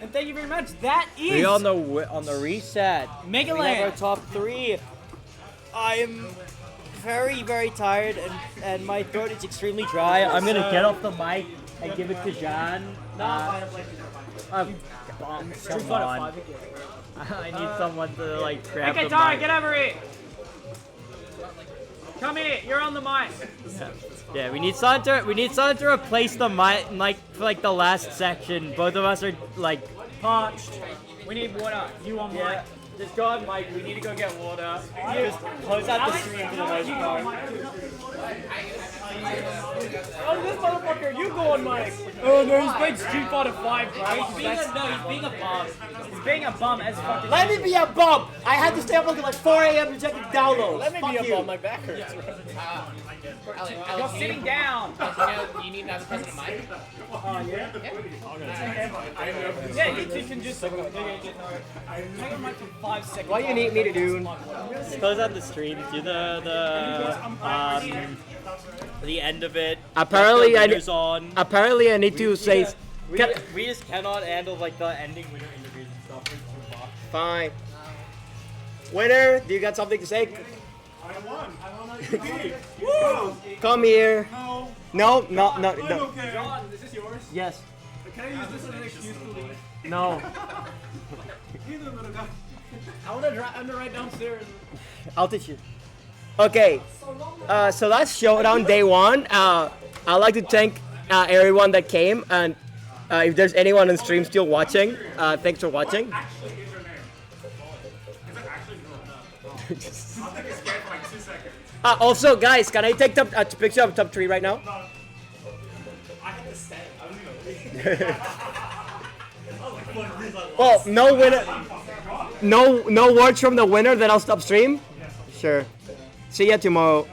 Speaker 4: And thank you very much. That is
Speaker 1: We on the reset.
Speaker 4: Mega
Speaker 1: We have our
Speaker 4: Land.
Speaker 1: top 3. I am very, very tired, and my throat is extremely dry. I'm gonna get off the mic and give it to John. Come on. I need someone to like grab
Speaker 4: Okay,
Speaker 1: the
Speaker 4: Tara,
Speaker 1: mic.
Speaker 4: get over it. Come here, you're on the mic.
Speaker 1: Yeah, we need someone to replace the mic for like the last section. Both of us are like
Speaker 4: Parched. We need water. You want mic?
Speaker 1: Just go on mic. We need to go get water. Just close out the stream for the most part.
Speaker 4: Oh, this motherfucker, you go on mic. Oh no, he's playing Street Fighter 5, right?
Speaker 3: He's being a bum.
Speaker 4: He's being a bum as fucking.
Speaker 8: Let me be a bum! I had to stay up until like 4 a.m. to check the downloads.
Speaker 2: Let me
Speaker 8: Fuck
Speaker 2: be a
Speaker 8: you.
Speaker 2: bum. My back hurts.
Speaker 4: You're sitting down.
Speaker 3: You need to have a president mic.
Speaker 4: Yeah, you two can just. Hang on mic for 5 seconds.
Speaker 8: What you need me to do?
Speaker 1: Close out the stream. Do the end of it.
Speaker 8: Apparently,
Speaker 1: Get the
Speaker 8: I
Speaker 1: winners on.
Speaker 8: Apparently, I need to say.
Speaker 1: We just cannot handle like the ending winner interviews and stuff. It's too much.
Speaker 8: Fine. Winner, do you got something to say?
Speaker 6: I won on TV. Woo!
Speaker 8: Come here.
Speaker 6: No.
Speaker 8: No.
Speaker 6: I'm okay.
Speaker 2: John, is this yours?
Speaker 8: Yes.
Speaker 2: Can I use this as an excuse to leave?
Speaker 8: No.
Speaker 6: Either little guy.
Speaker 2: I want to write downstairs.
Speaker 8: I'll teach you. Okay. So that's Showdown Day 1. I'd like to thank everyone that came, and if there's anyone on stream still watching, thanks for watching.
Speaker 6: Actually, is your name? Is it actually no? I'll take a scan for like 2 seconds.
Speaker 8: Also, guys, can I take a picture of top 3 right now?
Speaker 6: No. I had to stay. I was gonna leave.
Speaker 8: Well, no winner. No words from the winner. Then I'll stop stream. Sure. See ya tomorrow.